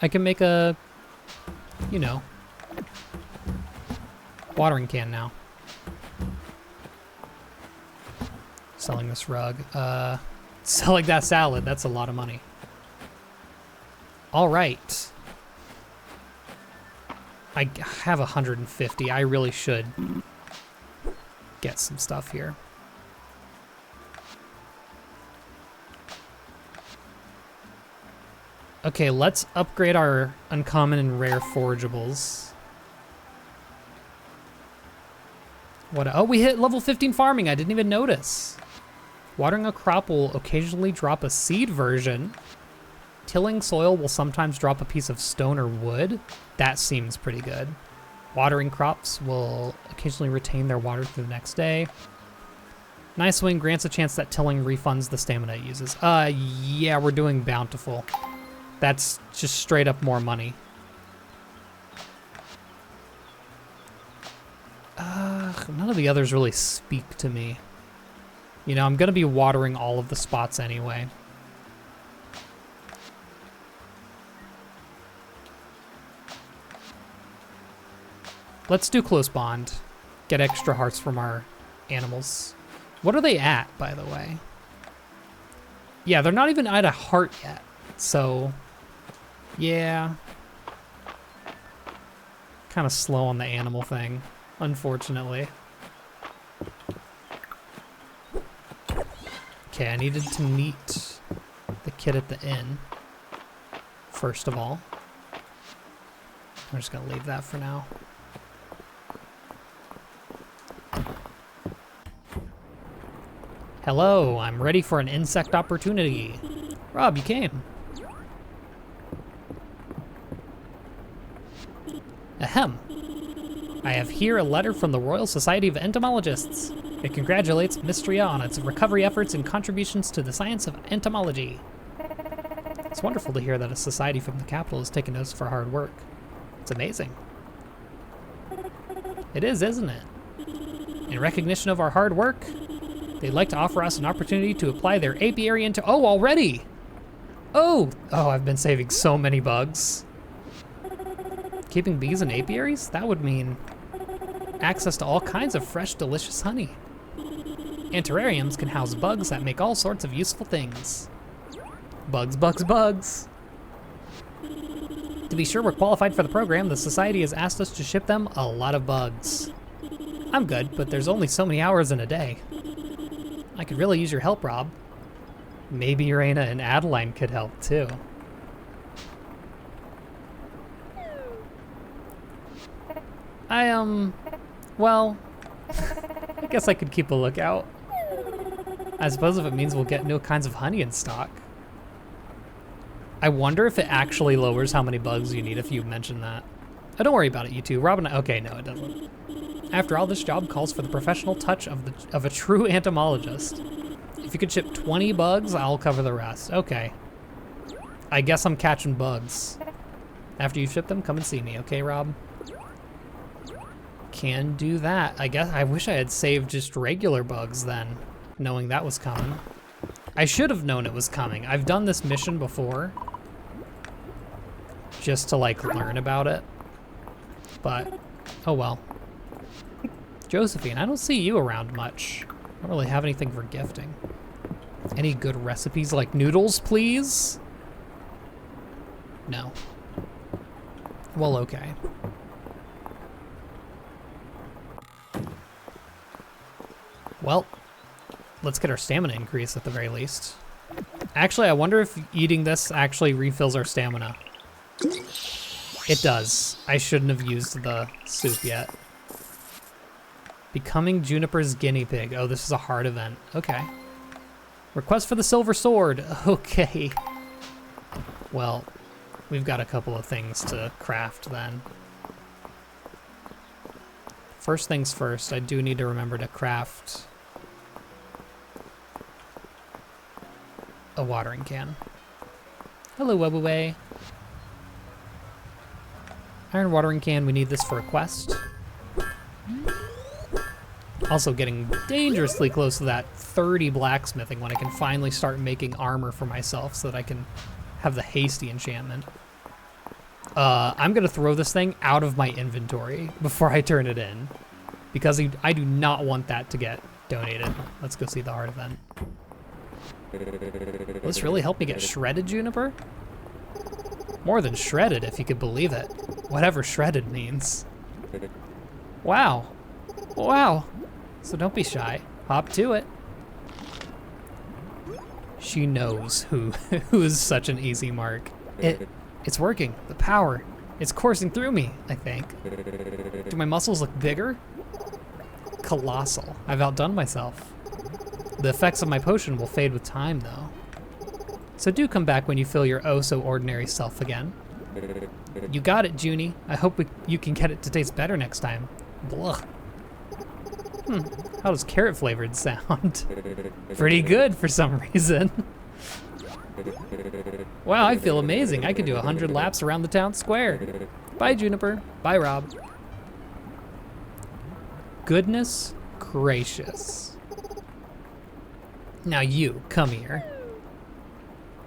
[SPEAKER 1] I can make a, you know, watering can now. Selling this rug. Selling that salad, that's a lot of money. All right. I have 150. I really should get some stuff here. Okay, let's upgrade our uncommon and rare forageables. What? Oh, we hit level 15 farming. I didn't even notice. Watering a crop will occasionally drop a seed version. Tilling soil will sometimes drop a piece of stone or wood. That seems pretty good. Watering crops will occasionally retain their water through the next day. Nice Wing grants a chance that tilling refunds the stamina it uses. Yeah, we're doing bountiful. That's just straight up more money. None of the others really speak to me. You know, I'm gonna be watering all of the spots anyway. Let's do close bond. Get extra hearts from our animals. What are they at, by the way? Yeah, they're not even at a heart yet. So, yeah. Kind of slow on the animal thing, unfortunately. Okay, I needed to meet the kid at the inn, first of all. I'm just gonna leave that for now. Hello, I'm ready for an insect opportunity. Rob, you came. Ahem. I have here a letter from the Royal Society of Entomologists. It congratulates Mistria on its recovery efforts and contributions to the science of entomology. It's wonderful to hear that a society from the capital has taken notice of our hard work. It's amazing. It is, isn't it? In recognition of our hard work, they'd like to offer us an opportunity to apply their apiary into... Oh, already! Oh, I've been saving so many bugs. Keeping bees in apiaries? That would mean access to all kinds of fresh, delicious honey. And terrariums can house bugs that make all sorts of useful things. Bugs, bugs, bugs. To be sure we're qualified for the program, the Society has asked us to ship them a lot of bugs. I'm good, but there's only so many hours in a day. I could really use your help, Rob. Maybe Urana and Adeline could help, too. Well, I guess I could keep a lookout. I suppose if it means we'll get new kinds of honey in stock. I wonder if it actually lowers how many bugs you need if you mention that. Oh, don't worry about it, you two. Rob and I, okay, no, it doesn't. After all, this job calls for the professional touch of a true entomologist. If you could ship 20 bugs, I'll cover the rest. Okay. I guess I'm catching bugs. After you ship them, come and see me, okay, Rob? Can do that. I guess I wish I had saved just regular bugs then, knowing that was coming. I should have known it was coming. I've done this mission before, just to like learn about it, but oh well. Josephine, I don't see you around much. I don't really have anything for gifting. Any good recipes like noodles, please? No. Well, okay. Well, let's get our stamina increase at the very least. Actually, I wonder if eating this actually refills our stamina. It does. I shouldn't have used the soup yet. Becoming Juniper's guinea pig. Oh, this is a hard event. Okay. Request for the silver sword. Okay. Well, we've got a couple of things to craft then. First things first, I do need to remember to craft a watering can. Hello, Webaway. Iron watering can, we need this for a quest. Also getting dangerously close to that 30 blacksmithing when I can finally start making armor for myself so that I can have the hasty enchantment. I'm gonna throw this thing out of my inventory before I turn it in, because I do not want that to get donated. Let's go see the hard event. Will this really help me get shredded, Juniper? More than shredded, if you could believe it. Whatever shredded means. Wow. Wow. So don't be shy. Hop to it. She knows who is such an easy mark. It's working. The power. It's coursing through me, I think. Do my muscles look bigger? Colossal. I've outdone myself. The effects of my potion will fade with time, though. So do come back when you feel your oh-so-ordinary self again. You got it, Junie. I hope you can get it to taste better next time. Blah. How does carrot-flavored sound? Pretty good for some reason. Wow, I feel amazing. I could do 100 laps around the town square. Bye, Juniper. Bye, Rob. Goodness gracious. Now you, come here.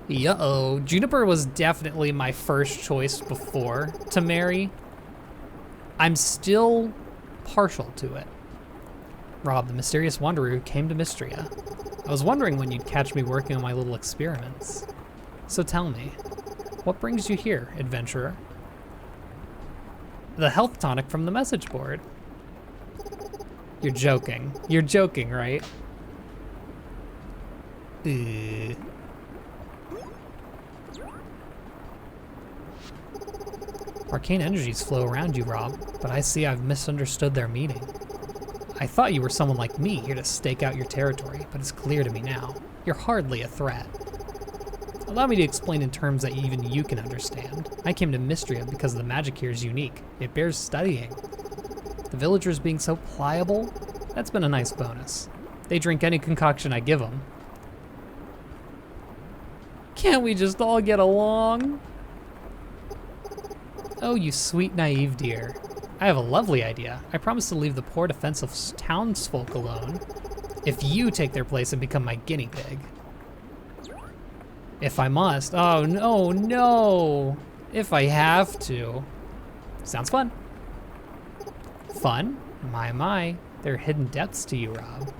[SPEAKER 1] Uh-oh. Juniper was definitely my first choice before to marry. I'm still partial to it. Rob, the mysterious wanderer who came to Mistria. I was wondering when you'd catch me working on my little experiments. So tell me, what brings you here, adventurer? The health tonic from the message board. You're joking. You're joking, right? Arcane energies flow around you, Rob, but I see I've misunderstood their meaning. I thought you were someone like me, here to stake out your territory, but it's clear to me now. You're hardly a threat. Allow me to explain in terms that even you can understand. I came to Mistria because the magic here is unique. It bears studying. The villagers being so pliable, that's been a nice bonus. They drink any concoction I give them. Can't we just all get along? Oh, you sweet, naive dear. I have a lovely idea. I promise to leave the poor defensive townsfolk alone if you take their place and become my guinea pig. If I must. Oh, no, no. If I have to. Sounds fun. Fun? My. There are hidden depths to you, Rob.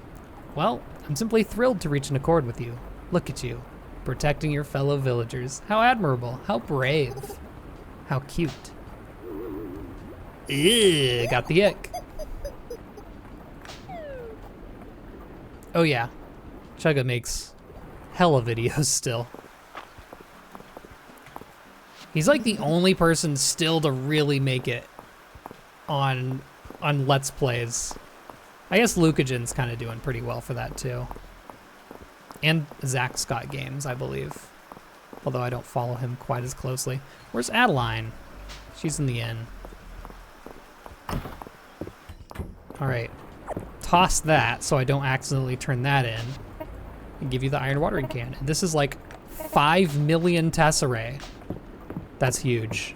[SPEAKER 1] Well, I'm simply thrilled to reach an accord with you. Look at you, protecting your fellow villagers. How admirable, how brave, how cute. Ew, got the ick. Oh yeah, Chugga makes hella videos still. He's like the only person still to really make it on Let's Plays. I guess Lucagen's kind of doing pretty well for that too. And Zach Scott Games, I believe. Although I don't follow him quite as closely. Where's Adeline? She's in the inn. All right, toss that so I don't accidentally turn that in and give you the iron watering can. And this is like 5 million tesserae. That's huge.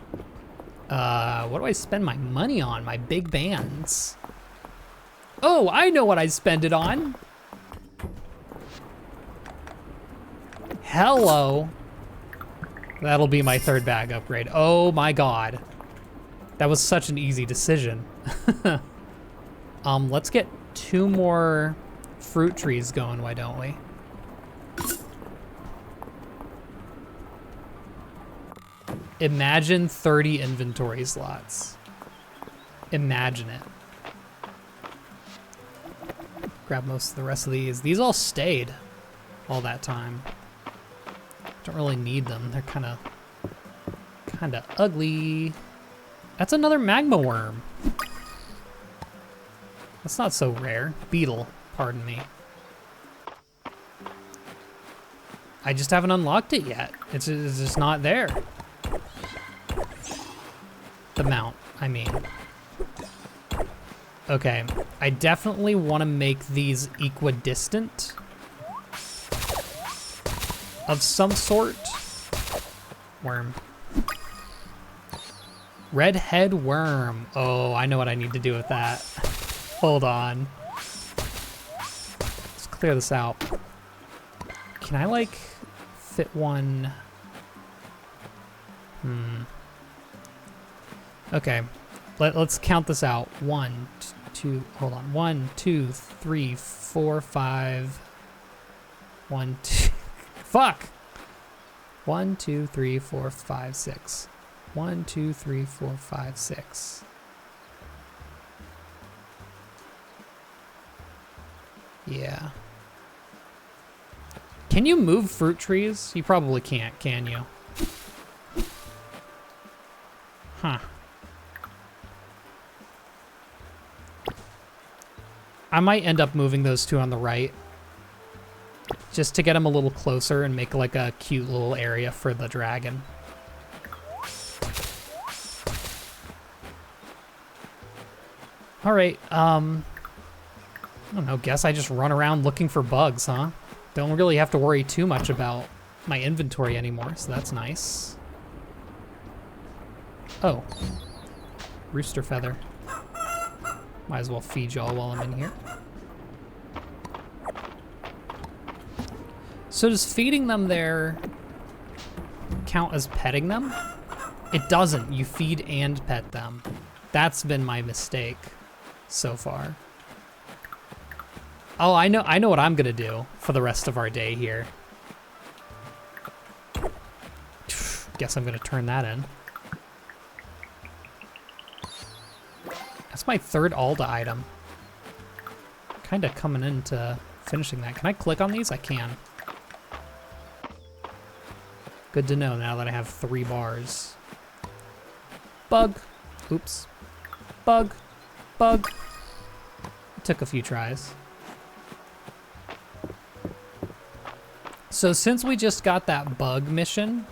[SPEAKER 1] What do I spend my money on? My big bands. Oh, I know what I spend it on. Hello. That'll be my 3rd bag upgrade. Oh my God. That was such an easy decision. Let's get 2 more fruit trees going, why don't we? Imagine 30 inventory slots. Imagine it. Grab most of the rest of these. These all stayed all that time. Don't really need them. They're kind of ugly. That's another magma worm. That's not so rare. Beetle, pardon me. I just haven't unlocked it yet. It's just not there. The mount, I mean. Okay, I definitely want to make these equidistant of some sort. Worm. Redhead worm. Oh, I know what I need to do with that. Hold on. Let's clear this out. Can I like fit one? Okay, let's count this out. 1, 2, hold on. 1, 2, 3, 4, 5. 1, 2, fuck! 1, 2, 3, 4, 5, 6. 1, 2, 3, 4, 5, 6. Yeah. Can you move fruit trees? You probably can't, can you? Huh. I might end up moving those 2 on the right just to get them a little closer and make like a cute little area for the dragon. All right, I don't know, guess I just run around looking for bugs, huh? Don't really have to worry too much about my inventory anymore, so that's nice. Oh, rooster feather. Might as well feed y'all while I'm in here. So does feeding them there count as petting them? It doesn't. You feed and pet them. That's been my mistake so far. Oh, I know what I'm gonna do for the rest of our day here. Guess I'm gonna turn that in. That's my 3rd Alda item. Kinda coming into finishing that. Can I click on these? I can. Good to know now that I have 3 bars. Bug. Oops. Bug. Bug. It took a few tries. So since we just got that bug mission,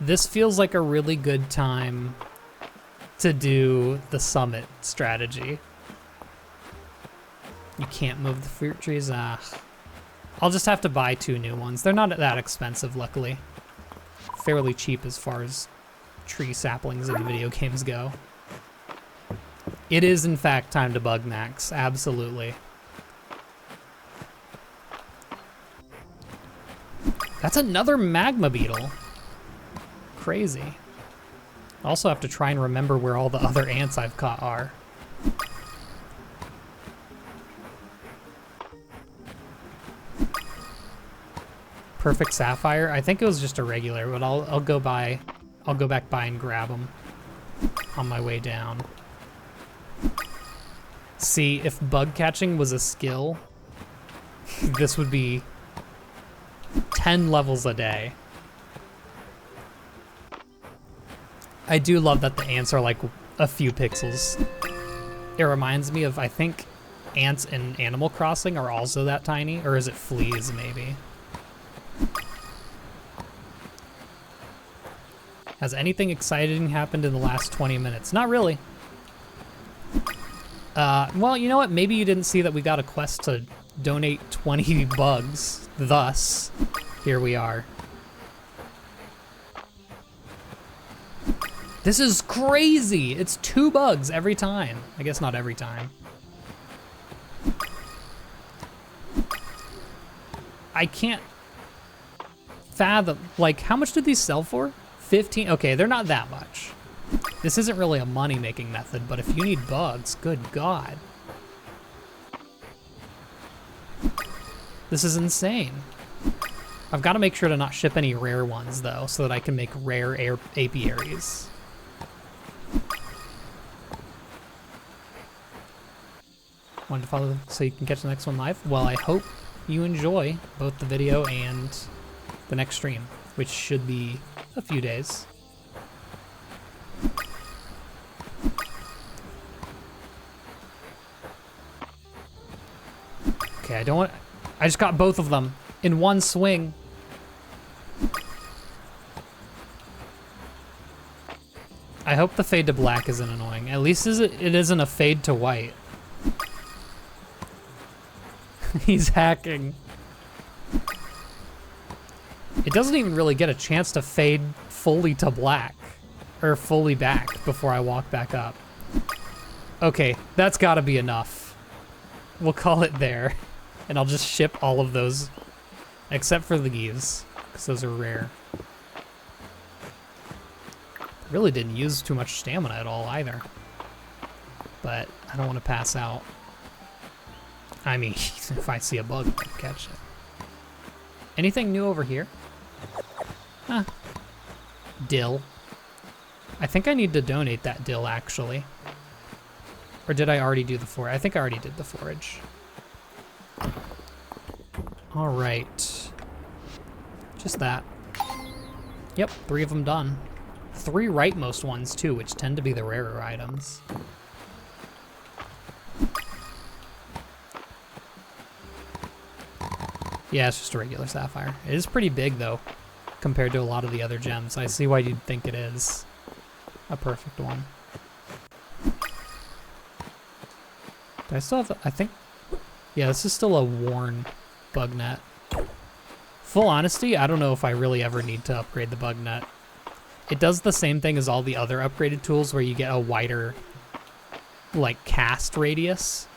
[SPEAKER 1] this feels like a really good time to do the summit strategy. You can't move the fruit trees. I'll just have to buy 2 new ones. They're not that expensive, luckily. Fairly cheap as far as tree saplings in video games go. It is, in fact, time to bug max. Absolutely. That's another magma beetle. Crazy. I also have to try and remember where all the other ants I've caught are. Perfect sapphire. I think it was just a regular, but I'll go back by and grab them on my way down. See, if bug catching was a skill, this would be 10 levels a day. I do love that the ants are like a few pixels. It reminds me of, I think, ants in Animal Crossing are also that tiny, or is it fleas maybe? Has anything exciting happened in the last 20 minutes? Not really. Well, you know what? Maybe you didn't see that we got a quest to donate 20 bugs. Thus, here we are. This is crazy! It's 2 bugs every time. I guess not every time. I can't fathom, like, how much did these sell for? 15? Okay, they're not that much. This isn't really a money-making method, but if you need bugs, good God. This is insane. I've got to make sure to not ship any rare ones, though, so that I can make rare apiaries. Wanted to follow so you can catch the next one live? Well, I hope you enjoy both the video and the next stream, which should be a few days. Okay, I just got both of them in one swing. I hope the fade to black isn't annoying. At least it isn't a fade to white. He's hacking. It doesn't even really get a chance to fade fully to black, or fully back before I walk back up. Okay, that's gotta be enough. We'll call it there, and I'll just ship all of those, except for the geese, because those are rare. Really didn't use too much stamina at all either, but I don't want to pass out. I mean, if I see a bug, I can catch it. Anything new over here? Huh. Dill. I think I need to donate that dill, actually. Or did I already do the forage? I think I already did the forage. All right. Just that. Yep, 3 of them done. 3 rightmost ones, too, which tend to be the rarer items. Yeah, it's just a regular sapphire. It is pretty big, though, compared to a lot of the other gems. I see why you'd think it is a perfect one. Do I still have, I think, yeah, this is still a worn bug net. Full honesty, I don't know if I really ever need to upgrade the bug net. It does the same thing as all the other upgraded tools where you get a wider, like, cast radius.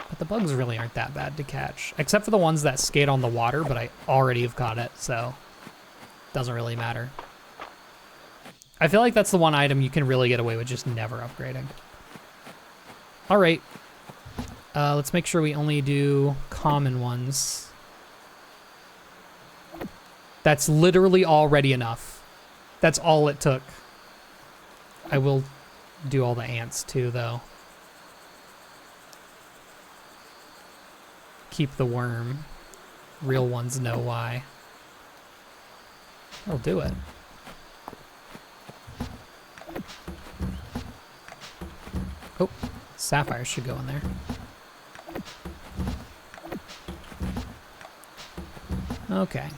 [SPEAKER 1] But the bugs really aren't that bad to catch, except for the ones that skate on the water, but I already have caught it, so it doesn't really matter. I feel like that's the one item you can really get away with just never upgrading. All right, let's make sure we only do common ones. That's literally already enough. That's all it took. I will do all the ants too, though. Keep the worm. Real ones know why. I'll do it. Oh, sapphire should go in there. Okay.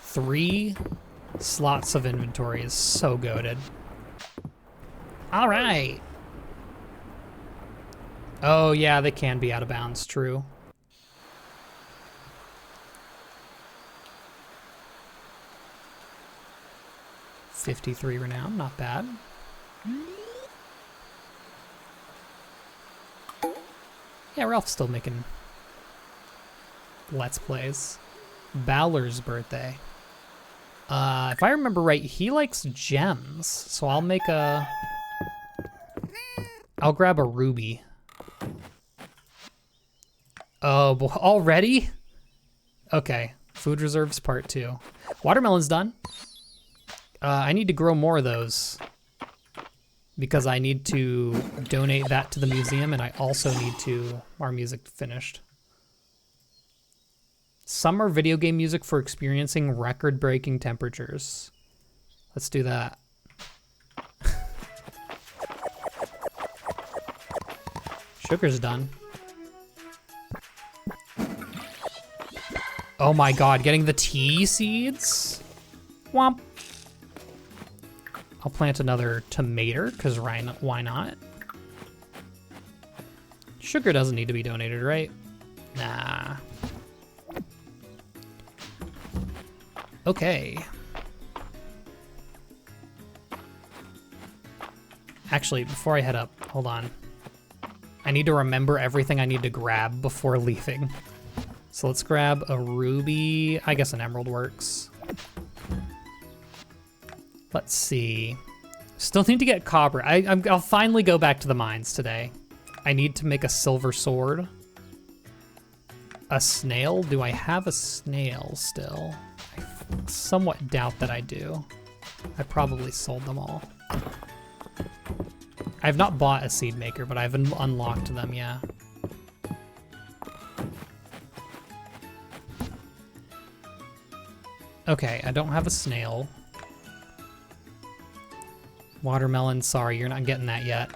[SPEAKER 1] 3 slots of inventory is so goated. All right. Oh, yeah, they can be out of bounds, true. 53 renown, not bad. Yeah, Ralph's still making Let's Plays. Balor's birthday. If I remember right, he likes gems, so I'll grab a ruby. Oh, already? Okay, food reserves part 2. Watermelon's done. I need to grow more of those because I need to donate that to the museum, and I also need our music finished. Summer video game music for experiencing record-breaking temperatures. Let's do that. Sugar's done. Oh my god, getting the tea seeds? Womp. I'll plant another tomato, because why not? Sugar doesn't need to be donated, right? Nah. Okay. Actually, before I head up, hold on. I need to remember everything I need to grab before leaving. So let's grab a ruby. I guess an emerald works. Let's see. Still need to get copper. I'll finally go back to the mines today. I need to make a silver sword. A snail? Do I have a snail still? I somewhat doubt that I do. I probably sold them all. I have not bought a seed maker, but I've unlocked them, yeah. Okay, I don't have a snail. Watermelon, sorry, you're not getting that yet.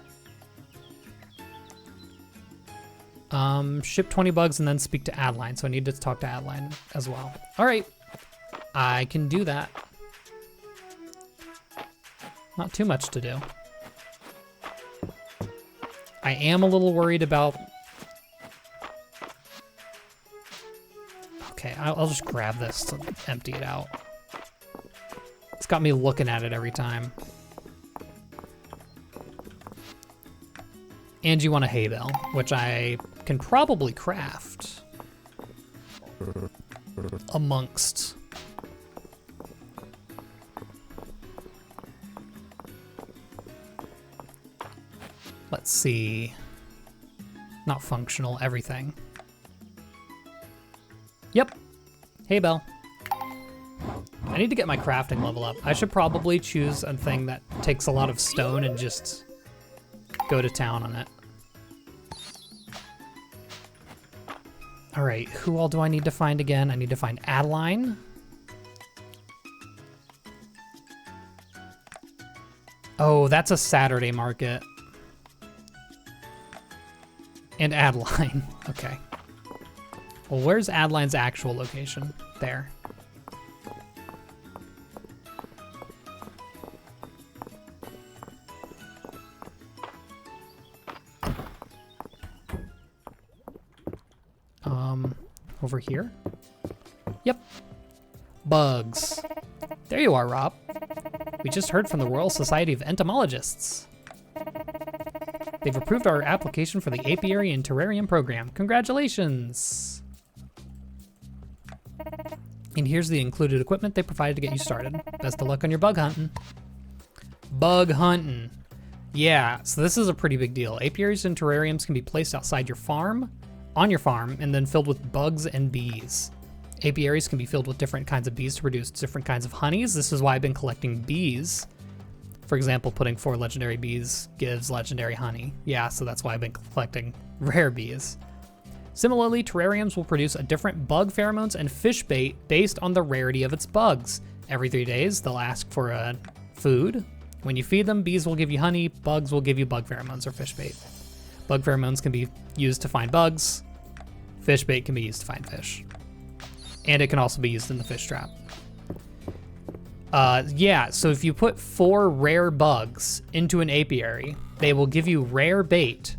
[SPEAKER 1] Ship 20 bugs and then speak to Adeline, so I need to talk to Adeline as well. All right, I can do that. Not too much to do. I am a little worried about... Okay, I'll just grab this to empty it out. It's got me looking at it every time. And you want a hay bale, which I can probably craft amongst. Let's see. Not functional, everything. Yep, hay bale. I need to get my crafting level up. I should probably choose a thing that takes a lot of stone and just go to town on it. All right, who all do I need to find again? I need to find Adeline. Oh, that's a Saturday market. And Adeline, okay. Well, where's Adeline's actual location? There. Over here? Yep. Bugs. There you are, Rob. We just heard from the Royal Society of Entomologists. They've approved our application for the Apiary and Terrarium program. Congratulations! And here's the included equipment they provided to get you started. Best of luck on your bug hunting. Bug hunting. Yeah, so this is a pretty big deal. Apiaries and terrariums can be placed outside your farm, on your farm, and then filled with bugs and bees. Apiaries can be filled with different kinds of bees to produce different kinds of honeys. This is why I've been collecting bees. For example, putting 4 legendary bees gives legendary honey. Yeah, so that's why I've been collecting rare bees. Similarly, terrariums will produce a different bug pheromones and fish bait based on the rarity of its bugs. Every 3 days, they'll ask for food. When you feed them, bees will give you honey, bugs will give you bug pheromones or fish bait. Bug pheromones can be used to find bugs. Fish bait can be used to find fish. And it can also be used in the fish trap. Yeah, so if you put 4 rare bugs into an apiary, they will give you rare bait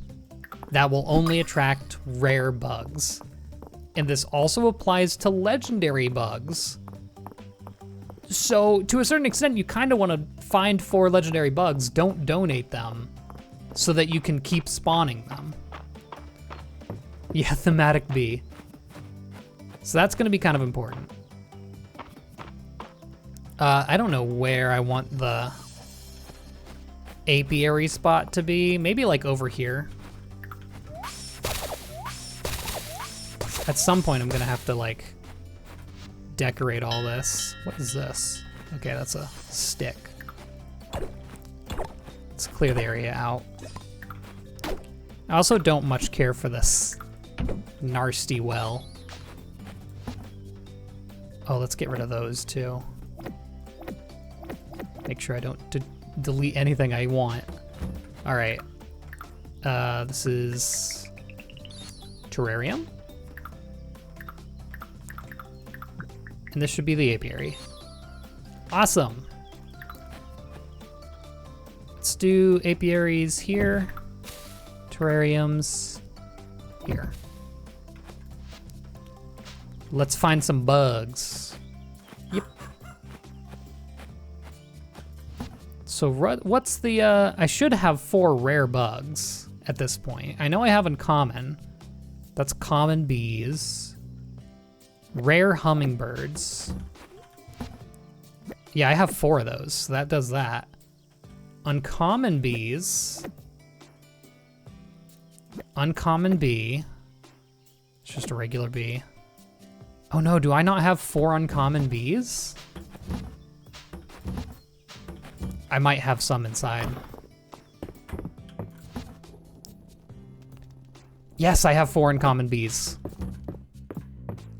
[SPEAKER 1] that will only attract rare bugs. And this also applies to legendary bugs. So to a certain extent, you kind of want to find 4 legendary bugs, don't donate them, so that you can keep spawning them. Yeah, thematic bee. So that's gonna be kind of important. I don't know where I want the apiary spot to be. Maybe like over here. At some point I'm gonna have to like decorate all this. What is this? Okay, that's a stick. Let's clear the area out. I also don't much care for this nasty well. Oh, let's get rid of those too. Make sure I don't delete anything I want. All right. This is terrarium. And this should be the apiary. Awesome. Let's do apiaries here. Terrariums here. Let's find some bugs. Yep. So what's the, I should have 4 rare bugs at this point. I know I have uncommon. That's common bees. Rare hummingbirds. Yeah, I have 4 of those, so that does that. Uncommon bees. Uncommon bee. It's just a regular bee. Oh no, do I not have 4 uncommon bees? I might have some inside. Yes, I have 4 uncommon bees.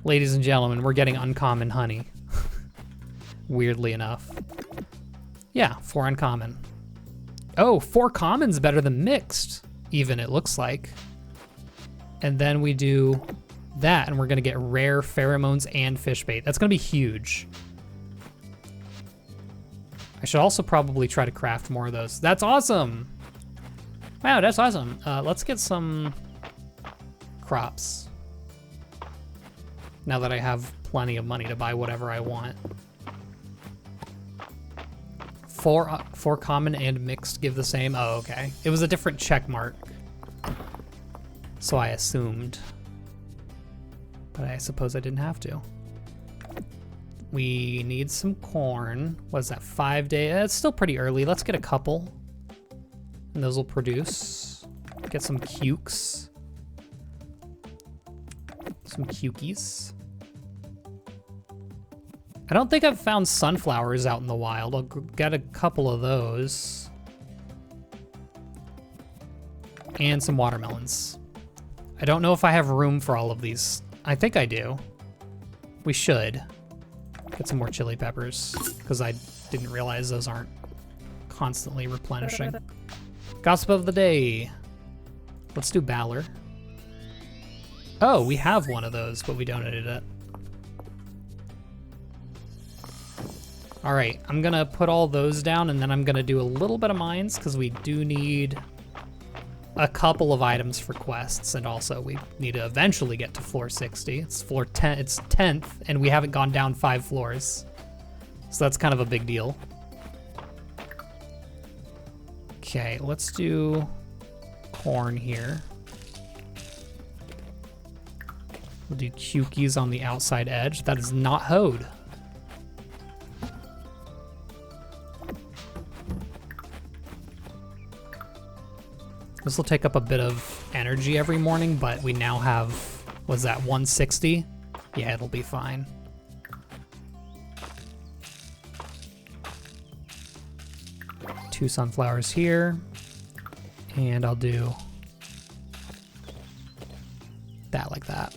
[SPEAKER 1] Ladies and gentlemen, we're getting uncommon honey. Weirdly enough. Yeah, 4 uncommon. Oh, 4 common's better than mixed, even it looks like. And then we do that, and we're gonna get rare pheromones and fish bait. That's gonna be huge. I should also probably try to craft more of those. That's awesome. Wow, that's awesome. Let's get some crops. Now that I have plenty of money to buy whatever I want. 4 common and mixed give the same. Oh, okay. It was a different check mark. So I assumed. But I suppose I didn't have to. We need some corn. What is that, 5 days? It's still pretty early. Let's get a couple. And those will produce. Get some cukes. Some cukies. I don't think I've found sunflowers out in the wild. I'll get a couple of those. And some watermelons. I don't know if I have room for all of these. I think I do. We should. Get some more chili peppers, because I didn't realize those aren't constantly replenishing. Gossip of the day. Let's do Balor. Oh, we have one of those, but we donated it. All right, I'm gonna put all those down, and then I'm gonna do a little bit of mines, because we do need a couple of items for quests, and also we need to eventually get to floor 60. It's floor 10, it's 10th, and we haven't gone down 5 floors. So that's kind of a big deal. Okay, let's do corn here. We'll do cukies on the outside edge. That is not hoed. This will take up a bit of energy every morning, but we now have, what's that, 160? Yeah, it'll be fine. Two sunflowers here, and I'll do that like that.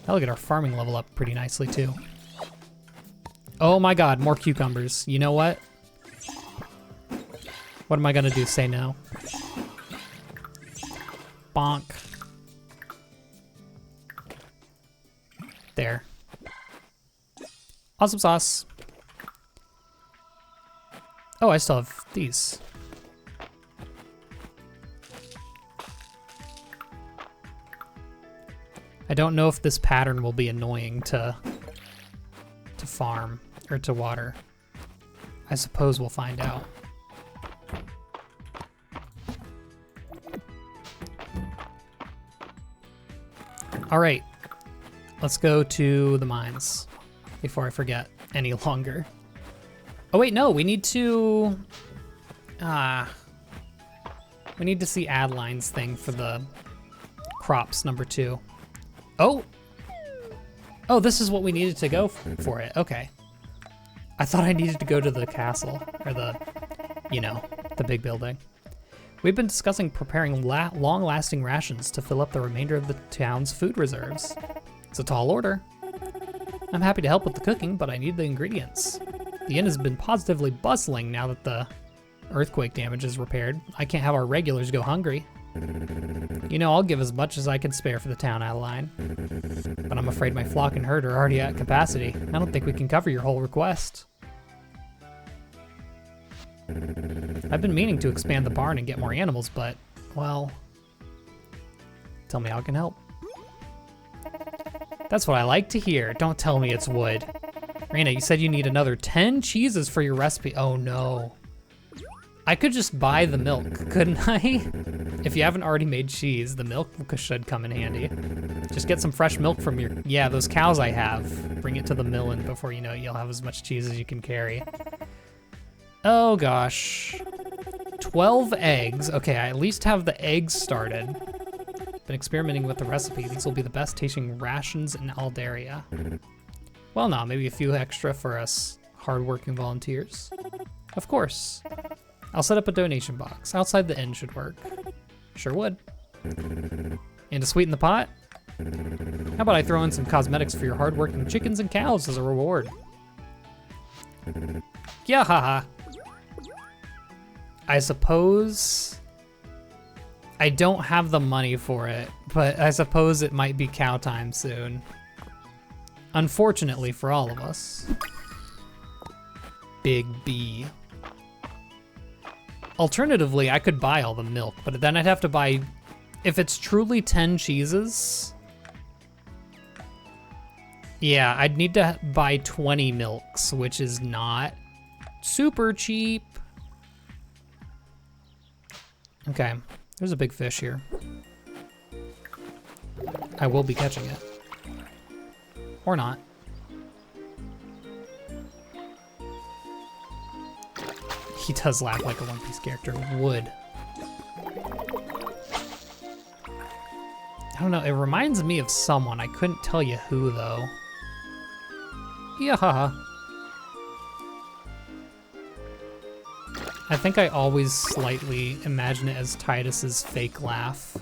[SPEAKER 1] That'll get our farming level up pretty nicely too. Oh my god, more cucumbers. You know what? What am I gonna do? Say no. Bonk. There. Awesome sauce. Oh, I still have these. I don't know if this pattern will be annoying to farm or to water. I suppose we'll find out. All right, let's go to the mines before I forget any longer. Oh wait, no, we need to, we need to see Adeline's thing for the crops, number 2. Oh, this is what we needed to go for it, okay. I thought I needed to go to the castle, or the, you know, the big building. We've been discussing preparing long-lasting rations to fill up the remainder of the town's food reserves. It's a tall order. I'm happy to help with the cooking, but I need the ingredients. The inn has been positively bustling now that the earthquake damage is repaired. I can't have our regulars go hungry. You know, I'll give as much as I can spare for the town, Adeline. But I'm afraid my flock and herd are already at capacity. I don't think we can cover your whole request. I've been meaning to expand the barn and get more animals, but, well, tell me how I can help. That's what I like to hear. Don't tell me it's wood. Raina, you said you need another 10 cheeses for your recipe. Oh no. I could just buy the milk, couldn't I? If you haven't already made cheese, the milk should come in handy. Just get some fresh milk from those cows I have. Bring it to the mill, and before you know it, you'll have as much cheese as you can carry. Oh gosh. 12 eggs. Okay, I at least have the eggs started. Been experimenting with the recipe. These will be the best tasting rations in Aldaria. Well, no, maybe a few extra for us hardworking volunteers. Of course. I'll set up a donation box. Outside the inn should work. Sure would. And to sweeten the pot, how about I throw in some cosmetics for your hardworking chickens and cows as a reward? Yeah, haha. I suppose I don't have the money for it, but I suppose it might be cow time soon. Unfortunately for all of us. Big B. Alternatively, I could buy all the milk, but then I'd have to buy, if it's truly 10 cheeses, yeah, I'd need to buy 20 milks, which is not super cheap. Okay, there's a big fish here. I will be catching it. Or not. He does laugh like a One Piece character would. I don't know, it reminds me of someone. I couldn't tell you who, though. Yeah, haha. I think I always slightly imagine it as Titus's fake laugh.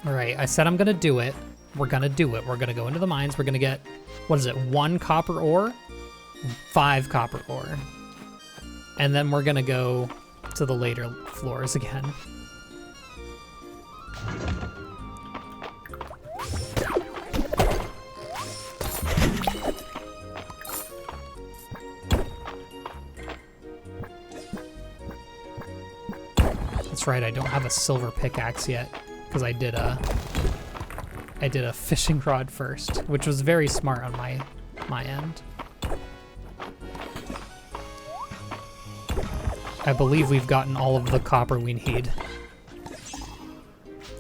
[SPEAKER 1] All right, I said I'm gonna do it. We're gonna do it. We're gonna go into the mines. We're gonna get, what is it, 1 copper ore? 5 copper ore. And then we're gonna go to the later floors again. That's right, I don't have a silver pickaxe yet, because I did a fishing rod first, which was very smart on my end. I believe we've gotten all of the copper we need.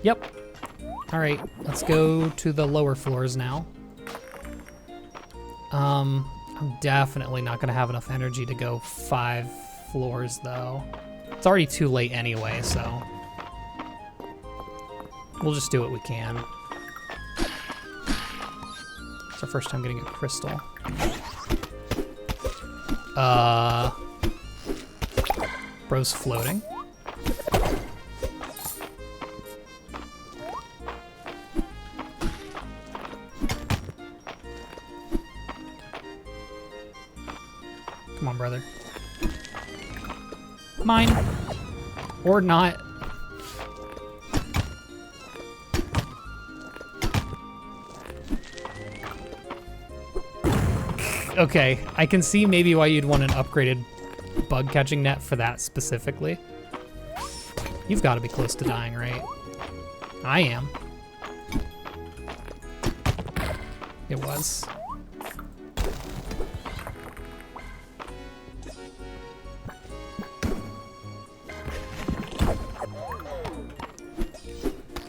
[SPEAKER 1] Yep. All right, let's go to the lower floors now. I'm definitely not gonna have enough energy to go 5 floors though. It's already too late anyway, so we'll just do what we can. It's our first time getting a crystal. Bro's floating. Come on, brother. Mine. Or not. Okay, I can see maybe why you'd want an upgraded bug catching net for that specifically. You've got to be close to dying, right? I am. It was.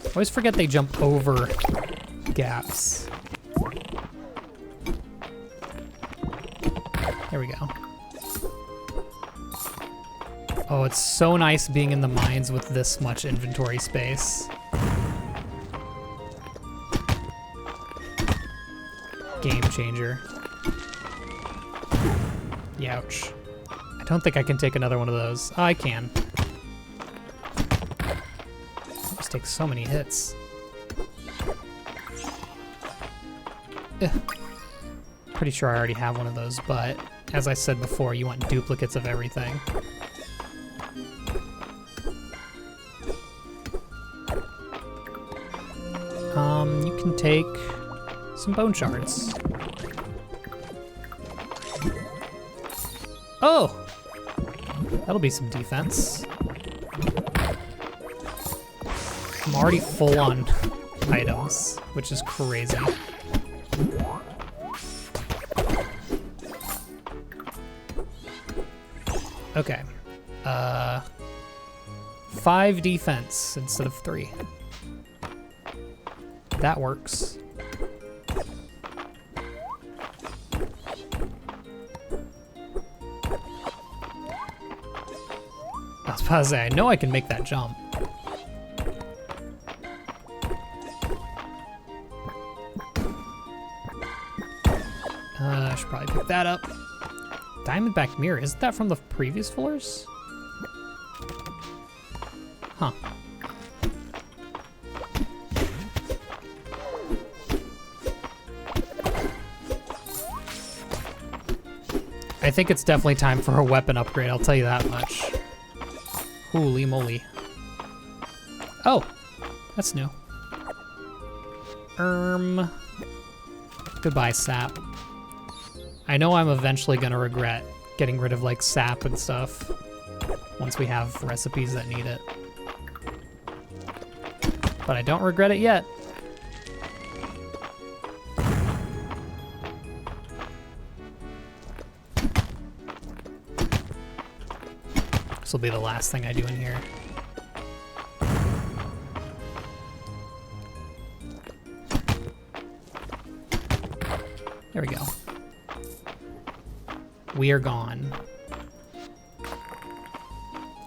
[SPEAKER 1] I always forget they jump over gaps. There we go. Oh, it's so nice being in the mines with this much inventory space. Game changer. Youch. I don't think I can take another one of those. Oh, I can. Just take so many hits. Ugh. Pretty sure I already have one of those, but as I said before, you want duplicates of everything. You can take some bone shards. Oh! That'll be some defense. I'm already full on items, which is crazy. Okay. 5 defense instead of 3. That works. I was about to say, I know I can make that jump. I should probably pick that up. Diamondback mirror, isn't that from the previous floors? Huh. I think it's definitely time for a weapon upgrade, I'll tell you that much. Holy moly. Oh, that's new. Goodbye, sap. I know I'm eventually gonna regret getting rid of like sap and stuff once we have recipes that need it. But I don't regret it yet. This will be the last thing I do in here. There we go. We are gone.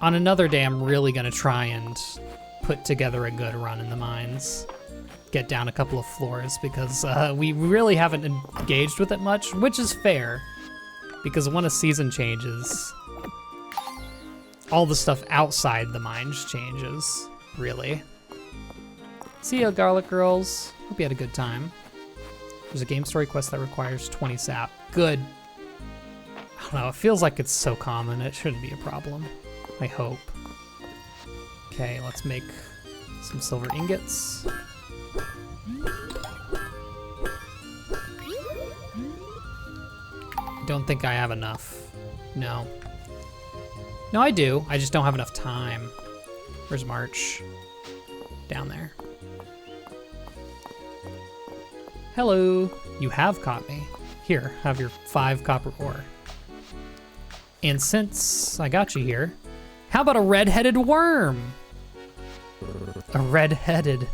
[SPEAKER 1] On another day, I'm really gonna try and put together a good run in the mines. Get down a couple of floors because we really haven't engaged with it much, which is fair. Because when a season changes, all the stuff outside the mines changes, really. See ya, Garlic Girls. Hope you had a good time. There's a game story quest that requires 20 sap. Good. I don't know, it feels like it's so common, it shouldn't be a problem. I hope. Okay, let's make some silver ingots. Don't think I have enough. No. No, I do. I just don't have enough time. Where's March? Down there. Hello. You have caught me. Here, have your 5 copper ore. And since I got you here, how about a red-headed worm? A red-headed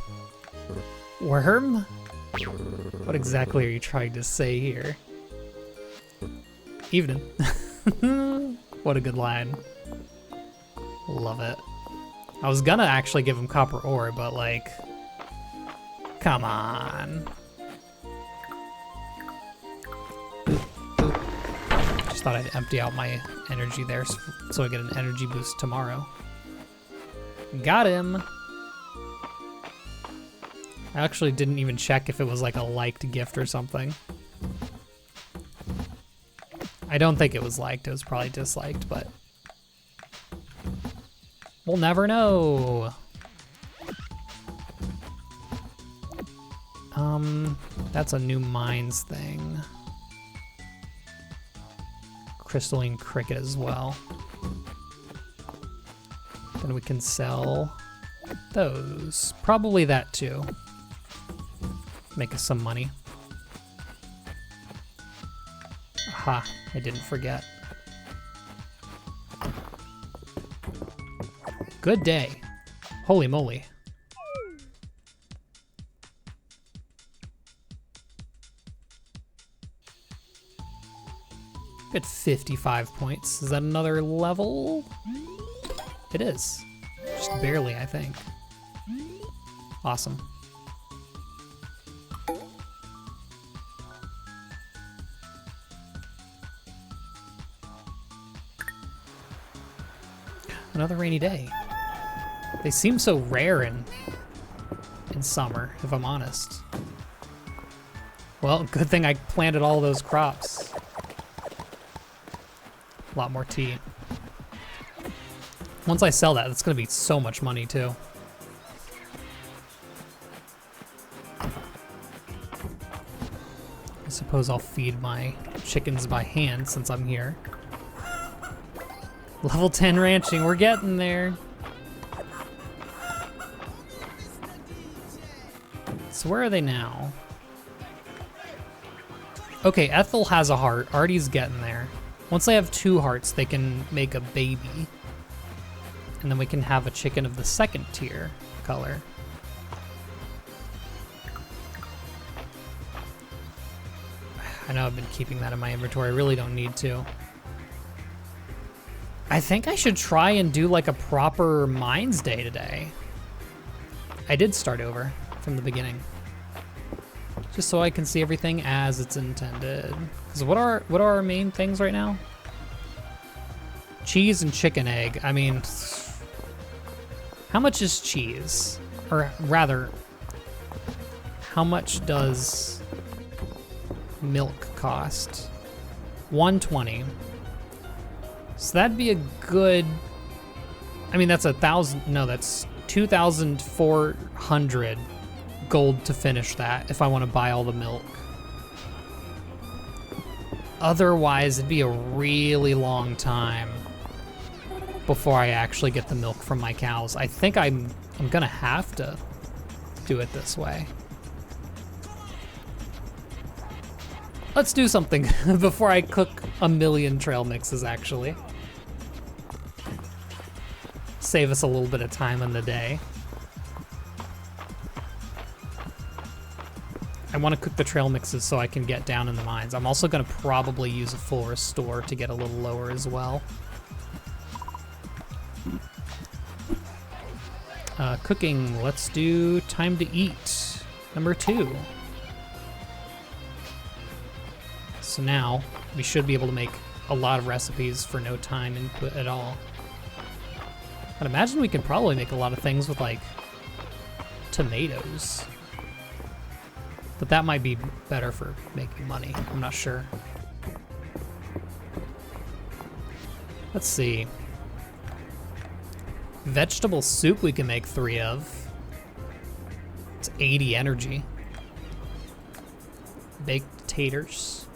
[SPEAKER 1] worm? What exactly are you trying to say here? Evening. What a good line. Love it. I was gonna actually give him copper ore, but like, come on. Just thought I'd empty out my energy there so I get an energy boost tomorrow. Got him. I actually didn't even check if it was like a liked gift or something. I don't think it was liked, it was probably disliked, but we'll never know. That's a new mines thing. Crystalline cricket as well. Then we can sell those. Probably that too. Make us some money. Aha, I didn't forget. Good day. Holy moly. At 55 points. Is that another level? It is. Just barely, I think. Awesome. Another rainy day. They seem so rare in summer, if I'm honest. Well, good thing I planted all those crops. A lot more tea. Once I sell that, that's gonna be so much money too. I suppose I'll feed my chickens by hand since I'm here. Level 10 ranching, we're getting there. So where are they now? Okay, Ethel has a heart. Artie's getting there. Once they have 2 hearts, they can make a baby. And then we can have a chicken of the 2nd tier color. I know I've been keeping that in my inventory. I really don't need to. I think I should try and do like a proper mines day today. I did start over from the beginning. Just so I can see everything as it's intended. Because what are our main things right now? Cheese and chicken egg. I mean, how much is cheese? Or rather, how much does milk cost? 120. So that'd be a good, I mean, that's 1,000, no, that's 2,400 gold to finish that if I want to buy all the milk. Otherwise, it'd be a really long time before I actually get the milk from my cows. I think I'm gonna have to do it this way. Let's do something before I cook a million trail mixes, actually. Save us a little bit of time in the day. I want to cook the trail mixes so I can get down in the mines. I'm also going to probably use a full restore to get a little lower as well. Cooking, let's do time to eat. Number 2. So now we should be able to make a lot of recipes for no time input at all. I'd imagine we can probably make a lot of things with like tomatoes. But that might be better for making money. I'm not sure. Let's see. Vegetable soup we can make 3 of. It's 80 energy. Baked taters.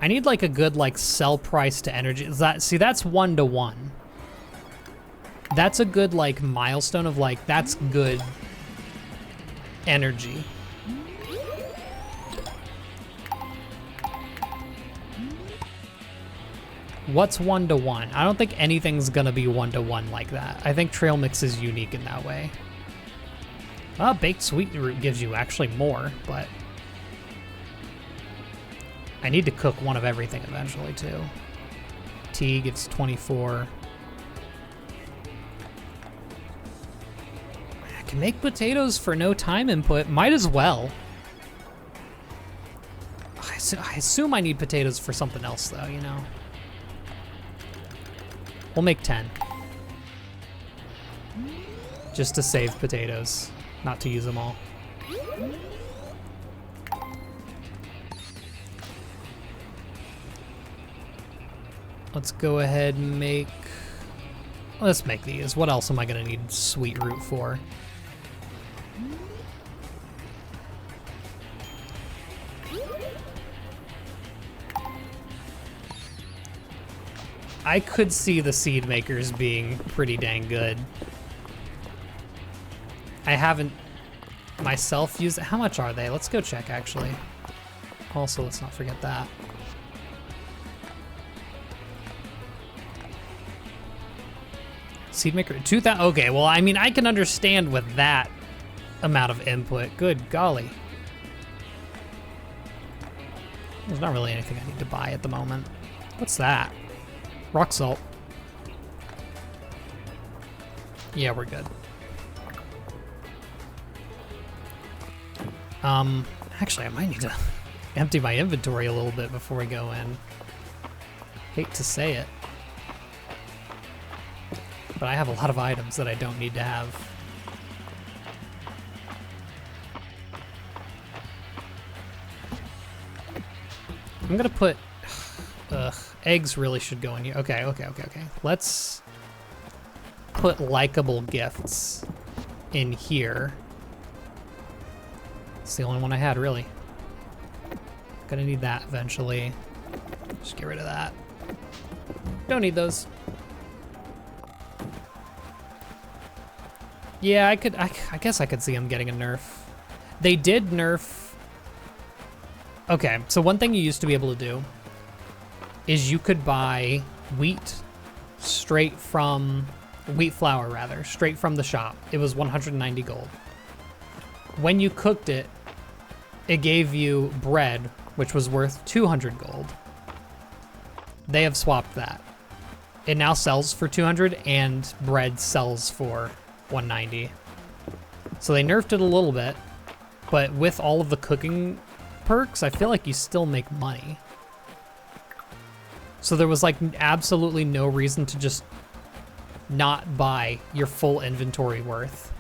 [SPEAKER 1] I need like a good like sell price to energy. See, that's 1 to 1. That's a good like milestone of like, that's good energy. What's 1 to 1? I don't think anything's gonna be 1 to 1 like that. I think trail mix is unique in that way. Baked sweet root gives you actually more, but I need to cook one of everything eventually too. Tea gives 24. I can make potatoes for no time input. Might as well. I assume I need potatoes for something else though, you know. We'll make 10. Just to save potatoes, not to use them all. Let's go ahead and make, let's make these. What else am I gonna need sweet root for? I could see the seed makers being pretty dang good. I haven't myself used it. How much are they? Let's go check, actually. Also, let's not forget that. Seed maker, 2,000. Okay, well, I mean, I can understand with that amount of input. Good golly. There's not really anything I need to buy at the moment. What's that? Rock salt. Yeah, we're good. Actually, I might need to empty my inventory a little bit before we go in. Hate to say it, but I have a lot of items that I don't need to have. I'm gonna put, eggs really should go in here. Okay. Let's put likable gifts in here. It's the only one I had, really. Gonna need that eventually. Just get rid of that. Don't need those. Yeah, I guess I could see them getting a nerf. They did nerf. Okay, so one thing you used to be able to do is you could buy wheat flour rather, straight from the shop. It was 190 gold. When you cooked it, it gave you bread, which was worth 200 gold. They have swapped that. It now sells for 200 and bread sells for 190. So they nerfed it a little bit, but with all of the cooking perks, I feel like you still make money. So there was like absolutely no reason to just not buy your full inventory worth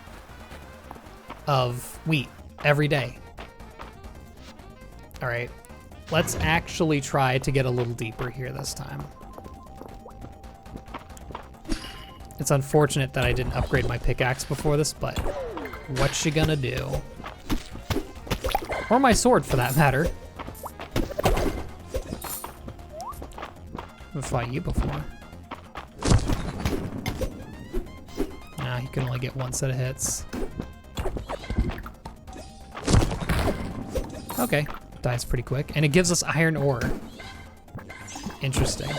[SPEAKER 1] of wheat every day. All right, let's actually try to get a little deeper here this time. It's unfortunate that I didn't upgrade my pickaxe before this, but what you gonna do? Or my sword, for that matter. I've fought you before. Nah, he can only get one set of hits. Okay, dies pretty quick. And it gives us iron ore. Interesting.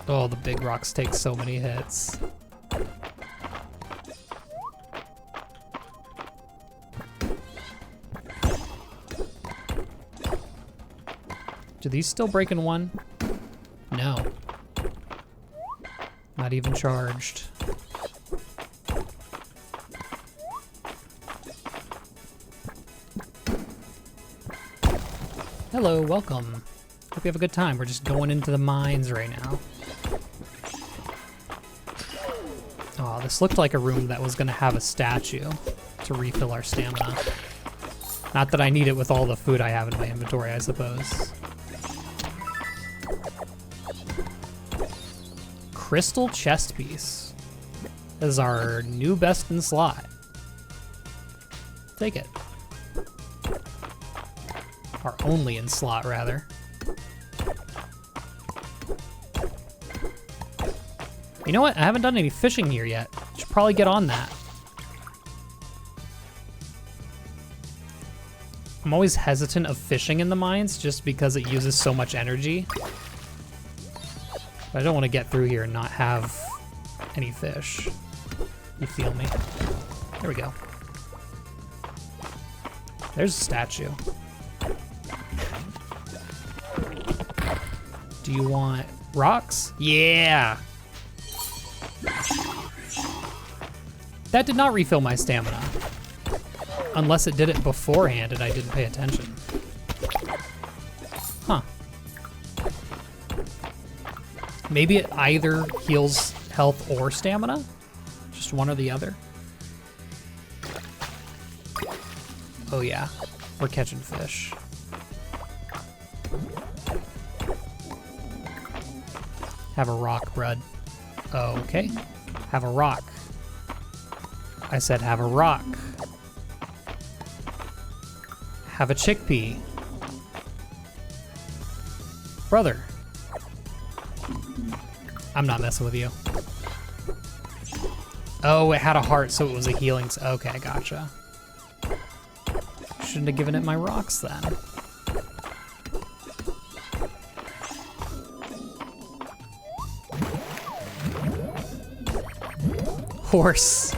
[SPEAKER 1] Oh, the big rocks take so many hits. Do these still break in one? No. Not even charged. Hello, welcome. Hope you have a good time. We're just going into the mines right now. Oh, this looked like a room that was gonna have a statue to refill our stamina. Not that I need it with all the food I have in my inventory, I suppose. Crystal chest piece. This is our new best in slot. Take it. Our only in slot, rather. You know what? I haven't done any fishing here yet. Should probably get on that. I'm always hesitant of fishing in the mines just because it uses so much energy. But I don't want to get through here and not have any fish. You feel me? There we go. There's a statue. Do you want rocks? Yeah! That did not refill my stamina. Unless it did it beforehand and I didn't pay attention. Huh. Maybe it either heals health or stamina? Just one or the other? Oh yeah, we're catching fish. Have a rock, bud. Okay, have a rock. I said have a rock. Have a chickpea. Brother. I'm not messing with you. Oh, it had a heart, so it was a healing. Okay, gotcha. Shouldn't have given it my rocks then. Horse.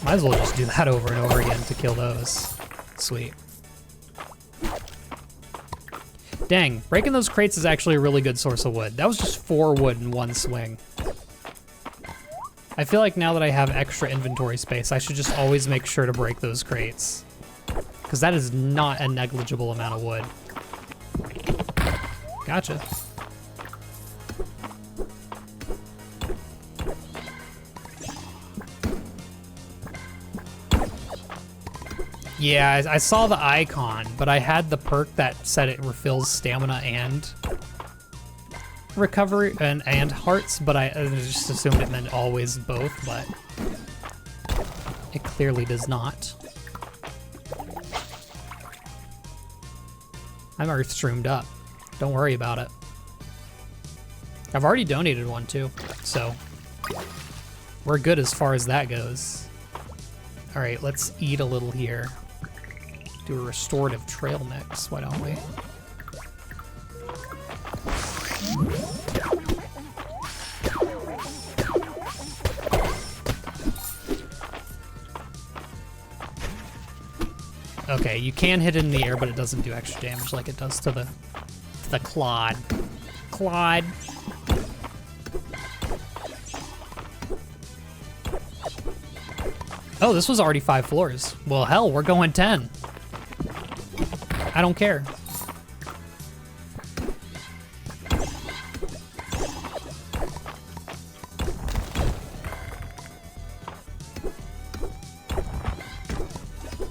[SPEAKER 1] Might as well just do that over and over again to kill those. Sweet. Dang, breaking those crates is actually a really good source of wood. That was just 4 wood in one swing. I feel like now that I have extra inventory space, I should just always make sure to break those crates. Because that is not a negligible amount of wood. Gotcha. Yeah, I saw the icon, but I had the perk that said it refills stamina and recovery and hearts, but I just assumed it meant always both, but it clearly does not. I'm earth streamed up. Don't worry about it. I've already donated one too, so we're good as far as that goes. All right, let's eat a little here. Do a restorative trail mix, why don't we? Okay, you can hit it in the air, but it doesn't do extra damage like it does to the clod. Clod. Oh, this was already 5 floors. Well, hell, we're going 10. I don't care.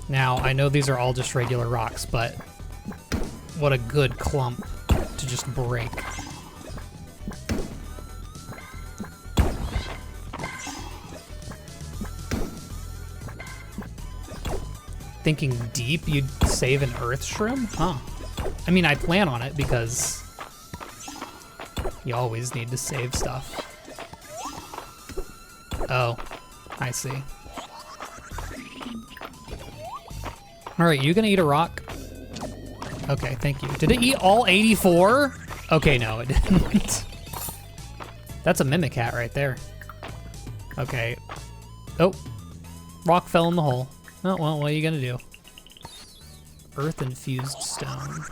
[SPEAKER 1] Now, I know these are all just regular rocks, but what a good clump to just break. Thinking deep, you'd save an earth shroom? Huh. I mean, I plan on it because you always need to save stuff. Oh, I see. All right, you gonna eat a rock? Okay, thank you. Did it eat all 84? Okay, no, it didn't. That's a mimic hat right there. Okay. Oh, rock fell in the hole. Oh, well, what are you gonna do? Earth-infused stone.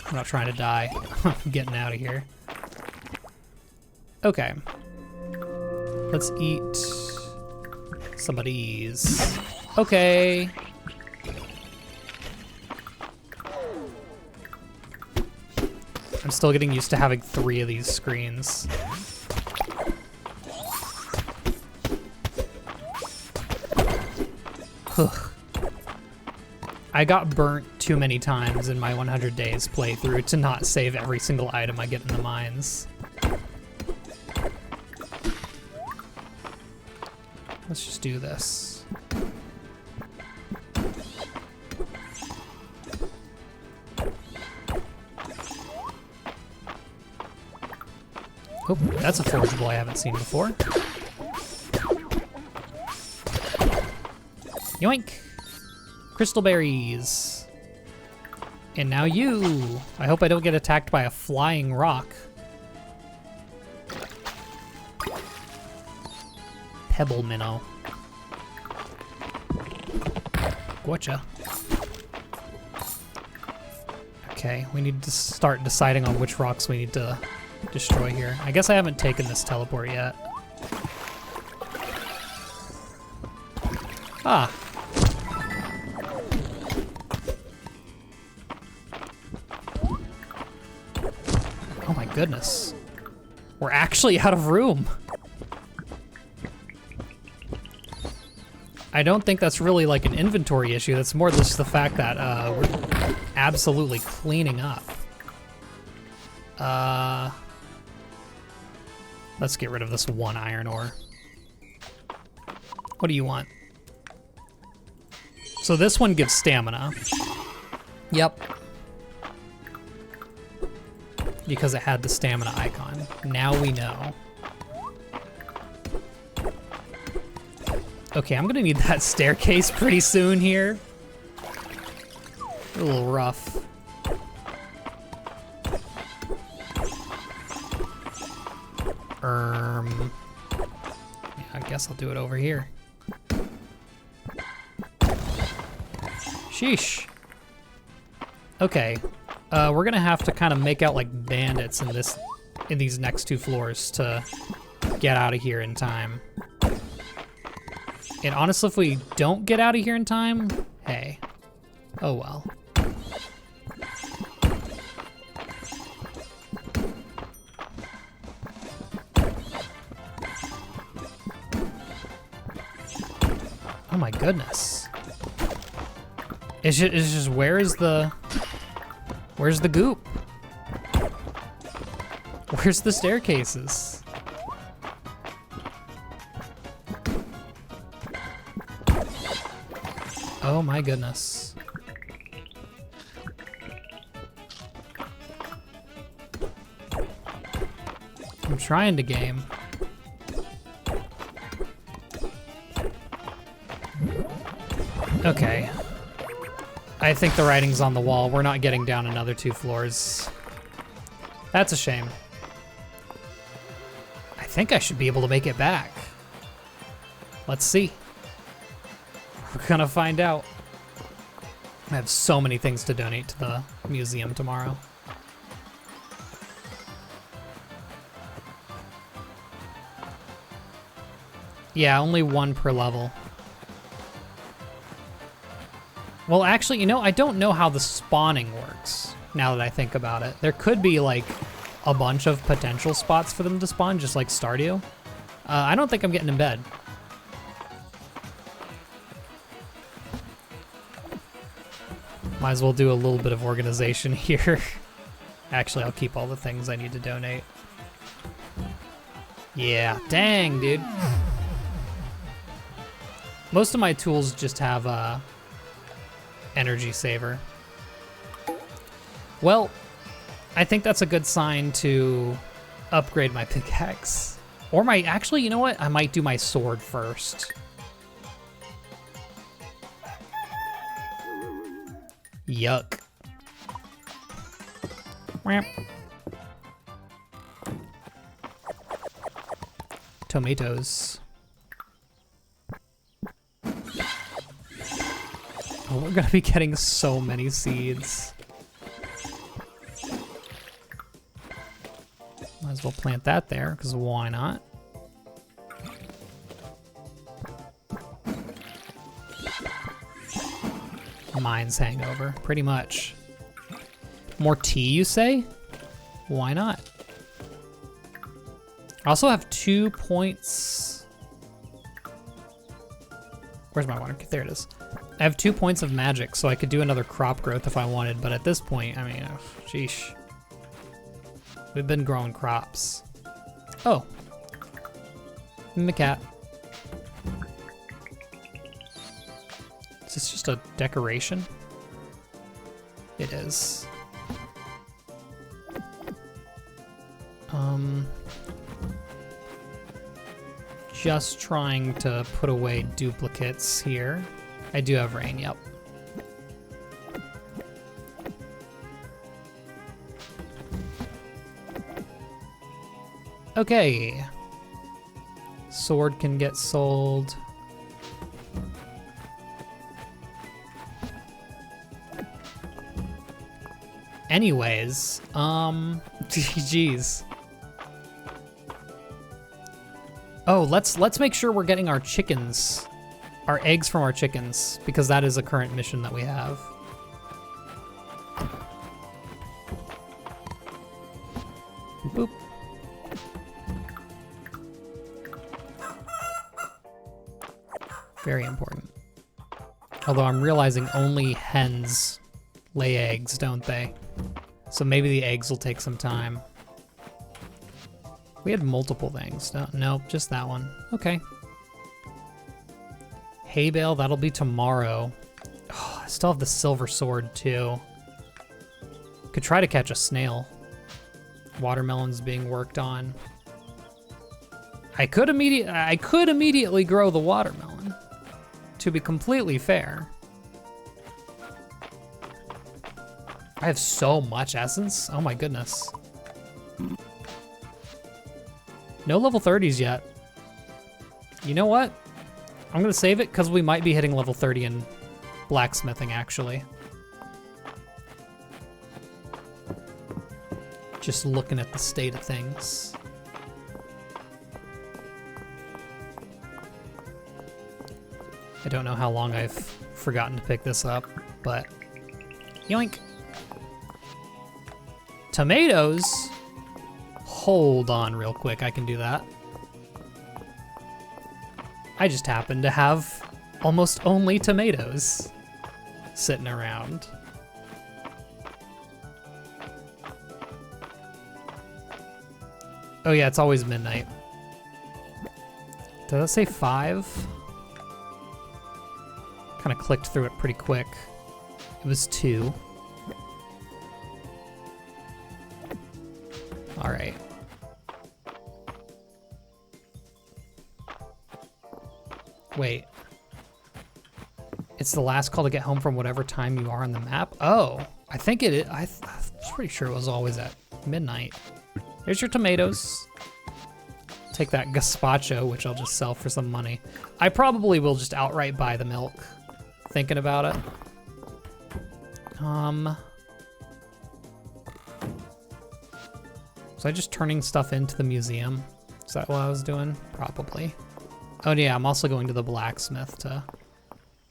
[SPEAKER 1] I'm not trying to die. I'm getting out of here. Okay. Let's eat some of these. Okay. I'm still getting used to having 3 of these screens. I got burnt too many times in my 100 days playthrough to not save every single item I get in the mines. Let's just do this. Oh, that's a forgeable I haven't seen before. Yoink! Crystal berries. And now you. I hope I don't get attacked by a flying rock. Pebble minnow. Gotcha. Okay, we need to start deciding on which rocks we need to destroy here. I guess I haven't taken this teleport yet. Ah. Oh my goodness. We're actually out of room. I don't think that's really like an inventory issue. That's more just the fact that we're absolutely cleaning up. Let's get rid of this 1 iron ore. What do you want? So this one gives stamina. Yep. Because it had the stamina icon. Now we know. Okay, I'm gonna need that staircase pretty soon here. A little rough. Yeah, I guess I'll do it over here. Sheesh. Okay, we're gonna have to kind of make out like bandits in these next 2 floors to get out of here in time. And honestly, if we don't get out of here in time, hey, oh well. Oh my goodness. It's just where's the goop? Where's the staircases? Oh my goodness. I'm trying to game. Okay. I think the writing's on the wall. We're not getting down another 2 floors. That's a shame. I think I should be able to make it back. Let's see. We're gonna find out. I have so many things to donate to the museum tomorrow. Yeah, only 1 per level. Well, actually, you know, I don't know how the spawning works, now that I think about it. There could be, like, a bunch of potential spots for them to spawn, just like Stardew. I don't think I'm getting in bed. Might as well do a little bit of organization here. Actually, I'll keep all the things I need to donate. Yeah, dang, dude. Most of my tools just have energy saver. Well, I think that's a good sign to upgrade my pickaxe. Or actually, you know what? I might do my sword first. Yuck. Tomatoes. Oh, we're gonna be getting so many seeds. Might as well plant that there, because why not? Mine's hangover, pretty much. More tea, you say? Why not? I also have 2 points. Where's my water? There it is. I have 2 points of magic, so I could do another crop growth if I wanted, but at this point, I mean, sheesh. We've been growing crops. Oh. Cat. Is this just a decoration? It is. Just trying to put away duplicates here. I do have rain, yep. Okay. Sword can get sold. Anyways, geez. Oh, let's make sure we're getting our chickens, our eggs from our chickens, because that is a current mission that we have. Boop. Very important. Although I'm realizing only hens lay eggs, don't they? So maybe the eggs will take some time. We had multiple things. No, nope, just that one. Okay. hay bale, that'll be tomorrow. Oh, I still have the silver sword too. Could try to catch a snail. Watermelon's being worked on. I could immediately grow the watermelon, to be completely fair. I have so much essence. Oh my goodness. No level 30s yet. You know what? I'm gonna save it because we might be hitting level 30 in blacksmithing actually. Just looking at the state of things. I don't know how long I've forgotten to pick this up, but yoink. Tomatoes? Hold on real quick, I can do that. I just happen to have almost only tomatoes sitting around. Oh yeah, it's always midnight. Did that say 5? Kind of clicked through it pretty quick. It was 2. All right. Wait. It's the last call to get home from whatever time you are on the map? Oh, I think it is. I was pretty sure it was always at midnight. Here's your tomatoes. Take that gazpacho, which I'll just sell for some money. I probably will just outright buy the milk, thinking about it. Was I just turning stuff into the museum? Is that what I was doing? Probably. Oh yeah, I'm also going to the blacksmith to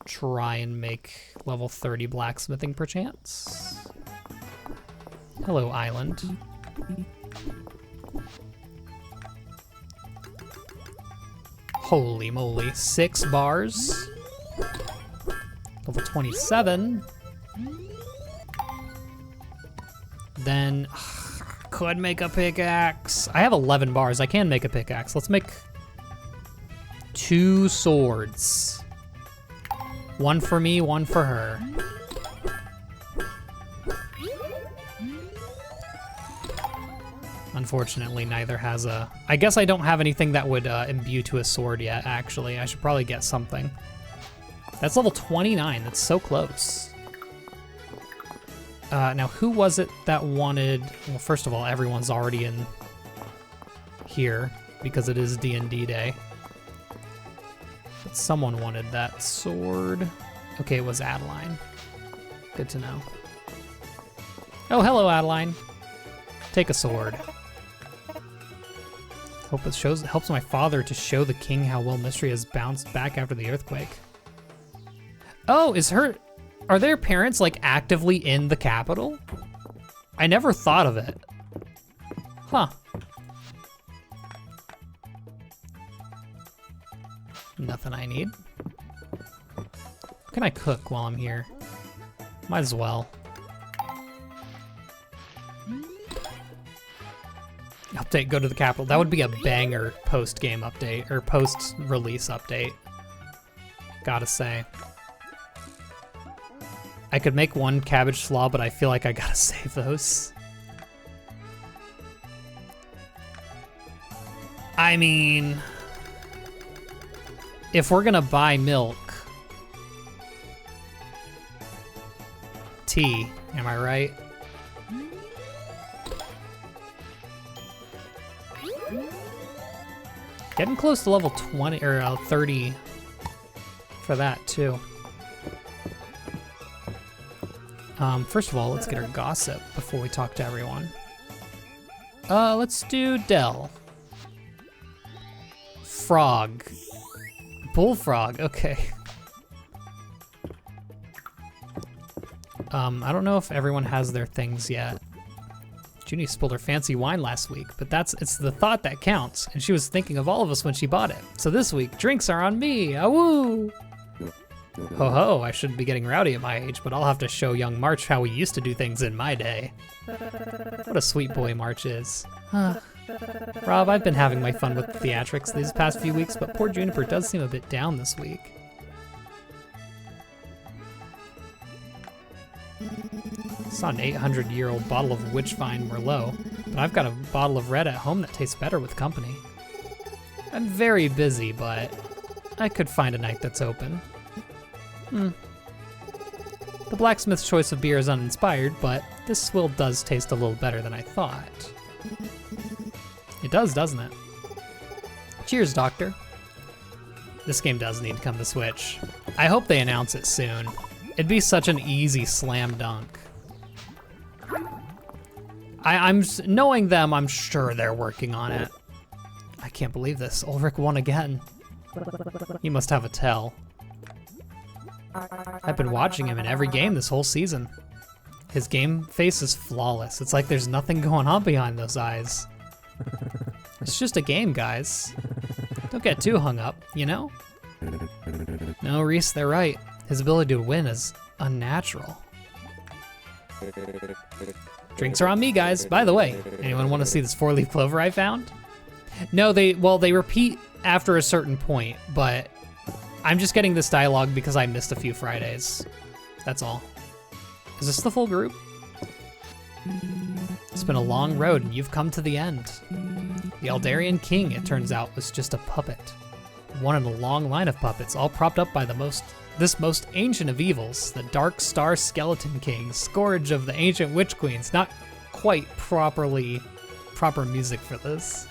[SPEAKER 1] try and make level 30 blacksmithing perchance. Hello, island. Holy moly, 6 bars. Level 27. Then, could make a pickaxe. I have 11 bars, I can make a pickaxe. Let's make 2 swords. One for me, one for her. Unfortunately, neither has a... I guess I don't have anything that would imbue to a sword yet, actually. I should probably get something. That's level 29, that's so close. Now, who was it that wanted... Well, first of all, everyone's already in here because it is D&D day. But someone wanted that sword. Okay, it was Adeline. Good to know. Oh, hello, Adeline. Take a sword. Hope it helps my father to show the king how well Mistria has bounced back after the earthquake. Oh, are their parents like actively in the capital? I never thought of it. Huh. Nothing I need. What can I cook while I'm here? Might as well. Update, go to the capital. That would be a banger post-game update, or post-release update. Gotta say. I could make 1 cabbage slaw, but I feel like I gotta save those. I mean, if we're gonna buy milk, tea, am I right? Getting close to level 20 or 30 for that too. First of all, let's get our gossip before we talk to everyone. Let's do Dell. Frog. Bullfrog, okay. I don't know if everyone has their things yet. Junie spilled her fancy wine last week, but it's the thought that counts, and she was thinking of all of us when she bought it. So this week, drinks are on me, awoo! Ho ho, I shouldn't be getting rowdy at my age, but I'll have to show young March how we used to do things in my day. What a sweet boy March is. Rob, I've been having my fun with the theatrics these past few weeks, but poor Juniper does seem a bit down this week. It's not an 800-year-old bottle of Witchvine Merlot, but I've got a bottle of red at home that tastes better with company. I'm very busy, but I could find a night that's open. The blacksmith's choice of beer is uninspired, but this swill does taste a little better than I thought. It does, doesn't it? Cheers, Doctor. This game does need to come to Switch. I hope they announce it soon. It'd be such an easy slam dunk. I'm knowing them, I'm sure they're working on it. I can't believe this. Ulrich won again. He must have a tell. I've been watching him in every game this whole season. His game face is flawless. It's like there's nothing going on behind those eyes. It's just a game, guys. Don't get too hung up, you know? No, Reese, they're right. His ability to win is unnatural. Drinks are on me, guys. By the way, anyone want to see this 4-leaf clover I found? No, they repeat after a certain point, but I'm just getting this dialogue because I missed a few Fridays. That's all. Is this the full group? It's been a long road and you've come to the end. The Aldarian king, it turns out, was just a puppet. One in a long line of puppets, all propped up by this most ancient of evils, the Dark Star Skeleton King, scourge of the ancient witch queens. Not quite proper music for this.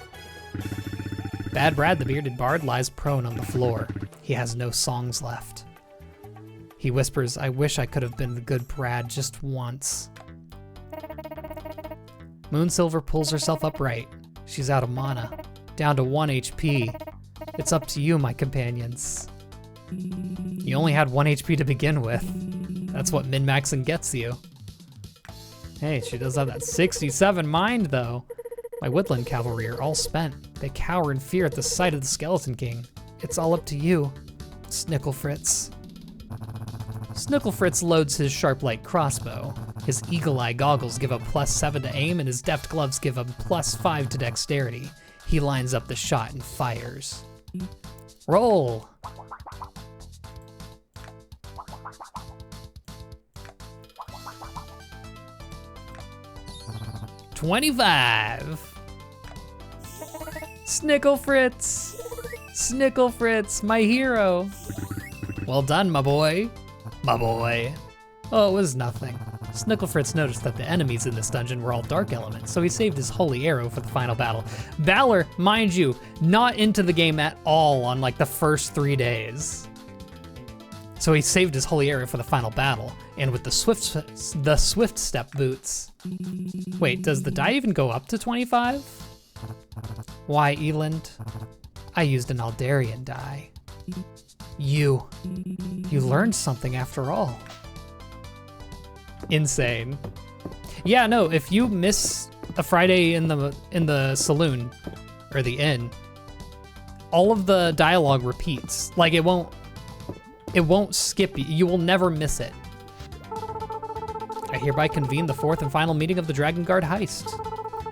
[SPEAKER 1] Bad Brad, the bearded bard, lies prone on the floor. He has no songs left. He whispers, I wish I could have been the good Brad just once. Moonsilver pulls herself upright. She's out of mana, down to 1 HP. It's up to you, my companions. You only had 1 HP to begin with. That's what min-maxing gets you. Hey, she does have that 67 mind, though. My woodland cavalry are all spent. They cower in fear at the sight of the Skeleton King. It's all up to you, Snicklefritz. Snicklefritz loads his sharp light crossbow. His eagle-eye goggles give a +7 to aim, and his deft gloves give a +5 to dexterity. He lines up the shot and fires. Roll! $25! Snicklefritz! Snicklefritz, my hero! Well done, my boy. My boy. Oh, it was nothing. Snicklefritz noticed that the enemies in this dungeon were all dark elements, so he saved his holy arrow for the final battle. Balor, mind you, not into the game at all on like the first 3 days. So he saved his holy arrow for the final battle, and with the swift step boots. Wait, does the die even go up to 25? Why, Eland? I used an Aldarian die. You learned something after all. Insane. Yeah, no, if you miss a Friday in the saloon, or the inn, all of the dialogue repeats. Like it won't skip you. You will never miss it. I hereby convene the 4th and final meeting of the Dragon Guard heist.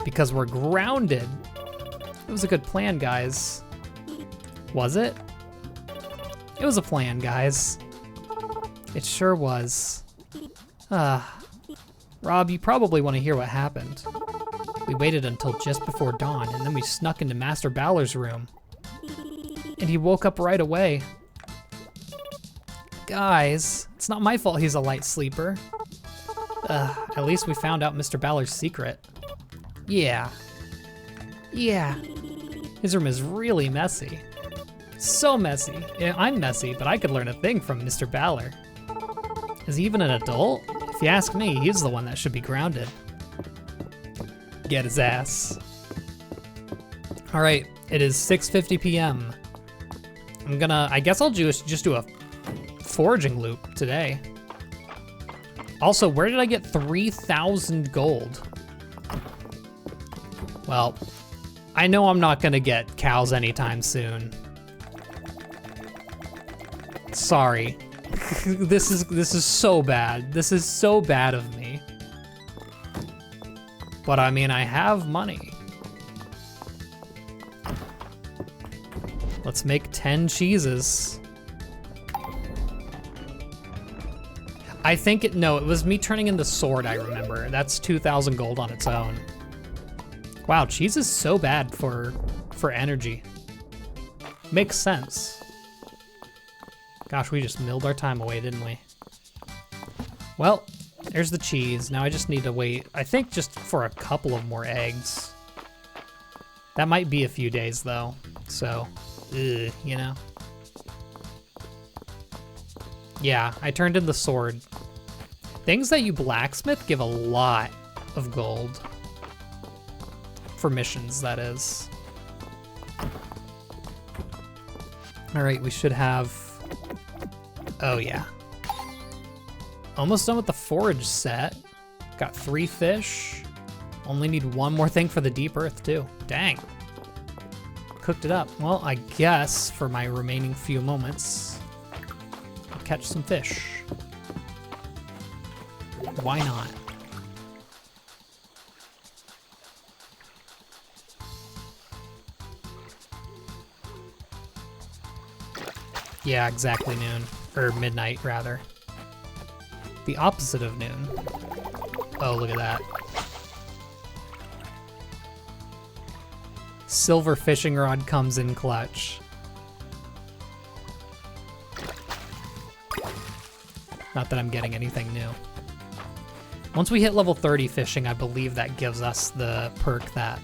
[SPEAKER 1] Because we're grounded. It was a good plan, guys. Was it? It was a plan, guys. It sure was. Rob, you probably want to hear what happened. We waited until just before dawn, and then we snuck into Master Balor's room. And he woke up right away. Guys, it's not my fault he's a light sleeper. At least we found out Mr. Balor's secret. Yeah. His room is really messy. So messy. Yeah, I'm messy, but I could learn a thing from Mr. Balor. Is he even an adult? If you ask me, he's the one that should be grounded. Get his ass. All right, it is 6:50 p.m. I guess I'll just do a foraging loop today. Also, where did I get 3,000 gold? Well, I know I'm not gonna get cows anytime soon. Sorry. This is so bad. This is so bad of me. But I mean, I have money. Let's make 10 cheeses. I think no, it was me turning in the sword, I remember. That's 2,000 gold on its own. Wow, cheese is so bad for energy. Makes sense. Gosh, we just milled our time away, didn't we? Well, there's the cheese. Now I just need to wait, I think just for a couple of more eggs. That might be a few days though, so, you know. Yeah, I turned in the sword. Things that you blacksmith give a lot of gold. For missions, that is. All right, we should have, oh yeah. Almost done with the forage set. Got 3 fish. Only need 1 more thing for the deep earth too. Dang. Cooked it up. Well, I guess for my remaining few moments, I'll catch some fish. Why not? Yeah, exactly noon. Or midnight, rather. The opposite of noon. Oh, look at that. Silver fishing rod comes in clutch. Not that I'm getting anything new. Once we hit level 30 fishing, I believe that gives us the perk that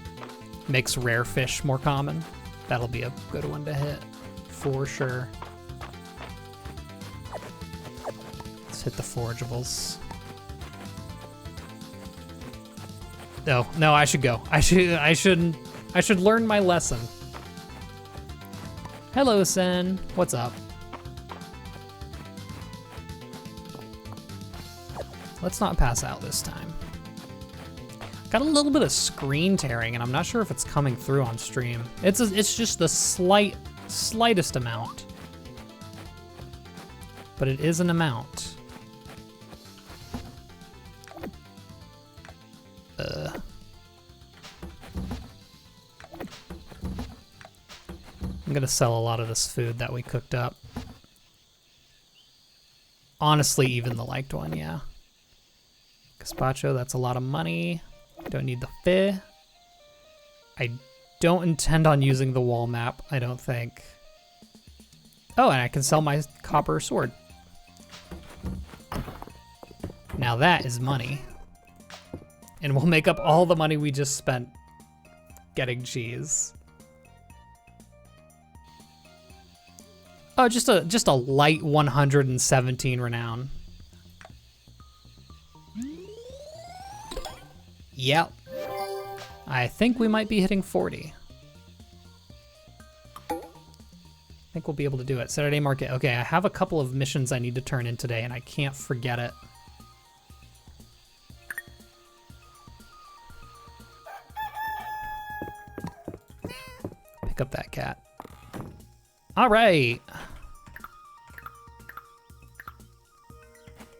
[SPEAKER 1] makes rare fish more common. That'll be a good one to hit, for sure. Let's hit the forageables. No, I should go. I should learn my lesson. Hello, Sen. What's up? Let's not pass out this time. Got a little bit of screen tearing, and I'm not sure if it's coming through on stream. It's just the slightest amount, but it is an amount. I'm gonna sell a lot of this food that we cooked up. Honestly, even the liked one, yeah. Gazpacho, that's a lot of money. Don't need the fi. I don't intend on using the wall map, I don't think. Oh, and I can sell my copper sword. Now that is money. And we'll make up all the money we just spent getting cheese. Oh, just a light 117 renown. Yep. I think we might be hitting 40. I think we'll be able to do it. Saturday market. Okay, I have a couple of missions I need to turn in today, and I can't forget it. Pick up that cat. All right.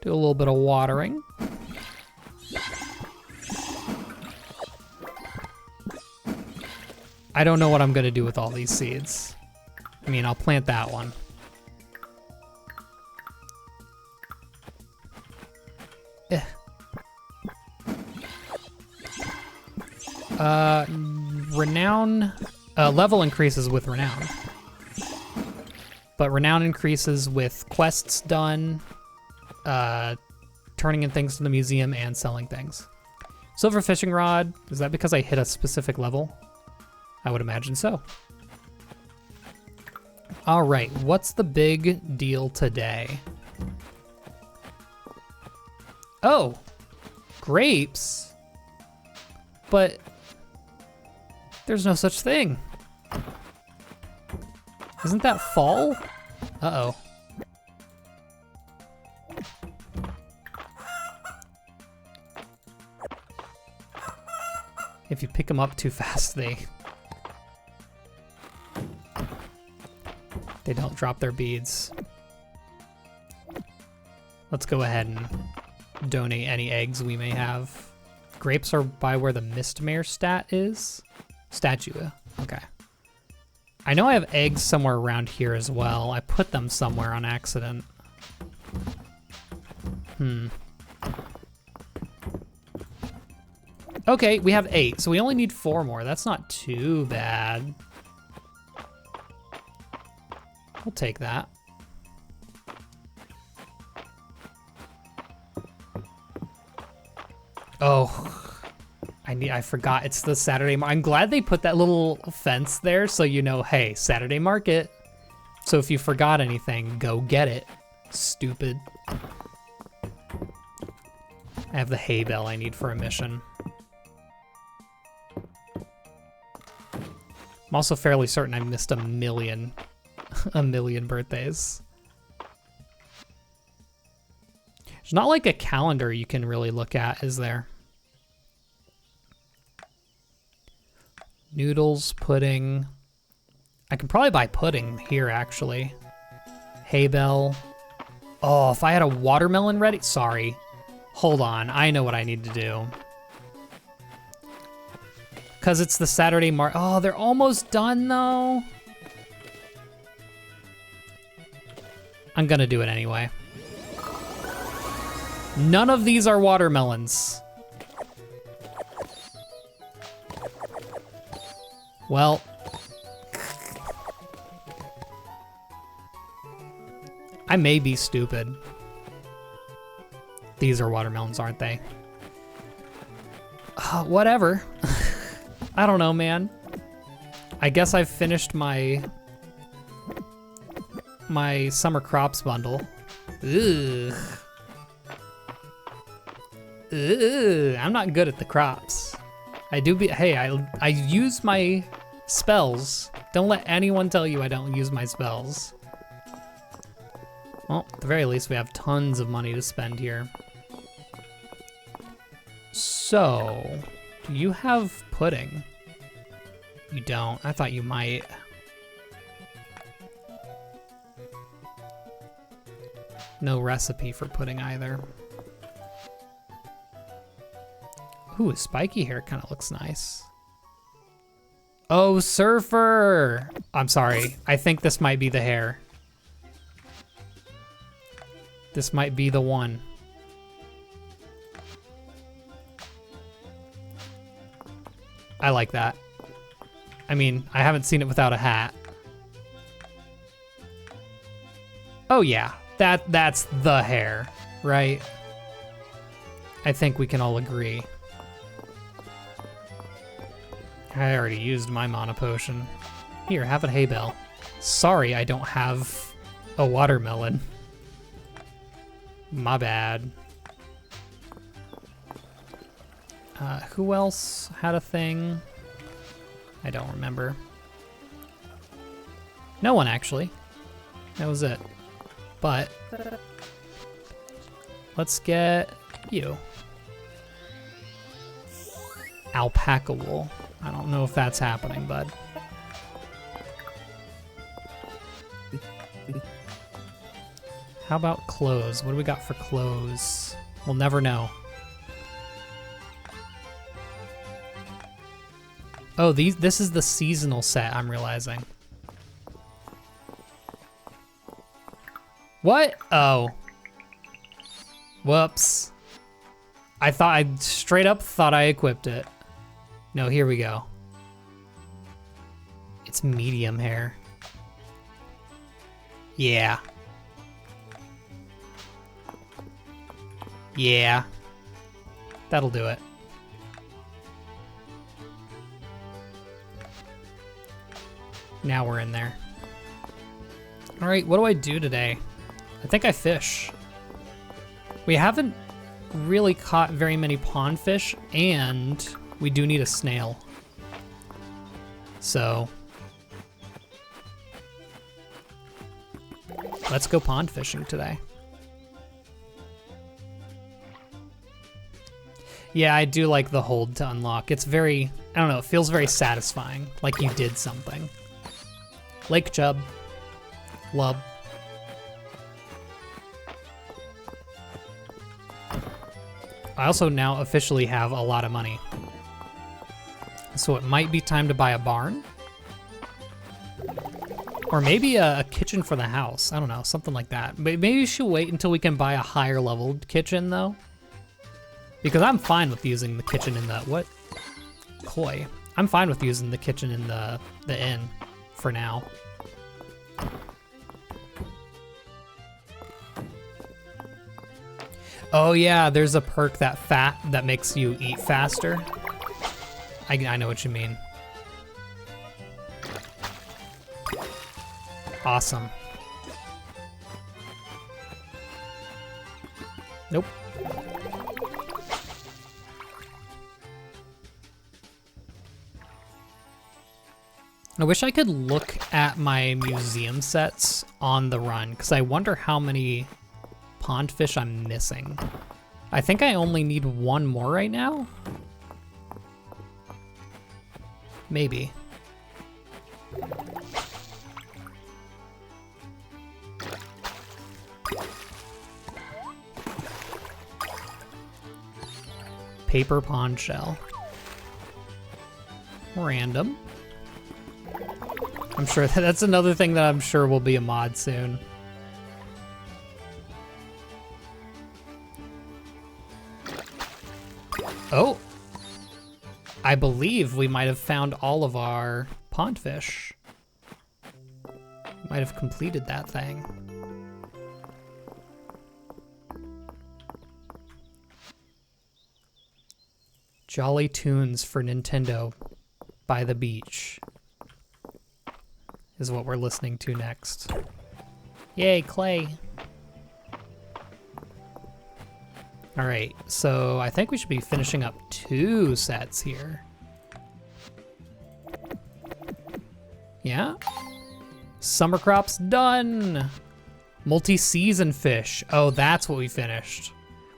[SPEAKER 1] Do a little bit of watering. I don't know what I'm gonna do with all these seeds. I mean, I'll plant that one. Renown, level increases with renown. But renown increases with quests done, turning in things to the museum, and selling things. Silver fishing rod, is that because I hit a specific level? I would imagine so. All right, what's the big deal today? Oh, grapes? But there's no such thing. Isn't that fall? Uh-oh. If you pick them up too fast, they don't drop their beads. Let's go ahead and donate any eggs we may have. Grapes are by where the Mistria statue. Okay. I know I have eggs somewhere around here as well. I put them somewhere on accident. Okay, we have 8, so we only need 4 more. That's not too bad. We'll take that. Oh, I forgot it's the Saturday market. I'm glad they put that little fence there so you know, hey, Saturday market. So if you forgot anything, go get it. Stupid. I have the hay bale I need for a mission. I'm also fairly certain I missed a million birthdays. There's not like a calendar you can really look at, is there? Noodles, pudding. I can probably buy pudding here, actually. Hay bale. Oh, if I had a watermelon ready. Sorry. Hold on. I know what I need to do. Because it's the Saturday market. Oh, they're almost done, though. I'm going to do it anyway. None of these are watermelons. Well, I may be stupid. These are watermelons, aren't they? Whatever. I don't know, man. I guess I've finished my summer crops bundle. Ugh. Ugh. I'm not good at the crops. Hey, I use my spells. Don't let anyone tell you I don't use my spells. Well, at the very least, we have tons of money to spend here. So, do you have pudding? You don't. I thought you might. No recipe for pudding either. Ooh, spiky hair kind of looks nice. Oh, surfer! I'm sorry. I think this might be the hair. This might be the one. I like that. I mean, I haven't seen it without a hat. Oh yeah, that's the hair, right? I think we can all agree. I already used my mana potion. Here, have a hay bale. Sorry, I don't have a watermelon. My bad. Who else had a thing? I don't remember. No one, actually. That was it. But let's get you. Alpaca wool. I don't know if that's happening, bud. How about clothes? What do we got for clothes? We'll never know. Oh, this is the seasonal set, I'm realizing. What? Oh. Whoops. I straight up thought I equipped it. No, here we go. It's medium hair. Yeah. Yeah. That'll do it. Now we're in there. All right, what do I do today? I think I fish. We haven't really caught very many pond fish, and we do need a snail. So let's go pond fishing today. Yeah, I do like the hold to unlock. It's very, I don't know, it feels very satisfying, like you did something. Lake Chub. Lub. I also now officially have a lot of money. So it might be time to buy a barn. Or maybe a kitchen for the house. I don't know, something like that. Maybe we should wait until we can buy a higher leveled kitchen though. Because I'm fine with using the kitchen in the, what? Koi. I'm fine with using the kitchen in the inn for now. Oh yeah, there's a perk that makes you eat faster. I know what you mean. Awesome. Nope. I wish I could look at my museum sets on the run, because I wonder how many pond fish I'm missing. I think I only need one more right now. Maybe. Paper pond shell. Random. I'm sure that's another thing that I'm sure will be a mod soon. Oh, I believe we might have found all of our pond fish. Might have completed that thing. Jolly Tunes for Nintendo by the beach is what we're listening to next. Yay, clay. All right, so I think we should be finishing up 2 sets here. Yeah? Summer crop's done. Multi-season fish. Oh, that's what we finished.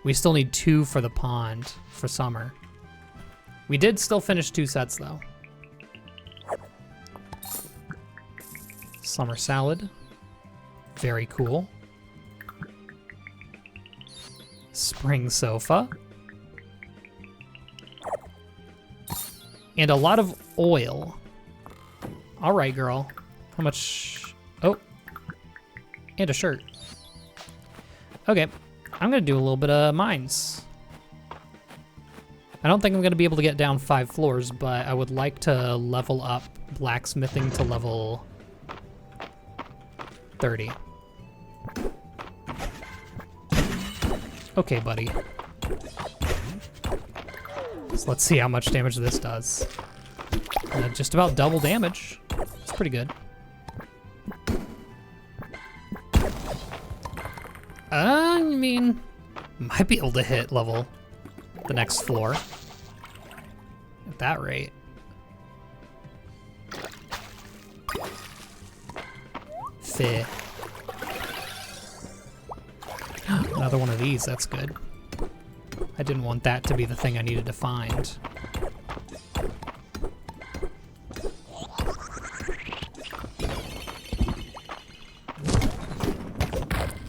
[SPEAKER 1] We still need 2 for the pond for summer. We did still finish 2 sets though. Summer salad. Very cool. Spring sofa. And a lot of oil. All right, girl. How much? Oh. And a shirt. Okay. I'm gonna do a little bit of mines. I don't think I'm gonna be able to get down 5 floors, but I would like to level up blacksmithing to level 30. Okay, buddy. So let's see how much damage this does. Just about double damage. It's pretty good. I mean, might be able to hit level the next floor at that rate. Fair. Another one of these, that's good. I didn't want that to be the thing I needed to find.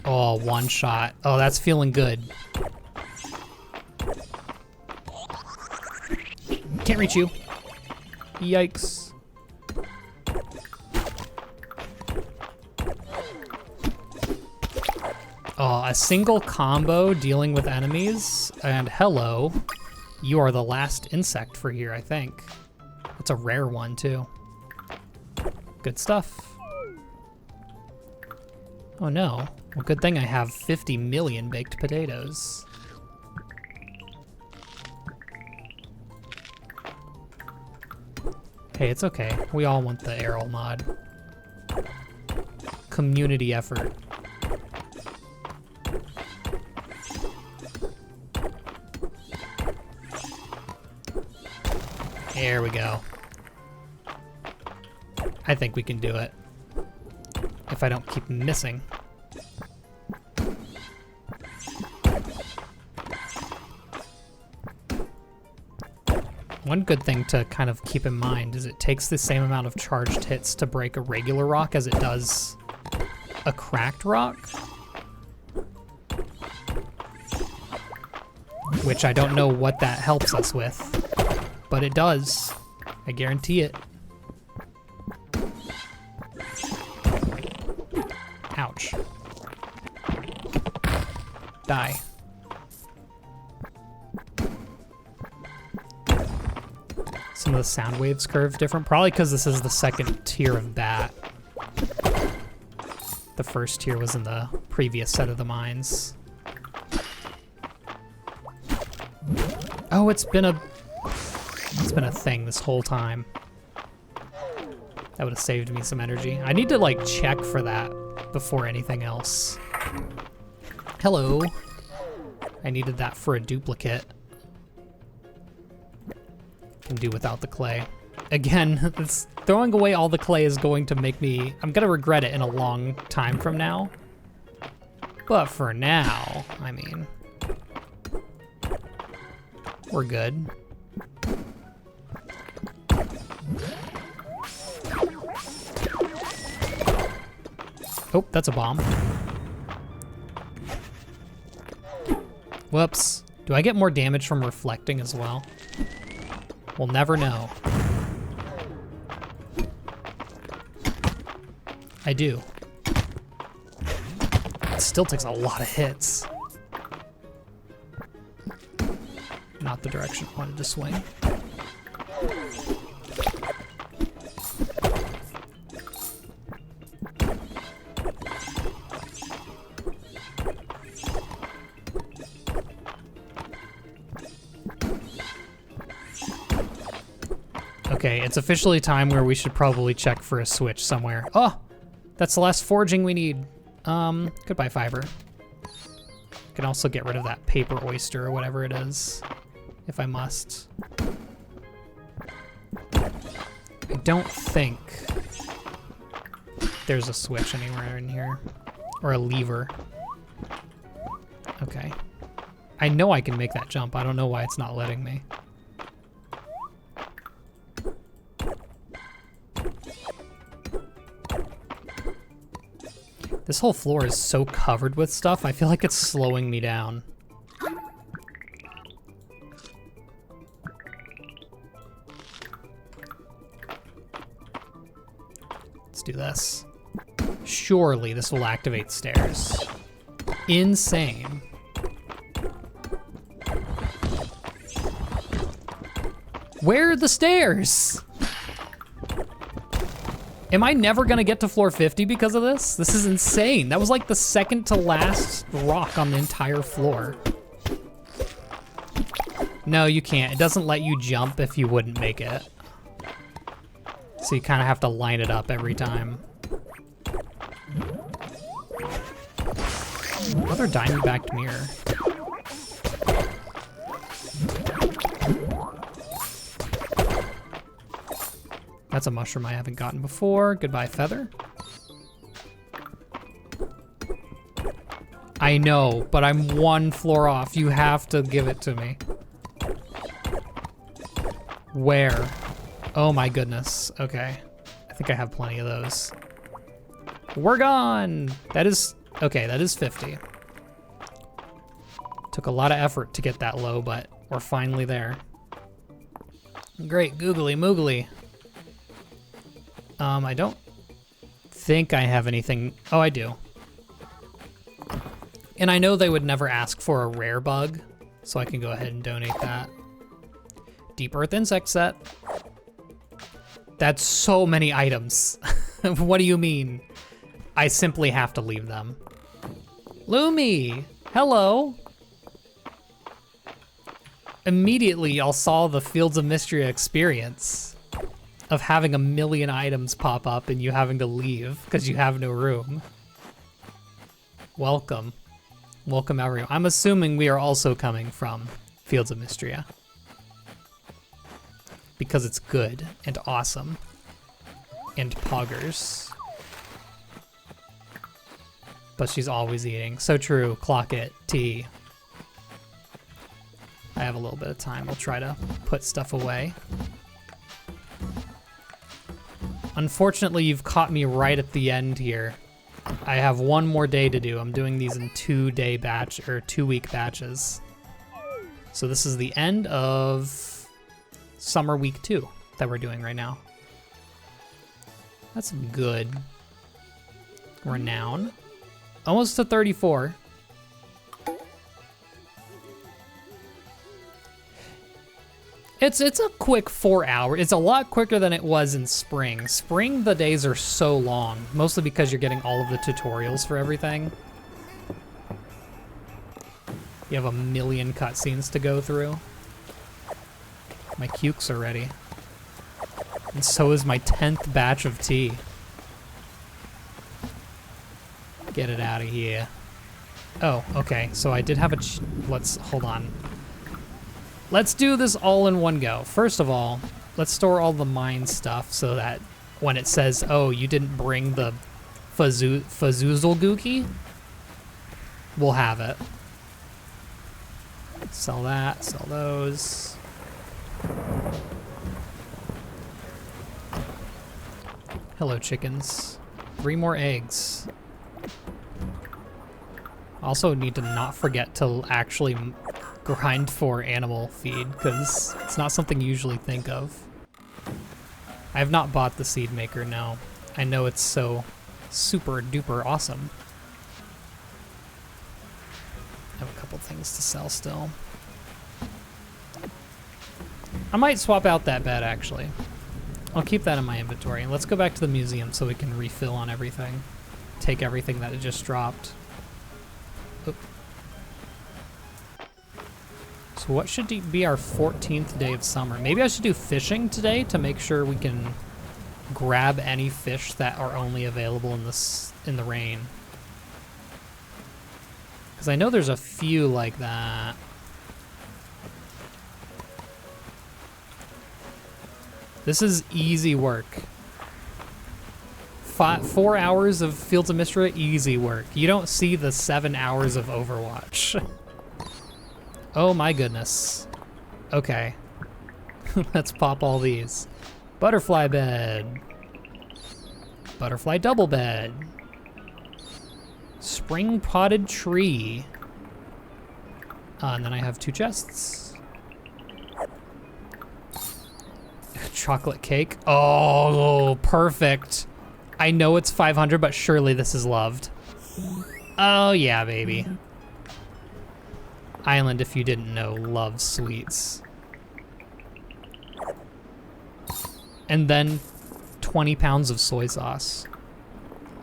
[SPEAKER 1] Oh, 1 shot. Oh, that's feeling good. Can't reach you. Yikes. Oh, a single combo dealing with enemies, and hello, you are the last insect for here, I think. It's a rare one, too. Good stuff. Oh no, well, good thing I have 50 million baked potatoes. Hey, it's okay. We all want the Errol mod. Community effort. There we go. I think we can do it. If I don't keep missing. One good thing to kind of keep in mind is it takes the same amount of charged hits to break a regular rock as it does a cracked rock. Which I don't know what that helps us with, but it does. I guarantee it. Die. Some of the sound waves curve different, probably because this is the second tier of bat. The first tier was in the previous set of the mines. Oh, it's been a thing this whole time. That would have saved me some energy. I need to like check for that before anything else. Hello. I needed that for a duplicate. Can do without the clay. Again, throwing away all the clay is going to make me, I'm gonna regret it in a long time from now. But for now, I mean, we're good. Oh, that's a bomb. Whoops. Do I get more damage from reflecting as well? We'll never know. I do. It still takes a lot of hits. Not the direction I wanted to swing. Okay, it's officially time where we should probably check for a switch somewhere. Oh, that's the last forging we need. Goodbye, fiber. Can also get rid of that paper oyster or whatever it is, if I must. I don't think there's a switch anywhere in here, or a lever. Okay. I know I can make that jump. I don't know why it's not letting me. This whole floor is so covered with stuff, I feel like it's slowing me down. Let's do this. Surely this will activate stairs. Insane. Where are the stairs? Am I never gonna get to floor 50 because of this? This is insane. That was like the second to last rock on the entire floor. No, you can't. It doesn't let you jump if you wouldn't make it. So you kind of have to line it up every time. Another diamond-backed mirror. That's a mushroom I haven't gotten before. Goodbye, feather. I know, but I'm one floor off. You have to give it to me. Where? Oh my goodness. Okay. I think I have plenty of those. We're gone! That is, okay, that is 50. Took a lot of effort to get that low, but we're finally there. Great, googly moogly. I don't think I have anything. Oh, I do. And I know they would never ask for a rare bug, so I can go ahead and donate that. Deep Earth Insect Set. That's so many items. What do you mean? I simply have to leave them. Lumi, hello. Immediately, y'all saw the Fields of Mistria experience of having a million items pop up and you having to leave because you have no room. Welcome. Welcome, everyone. I'm assuming we are also coming from Fields of Mistria because it's good and awesome and poggers. But she's always eating. So true. Clock it. T. I have a little bit of time. We'll try to put stuff away. Unfortunately, you've caught me right at the end here. I have one more day to do. I'm doing these in 2-day batch or 2-week batches. So this is the end of summer week 2 that we're doing right now. That's good. Renown. Almost to 34. It's a quick 4 hours. It's a lot quicker than it was in spring. Spring, the days are so long, mostly because you're getting all of the tutorials for everything. You have a million cutscenes to go through. My cukes are ready. And so is my 10th batch of tea. Get it out of here. Oh, okay. So I did have a... let's... hold on. Let's do this all in one go. First of all, let's store all the mine stuff so that when it says, oh, you didn't bring the Fazoozle Gookie, we'll have it. Sell that, sell those. Hello, chickens. 3 more eggs. Also need to not forget to actually grind for animal feed, because it's not something you usually think of. I have not bought the seed maker, no. I know it's so super duper awesome. I have a couple things to sell still. I might swap out that bed, actually. I'll keep that in my inventory. And let's go back to the museum so we can refill on everything. Take everything that it just dropped. Oop. So what should be our 14th day of summer? Maybe I should do fishing today to make sure we can grab any fish that are only available in the rain. Because I know there's a few like that. This is easy work. 4 hours of Fields of Mistria, easy work. You don't see the 7 hours of Overwatch. Oh my goodness. Okay. Let's pop all these. Butterfly bed. Butterfly double bed. Spring potted tree. And then I have 2 chests. Chocolate cake. Oh, perfect. I know it's 500, but surely this is loved. Oh yeah, baby. Island, if you didn't know, loves sweets. And then 20 pounds of soy sauce.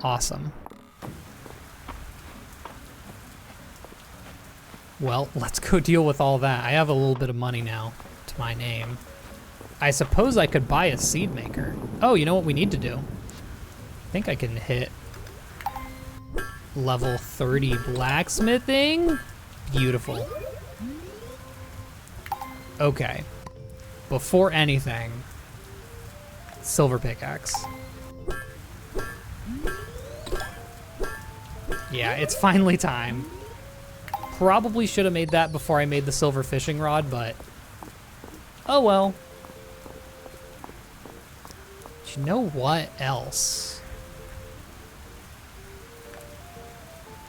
[SPEAKER 1] Awesome. Well, let's go deal with all that. I have a little bit of money now to my name. I suppose I could buy a seed maker. Oh, you know what we need to do? I think I can hit level 30 blacksmithing. Beautiful. Okay. Before anything, silver pickaxe. Yeah, it's finally time. Probably should have made that before I made the silver fishing rod, but oh well. But you know what else?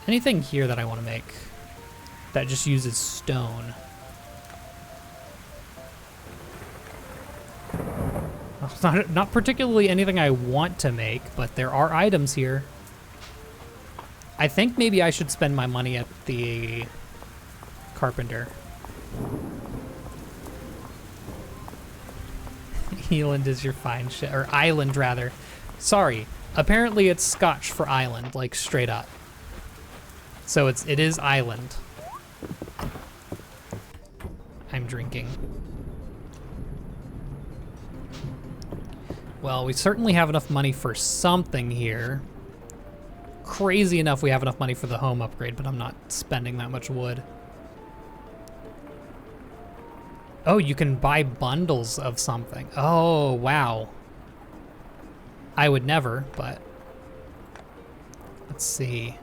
[SPEAKER 1] Anything here that I want to make that just uses stone. Well, not particularly anything I want to make, but there are items here. I think maybe I should spend my money at the carpenter. Eland is your fine shit, or island rather. Sorry, apparently it's Scotch for island, like straight up. So it is island. I'm drinking. Well, we certainly have enough money for something here. Crazy enough we have enough money for the home upgrade, but I'm not spending that much wood. Oh, you can buy bundles of something. Oh, wow. I would never, but let's see.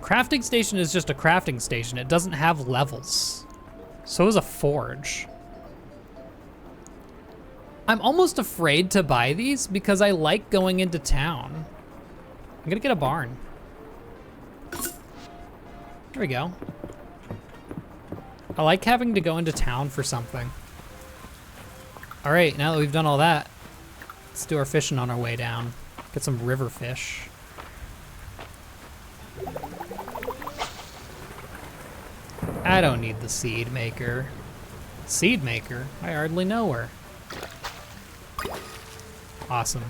[SPEAKER 1] Crafting station is just a crafting station. It doesn't have levels. So is a forge. I'm almost afraid to buy these because I like going into town. I'm gonna get a barn. There we go. I like having to go into town for something. All right, now that we've done all that, let's do our fishing on our way down. Get some river fish. I don't need the seed maker. Seed maker? I hardly know her. Awesome.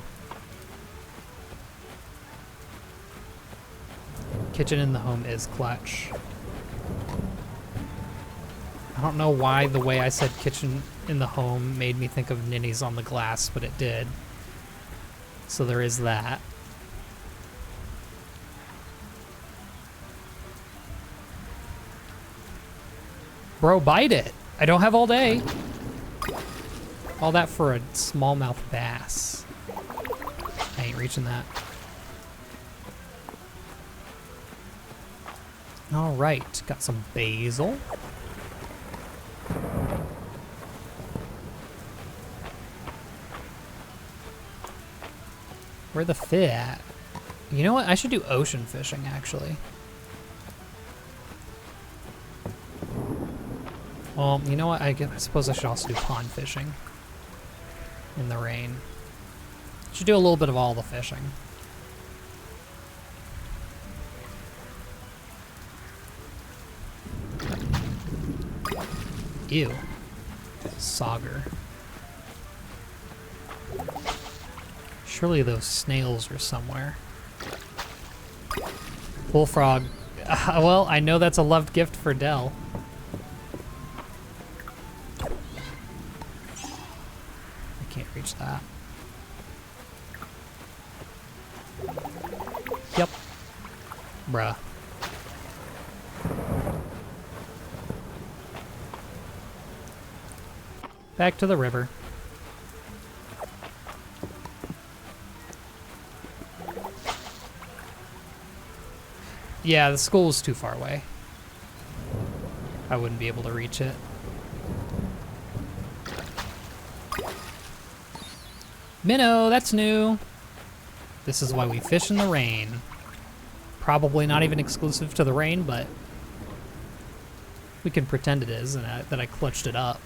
[SPEAKER 1] Kitchen in the home is clutch. I don't know why the way I said kitchen in the home made me think of ninnies on the glass, but it did. So there is that. Bro, bite it. I don't have all day. All that for a smallmouth bass. I ain't reaching that. All right, got some basil. Where the fish at? You know what? I should do ocean fishing, actually. Well, you know what? I suppose I should also do pond fishing in the rain. Should do a little bit of all the fishing. Ew. Sauger. Surely those snails are somewhere. Bullfrog. Well, I know that's a loved gift for Dell. I can't reach that. Yep. Bruh. Back to the river. Yeah, the school is too far away. I wouldn't be able to reach it. Minnow, that's new. This is why we fish in the rain. Probably not even exclusive to the rain, but we can pretend it is and that I clutched it up.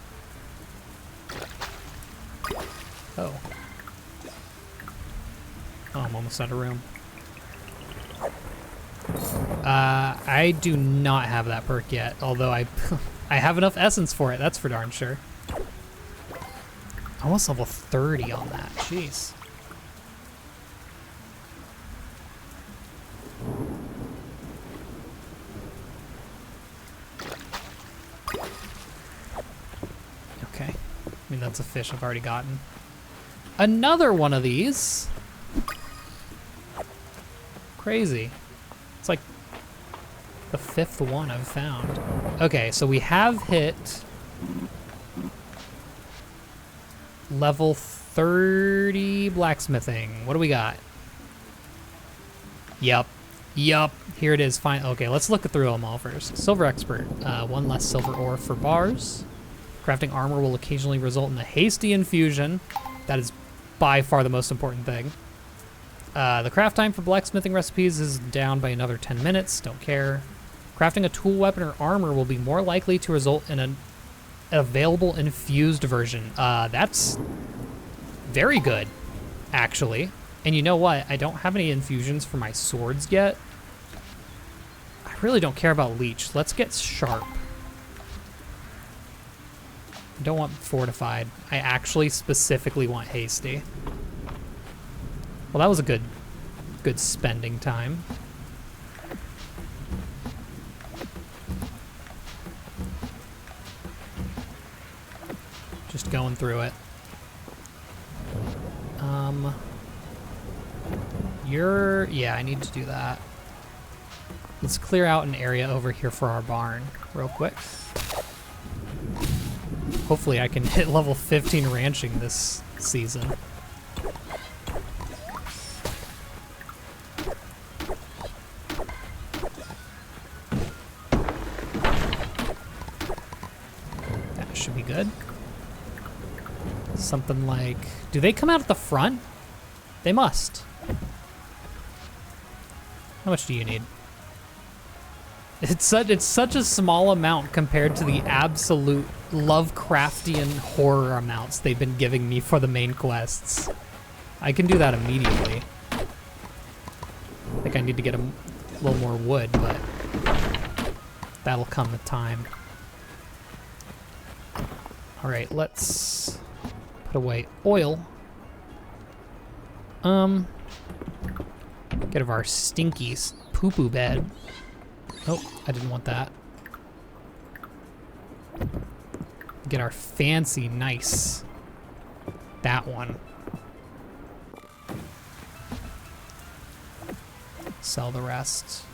[SPEAKER 1] Oh. Oh, I'm almost out of room. I do not have that perk yet, although I have enough essence for it, that's for darn sure. Almost level 30 on that, jeez. Okay, I mean that's a fish I've already gotten. Another one of these. Crazy. It's like the 5th one I've found. Okay, so we have hit level 30 blacksmithing. What do we got? Yep. Here it is. Fine. Okay, let's look through them all first. Silver expert. 1 less silver ore for bars. Crafting armor will occasionally result in a hasty infusion. That is by far the most important thing. The craft time for blacksmithing recipes is down by another 10 minutes. Don't care. Crafting a tool, weapon, or armor will be more likely to result in an available infused version. That's very good, actually. And you know what? I don't have any infusions for my swords yet. I really don't care about leech. Let's get sharp. I don't want fortified. I actually specifically want hasty. Well, that was a good spending time. Just going through it. Yeah, I need to do that. Let's clear out an area over here for our barn real quick. Hopefully I can hit level 15 ranching this season. That should be good. Something like, do they come out at the front? They must. How much do you need? It's such a small amount compared to the absolute Lovecraftian horror amounts they've been giving me for the main quests. I can do that immediately. I think I need to get a little more wood, but that'll come with time. All right, let's put away oil. Get of our stinky poo-poo bed. Oh, I didn't want that. Get our fancy, nice. That one. Sell the rest.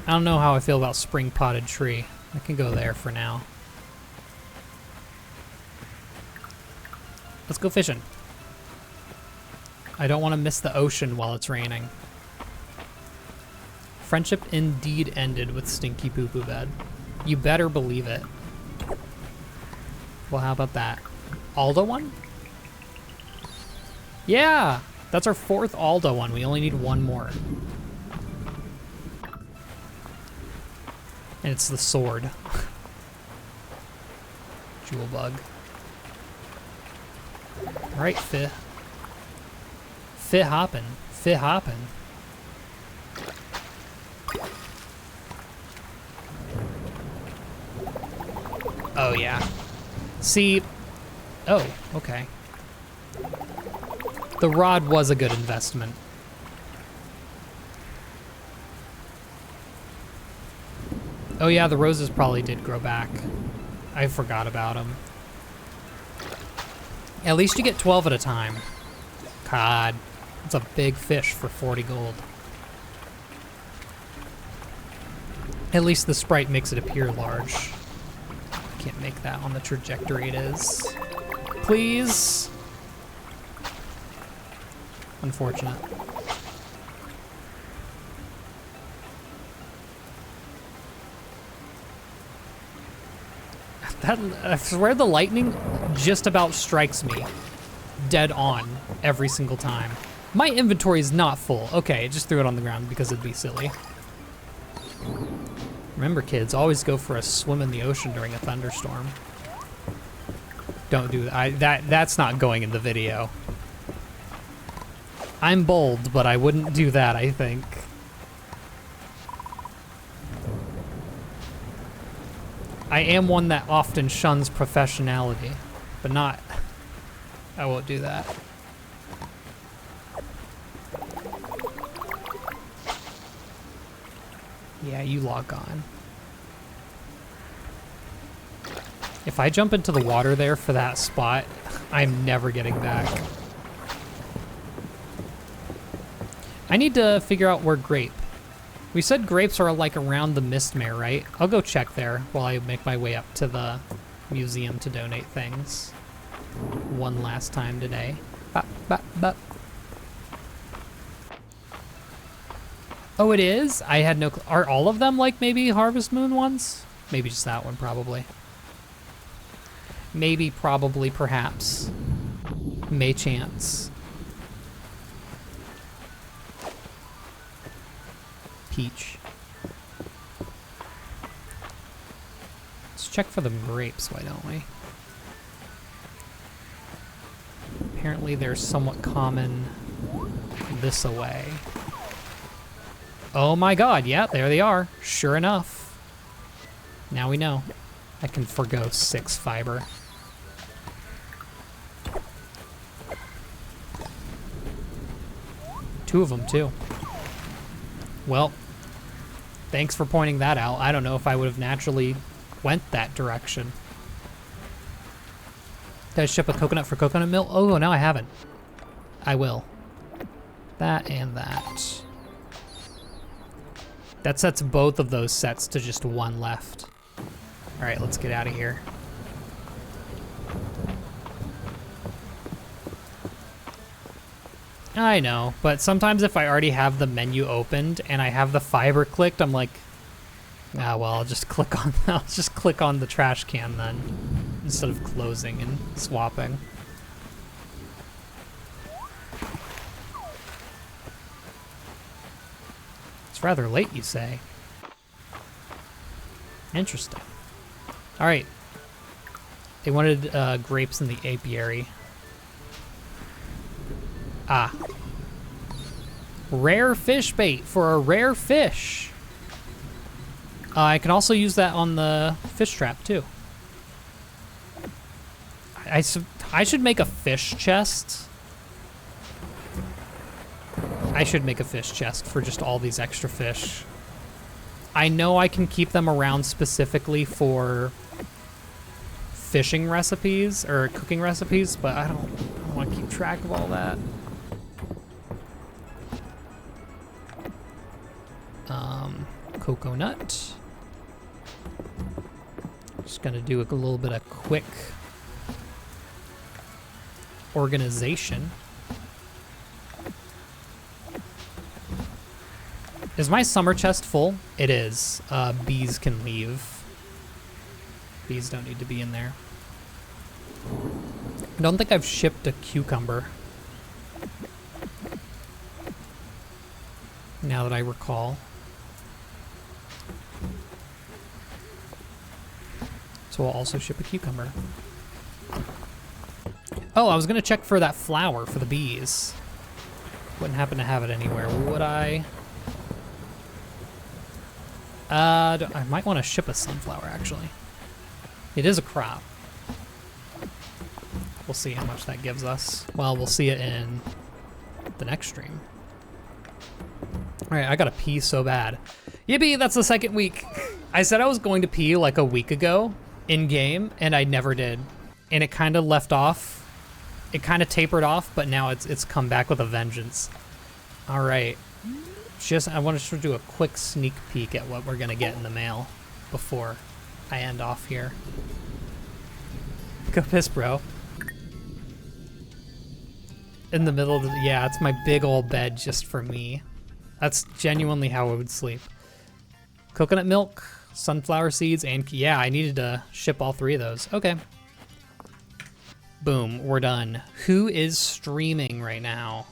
[SPEAKER 1] I don't know how I feel about spring potted tree. I can go there for now. Let's go fishing. I don't want to miss the ocean while it's raining. Friendship indeed ended with Stinky Poo Poo Bed. You better believe it. Well, how about that? Aldo one? Yeah! That's our 4th Aldo one. We only need 1 more. And it's the sword. Jewel bug. Alright, Fit hoppin'. Fit hoppin'. Oh, yeah. See... Oh, okay. The rod was a good investment. Oh yeah, the roses probably did grow back. I forgot about them. At least you get 12 at a time. God, that's a big fish for 40 gold. At least the sprite makes it appear large. Can't make that on the trajectory it is. Please. Unfortunate. I swear the lightning just about strikes me dead on every single time. My inventory is not full. Okay, I just threw it on the ground because it'd be silly. Remember, kids, always go for a swim in the ocean during a thunderstorm. Don't do that. That's not going in the video. I'm bold, but I wouldn't do that, I think. I am one that often shuns professionality, but not... I won't do that. Yeah, you log on. If I jump into the water there for that spot, I'm never getting back. I need to figure out where grape. We said grapes are like around the Mistmare, right? I'll go check there while I make my way up to the museum to donate things. One last time today. Bop, bop, bop. Oh, it is? I had no clue. Are all of them like maybe Harvest Moon ones? Maybe just that one, probably. Maybe, probably, perhaps. May chance. Peach. Let's check for the grapes, why don't we? Apparently they're somewhat common this away. Oh my god, yeah, there they are. Sure enough. Now we know. I can forgo 6 fiber. Two of them, too. Well, thanks for pointing that out. I don't know if I would have naturally went that direction. Did I ship a coconut for coconut milk? Oh, no, I haven't. I will. That and that. That sets both of those sets to just 1 left. All right, let's get out of here. I know, but sometimes if I already have the menu opened and I have the fiber clicked, I'm like, ah, well, I'll just click on the trash can then, instead of closing and swapping. It's rather late, you say. Interesting. All right. They wanted grapes in the apiary. Ah. Rare fish bait for a rare fish. I can also use that on the fish trap too. I should make a fish chest. I should make a fish chest for just all these extra fish. I know I can keep them around specifically for fishing recipes or cooking recipes, but I don't want to keep track of all that. Coconut. Just gonna do a little bit of quick organization. Is my summer chest full? It is. Bees can leave. Bees don't need to be in there. I don't think I've shipped a cucumber. Now that I recall. So we'll also ship a cucumber. Oh, I was gonna check for that flower for the bees. Wouldn't happen to have it anywhere, would I? I might want to ship a sunflower, actually. It is a crop. We'll see how much that gives us. Well, we'll see it in the next stream. All right, I gotta pee so bad. Yippee, that's the second week. I said I was going to pee like a week ago in game, and I never did. And it kind of left off. It kind of tapered off, but now it's come back with a vengeance. All right. I want to do a quick sneak peek at what we're gonna get in the mail before I end off here. Go piss, bro. In the middle of the, yeah, it's my big old bed just for me. That's genuinely how I would sleep. Coconut milk, sunflower seeds, and yeah, I needed to ship all 3 of those. Okay. Boom, we're done. Who is streaming right now?